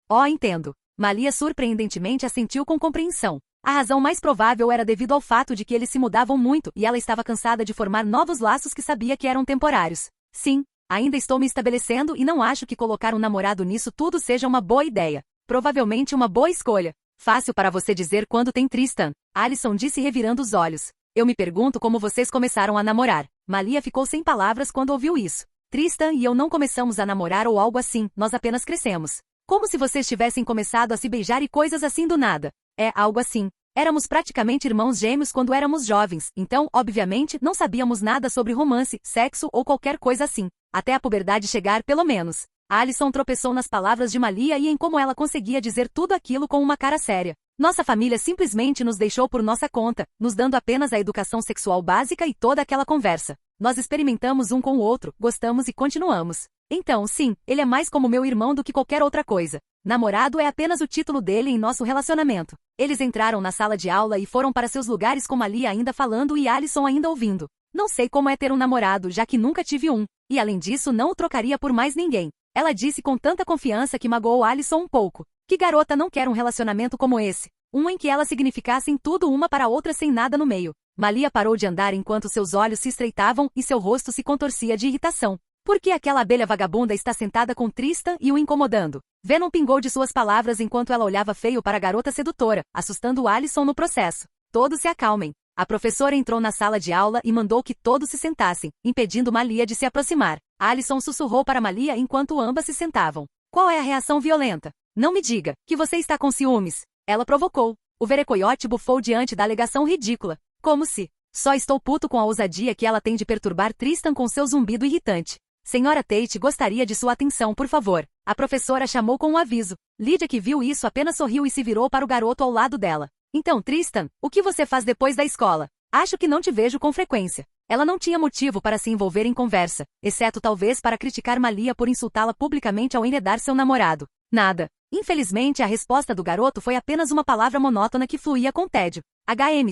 Oh, entendo. Malia surpreendentemente assentiu com compreensão. A razão mais provável era devido ao fato de que eles se mudavam muito e ela estava cansada de formar novos laços que sabia que eram temporários. Sim, ainda estou me estabelecendo e não acho que colocar um namorado nisso tudo seja uma boa ideia. Provavelmente uma boa escolha. Fácil para você dizer quando tem Tristan. Allison disse revirando os olhos. Eu me pergunto como vocês começaram a namorar. Malia ficou sem palavras quando ouviu isso. Tristan e eu não começamos a namorar ou algo assim, nós apenas crescemos. Como se vocês tivessem começado a se beijar e coisas assim do nada. É, algo assim. Éramos praticamente irmãos gêmeos quando éramos jovens, então, obviamente, não sabíamos nada sobre romance, sexo ou qualquer coisa assim. Até a puberdade chegar, pelo menos. Allison tropeçou nas palavras de Malia e em como ela conseguia dizer tudo aquilo com uma cara séria. Nossa família simplesmente nos deixou por nossa conta, nos dando apenas a educação sexual básica e toda aquela conversa. Nós experimentamos um com o outro, gostamos e continuamos. Então, sim, ele é mais como meu irmão do que qualquer outra coisa. Namorado é apenas o título dele em nosso relacionamento. Eles entraram na sala de aula e foram para seus lugares com Malia ainda falando e Allison ainda ouvindo. Não sei como é ter um namorado, já que nunca tive um. E além disso, não o trocaria por mais ninguém. Ela disse com tanta confiança que magoou Allison um pouco. Que garota não quer um relacionamento como esse? Um em que elas significassem tudo uma para a outra sem nada no meio. Malia parou de andar enquanto seus olhos se estreitavam e seu rosto se contorcia de irritação. Por que aquela abelha vagabunda está sentada com Tristan e o incomodando? Venom pingou de suas palavras enquanto ela olhava feio para a garota sedutora, assustando Allison no processo. Todos se acalmem. A professora entrou na sala de aula e mandou que todos se sentassem, impedindo Malia de se aproximar. Allison sussurrou para Malia enquanto ambas se sentavam. Qual é a reação violenta? Não me diga que você está com ciúmes. Ela provocou. O verecoiote bufou diante da alegação ridícula. Como se... Só estou puto com a ousadia que ela tem de perturbar Tristan com seu zumbido irritante. Senhora Tate gostaria de sua atenção, por favor. A professora chamou com um aviso. Lydia, que viu isso, apenas sorriu e se virou para o garoto ao lado dela. Então, Tristan, o que você faz depois da escola? Acho que não te vejo com frequência. Ela não tinha motivo para se envolver em conversa, exceto talvez para criticar Malia por insultá-la publicamente ao enredar seu namorado. Nada. Infelizmente, a resposta do garoto foi apenas uma palavra monótona que fluía com tédio.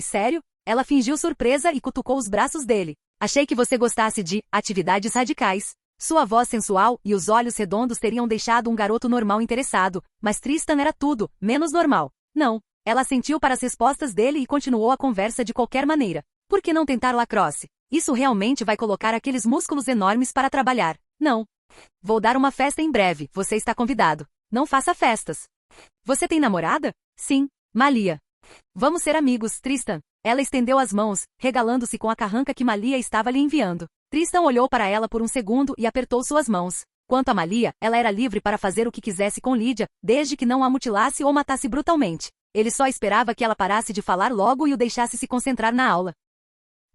Sério? Ela fingiu surpresa e cutucou os braços dele. Achei que você gostasse de atividades radicais. Sua voz sensual e os olhos redondos teriam deixado um garoto normal interessado, mas Tristan era tudo, menos normal. Não. Ela assentiu para as respostas dele e continuou a conversa de qualquer maneira. Por que não tentar lacrosse? Isso realmente vai colocar aqueles músculos enormes para trabalhar. Não. Vou dar uma festa em breve, você está convidado. Não faça festas. Você tem namorada? Sim, Malia. Vamos ser amigos, Tristan. Ela estendeu as mãos, regalando-se com a carranca que Malia estava lhe enviando. Tristan olhou para ela por um segundo e apertou suas mãos. Quanto a Malia, ela era livre para fazer o que quisesse com Lydia, desde que não a mutilasse ou matasse brutalmente. Ele só esperava que ela parasse de falar logo e o deixasse se concentrar na aula.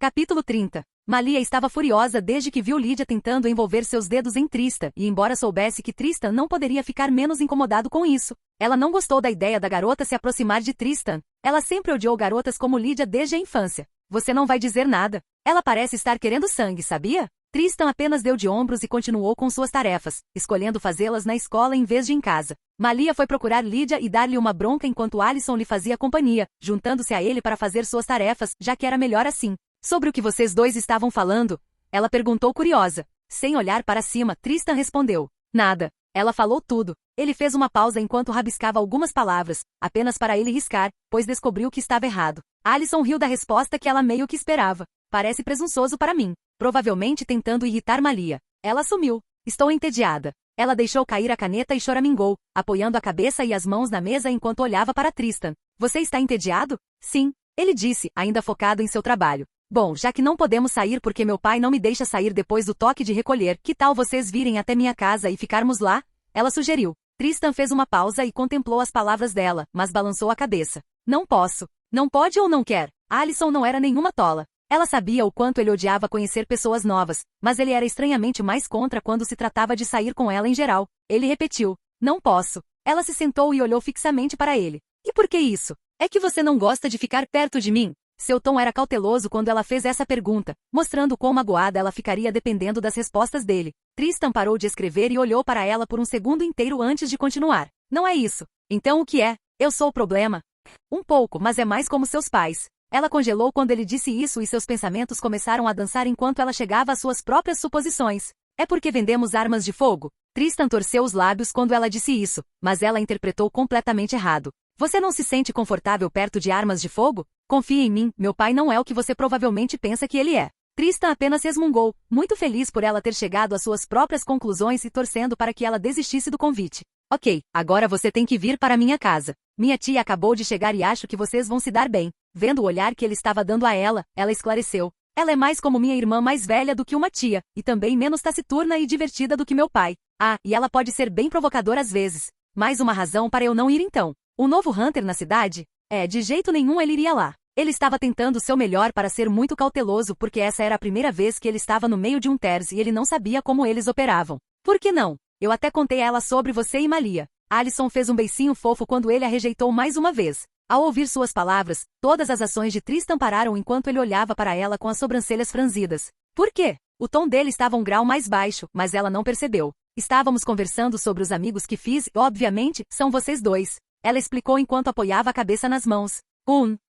Capítulo 30. Malia estava furiosa desde que viu Lydia tentando envolver seus dedos em Tristan, e embora soubesse que Tristan não poderia ficar menos incomodado com isso, ela não gostou da ideia da garota se aproximar de Tristan. Ela sempre odiou garotas como Lydia desde a infância. Você não vai dizer nada. Ela parece estar querendo sangue, sabia? Tristan apenas deu de ombros e continuou com suas tarefas, escolhendo fazê-las na escola em vez de em casa. Malia foi procurar Lydia e dar-lhe uma bronca enquanto Alison lhe fazia companhia, juntando-se a ele para fazer suas tarefas, já que era melhor assim. Sobre o que vocês dois estavam falando? Ela perguntou curiosa. Sem olhar para cima, Tristan respondeu. Nada. Ela falou tudo. Ele fez uma pausa enquanto rabiscava algumas palavras, apenas para ele riscar, pois descobriu que estava errado. Alison riu da resposta que ela meio que esperava. Parece presunçoso para mim. Provavelmente tentando irritar Malia. Ela sumiu. Estou entediada. Ela deixou cair a caneta e choramingou, apoiando a cabeça e as mãos na mesa enquanto olhava para Tristan. Você está entediado? Sim. Ele disse, ainda focado em seu trabalho. Bom, já que não podemos sair porque meu pai não me deixa sair depois do toque de recolher, que tal vocês virem até minha casa e ficarmos lá? Ela sugeriu. Tristan fez uma pausa e contemplou as palavras dela, mas balançou a cabeça. Não posso. Não pode ou não quer? Alison não era nenhuma tola. Ela sabia o quanto ele odiava conhecer pessoas novas, mas ele era estranhamente mais contra quando se tratava de sair com ela em geral. Ele repetiu. Não posso. Ela se sentou e olhou fixamente para ele. E por que isso? É que você não gosta de ficar perto de mim? Seu tom era cauteloso quando ela fez essa pergunta, mostrando quão magoada ela ficaria dependendo das respostas dele. Tristan parou de escrever e olhou para ela por um segundo inteiro antes de continuar. Não é isso. Então o que é? Eu sou o problema? Um pouco, mas é mais como seus pais. Ela congelou quando ele disse isso e seus pensamentos começaram a dançar enquanto ela chegava às suas próprias suposições. É porque vendemos armas de fogo? Tristan torceu os lábios quando ela disse isso, mas ela interpretou completamente errado. Você não se sente confortável perto de armas de fogo? Confie em mim, meu pai não é o que você provavelmente pensa que ele é. Tristan apenas resmungou, muito feliz por ela ter chegado às suas próprias conclusões e torcendo para que ela desistisse do convite. Ok, agora você tem que vir para minha casa. Minha tia acabou de chegar e acho que vocês vão se dar bem. Vendo o olhar que ele estava dando a ela esclareceu. Ela é mais como minha irmã mais velha do que uma tia, e também menos taciturna e divertida do que meu pai. Ah, e ela pode ser bem provocadora às vezes. Mais uma razão para eu não ir então. O novo Hunter na cidade? De jeito nenhum ele iria lá. Ele estava tentando o seu melhor para ser muito cauteloso porque essa era a primeira vez que ele estava no meio de um TERS e ele não sabia como eles operavam. Por que não? Eu até contei a ela sobre você e Malia. Alison fez um beicinho fofo quando ele a rejeitou mais uma vez. Ao ouvir suas palavras, todas as ações de Tristan pararam enquanto ele olhava para ela com as sobrancelhas franzidas. Por quê? O tom dele estava um grau mais baixo, mas ela não percebeu. Estávamos conversando sobre os amigos que fiz e, obviamente, são vocês dois. Ela explicou enquanto apoiava a cabeça nas mãos.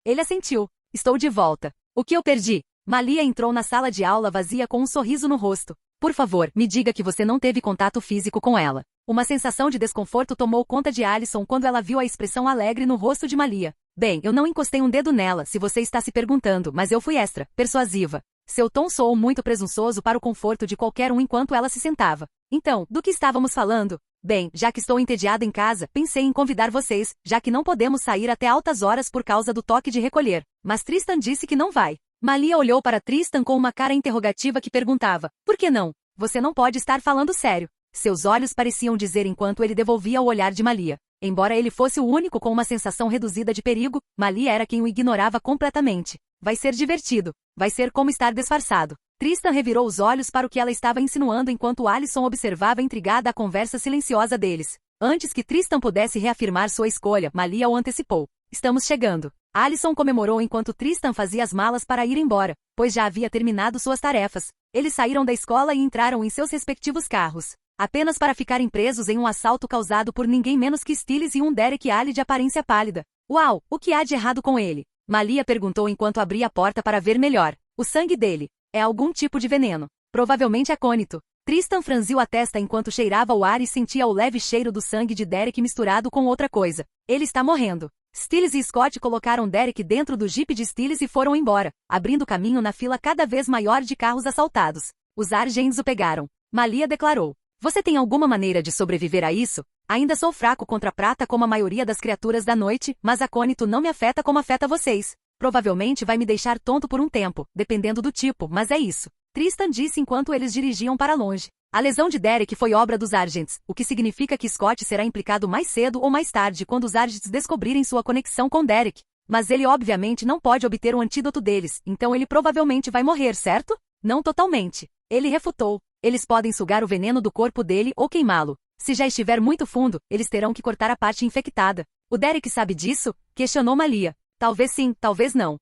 Ele assentiu. Estou de volta. O que eu perdi? Malia entrou na sala de aula vazia com um sorriso no rosto. Por favor, me diga que você não teve contato físico com ela. Uma sensação de desconforto tomou conta de Alison quando ela viu a expressão alegre no rosto de Malia. Bem, eu não encostei um dedo nela, se você está se perguntando, mas eu fui extra, persuasiva. Seu tom soou muito presunçoso para o conforto de qualquer um enquanto ela se sentava. Então, do que estávamos falando? Bem, já que estou entediada em casa, pensei em convidar vocês, já que não podemos sair até altas horas por causa do toque de recolher. Mas Tristan disse que não vai. Malia olhou para Tristan com uma cara interrogativa que perguntava, por que não? Você não pode estar falando sério. Seus olhos pareciam dizer enquanto ele devolvia o olhar de Malia. Embora ele fosse o único com uma sensação reduzida de perigo, Malia era quem o ignorava completamente. Vai ser divertido. Vai ser como estar disfarçado. Tristan revirou os olhos para o que ela estava insinuando enquanto Alison observava intrigada a conversa silenciosa deles. Antes que Tristan pudesse reafirmar sua escolha, Malia o antecipou. estamos chegando. Alyson comemorou enquanto Tristan fazia as malas para ir embora, pois já havia terminado suas tarefas. Eles saíram da escola e entraram em seus respectivos carros, apenas para ficarem presos em um assalto causado por ninguém menos que Stiles e um Derek Ali de aparência pálida. Uau, o que há de errado com ele? Malia perguntou enquanto abria a porta para ver melhor. O sangue dele é algum tipo de veneno. Provavelmente acônito. Tristan franziu a testa enquanto cheirava o ar e sentia o leve cheiro do sangue de Derek misturado com outra coisa. Ele está morrendo. Stiles e Scott colocaram Derek dentro do jipe de Stiles e foram embora, abrindo caminho na fila cada vez maior de carros assaltados. Os agentes o pegaram. Malia declarou. Você tem alguma maneira de sobreviver a isso? Ainda sou fraco contra a prata como a maioria das criaturas da noite, mas acônito não me afeta como afeta vocês. Provavelmente vai me deixar tonto por um tempo, dependendo do tipo, mas é isso. Tristan disse enquanto eles dirigiam para longe. A lesão de Derek foi obra dos agents, o que significa que Scott será implicado mais cedo ou mais tarde quando os agents descobrirem sua conexão com Derek. Mas ele obviamente não pode obter o antídoto deles, então ele provavelmente vai morrer, certo? Não totalmente. Ele refutou. Eles podem sugar o veneno do corpo dele ou queimá-lo. Se já estiver muito fundo, eles terão que cortar a parte infectada. O Derek sabe disso? Questionou Malia. Talvez sim, talvez não.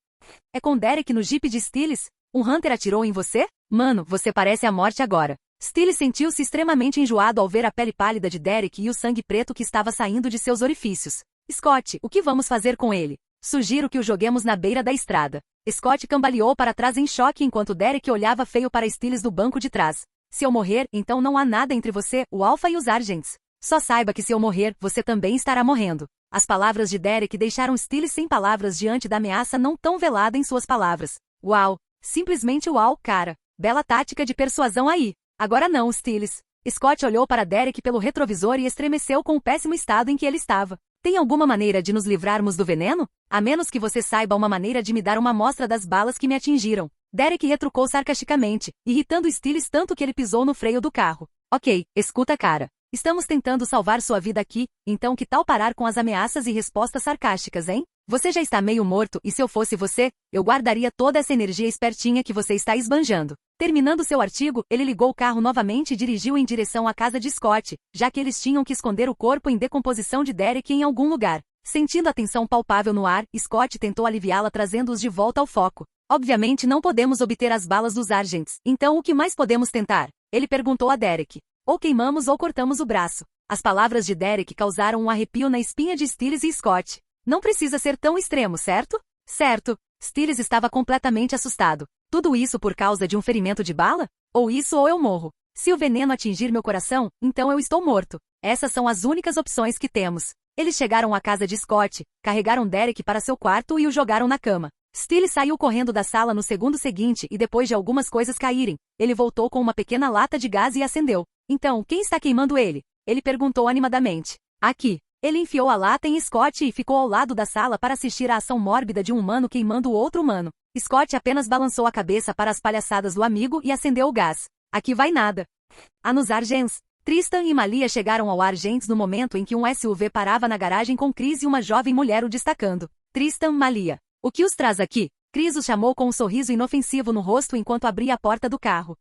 É com Derek no jipe de Stiles? Um Hunter atirou em você? Mano, você parece a morte agora. Stiles sentiu-se extremamente enjoado ao ver a pele pálida de Derek e o sangue preto que estava saindo de seus orifícios. Scott, o que vamos fazer com ele? Sugiro que o joguemos na beira da estrada. Scott cambaleou para trás em choque enquanto Derek olhava feio para Stiles do banco de trás. Se eu morrer, então não há nada entre você, o Alpha e os Agents. Só saiba que se eu morrer, você também estará morrendo. As palavras de Derek deixaram Stiles sem palavras diante da ameaça não tão velada em suas palavras. Uau! Simplesmente uau, cara. Bela tática de persuasão aí. Agora não, Stiles. Scott olhou para Derek pelo retrovisor e estremeceu com o péssimo estado em que ele estava. Tem alguma maneira de nos livrarmos do veneno? A menos que você saiba uma maneira de me dar uma amostra das balas que me atingiram. Derek retrucou sarcasticamente, irritando Stiles tanto que ele pisou no freio do carro. Ok, escuta cara. Estamos tentando salvar sua vida aqui, então que tal parar com as ameaças e respostas sarcásticas, hein? Você já está meio morto e se eu fosse você, eu guardaria toda essa energia espertinha que você está esbanjando. Terminando seu artigo, ele ligou o carro novamente e dirigiu em direção à casa de Scott, já que eles tinham que esconder o corpo em decomposição de Derek em algum lugar. Sentindo a tensão palpável no ar, Scott tentou aliviá-la trazendo-os de volta ao foco. Obviamente não podemos obter as balas dos agents, então o que mais podemos tentar? Ele perguntou a Derek. Ou queimamos ou cortamos o braço. As palavras de Derek causaram um arrepio na espinha de Stiles e Scott. Não precisa ser tão extremo, certo? Certo. Stiles estava completamente assustado. Tudo isso por causa de um ferimento de bala? Ou isso ou eu morro. Se o veneno atingir meu coração, então eu estou morto. Essas são as únicas opções que temos. Eles chegaram à casa de Scott, carregaram Derek para seu quarto e o jogaram na cama. Stiles saiu correndo da sala no segundo seguinte e depois de algumas coisas caírem, ele voltou com uma pequena lata de gás e acendeu. Então, quem está queimando ele? Ele perguntou animadamente. Aqui. Ele enfiou a lata em Scott e ficou ao lado da sala para assistir à ação mórbida de um humano queimando o outro humano. Scott apenas balançou a cabeça para as palhaçadas do amigo e acendeu o gás. Aqui vai nada. Nos Argents. Tristan e Malia chegaram ao Argents no momento em que um SUV parava na garagem com Chris e uma jovem mulher o destacando. Tristan, Malia. O que os traz aqui? Chris os chamou com um sorriso inofensivo no rosto enquanto abria a porta do carro.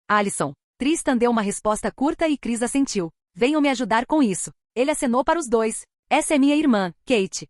Alyson. Tristan deu uma resposta curta e Chris assentiu. Venham me ajudar com isso. Ele acenou para os dois. Essa é minha irmã, Kate.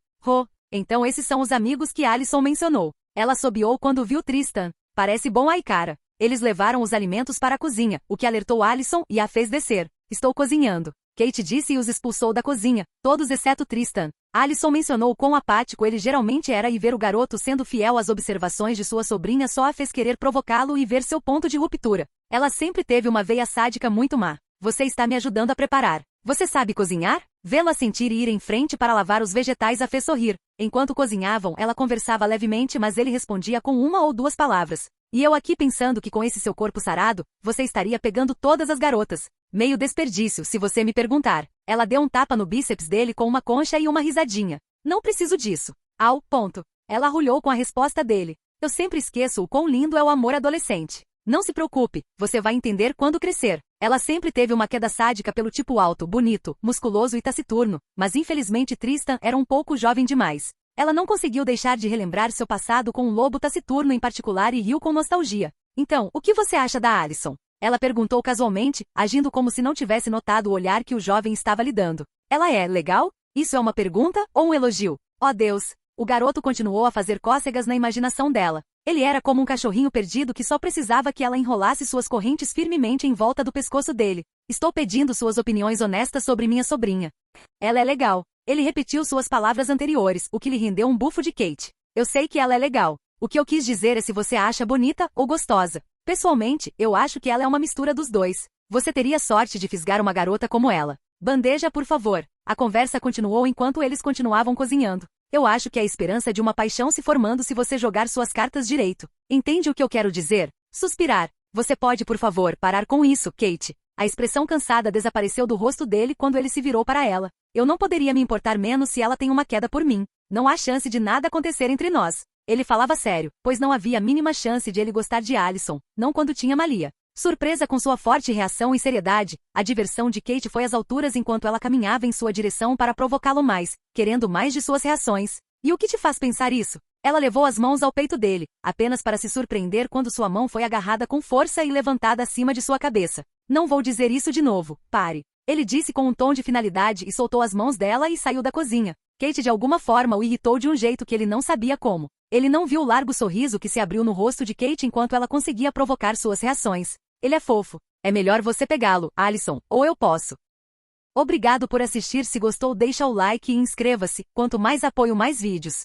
Então esses são os amigos que Alyson mencionou. Ela assobiou quando viu Tristan. Parece bom aí, cara. Eles levaram os alimentos para a cozinha, o que alertou Alyson e a fez descer. Estou cozinhando. Kate disse e os expulsou da cozinha, todos exceto Tristan. Alyson mencionou quão apático ele geralmente era e ver o garoto sendo fiel às observações de sua sobrinha só a fez querer provocá-lo e ver seu ponto de ruptura. Ela sempre teve uma veia sádica muito má. Você está me ajudando a preparar. Você sabe cozinhar? Vê-la sentir e ir em frente para lavar os vegetais a fez sorrir. Enquanto cozinhavam, ela conversava levemente, mas ele respondia com uma ou duas palavras. E eu aqui pensando que com esse seu corpo sarado, você estaria pegando todas as garotas. Meio desperdício, se você me perguntar. Ela deu um tapa no bíceps dele com uma concha e uma risadinha. Não preciso disso. Ponto. Ela arrulhou com a resposta dele. Eu sempre esqueço o quão lindo é o amor adolescente. Não se preocupe, você vai entender quando crescer. Ela sempre teve uma queda sádica pelo tipo alto, bonito, musculoso e taciturno, mas infelizmente Tristan era um pouco jovem demais. Ela não conseguiu deixar de relembrar seu passado com um lobo taciturno em particular e riu com nostalgia. Então, o que você acha da Alyson? Ela perguntou casualmente, agindo como se não tivesse notado o olhar que o jovem estava lhe dando. Ela é legal? Isso é uma pergunta ou um elogio? Oh Deus! O garoto continuou a fazer cócegas na imaginação dela. Ele era como um cachorrinho perdido que só precisava que ela enrolasse suas correntes firmemente em volta do pescoço dele. Estou pedindo suas opiniões honestas sobre minha sobrinha. Ela é legal. Ele repetiu suas palavras anteriores, o que lhe rendeu um bufo de Kate. Eu sei que ela é legal. O que eu quis dizer é se você a acha bonita ou gostosa. Pessoalmente, eu acho que ela é uma mistura dos dois. Você teria sorte de fisgar uma garota como ela. Bandeja, por favor. A conversa continuou enquanto eles continuavam cozinhando. Eu acho que há esperança de uma paixão se formando se você jogar suas cartas direito. Entende o que eu quero dizer? Suspirar. Você pode, por favor, parar com isso, Kate. A expressão cansada desapareceu do rosto dele quando ele se virou para ela. Eu não poderia me importar menos se ela tem uma queda por mim. Não há chance de nada acontecer entre nós. Ele falava sério, pois não havia a mínima chance de ele gostar de Allison, não quando tinha Malia. Surpresa com sua forte reação e seriedade, a diversão de Kate foi às alturas enquanto ela caminhava em sua direção para provocá-lo mais, querendo mais de suas reações. E o que te faz pensar isso? Ela levou as mãos ao peito dele, apenas para se surpreender quando sua mão foi agarrada com força e levantada acima de sua cabeça. Não vou dizer isso de novo, pare. Ele disse com um tom de finalidade e soltou as mãos dela e saiu da cozinha. Kate de alguma forma o irritou de um jeito que ele não sabia como. Ele não viu o largo sorriso que se abriu no rosto de Kate enquanto ela conseguia provocar suas reações. Ele é fofo. É melhor você pegá-lo, Allison, ou eu posso. Obrigado por assistir. Se gostou, deixa o like e inscreva-se. Quanto mais apoio, mais vídeos.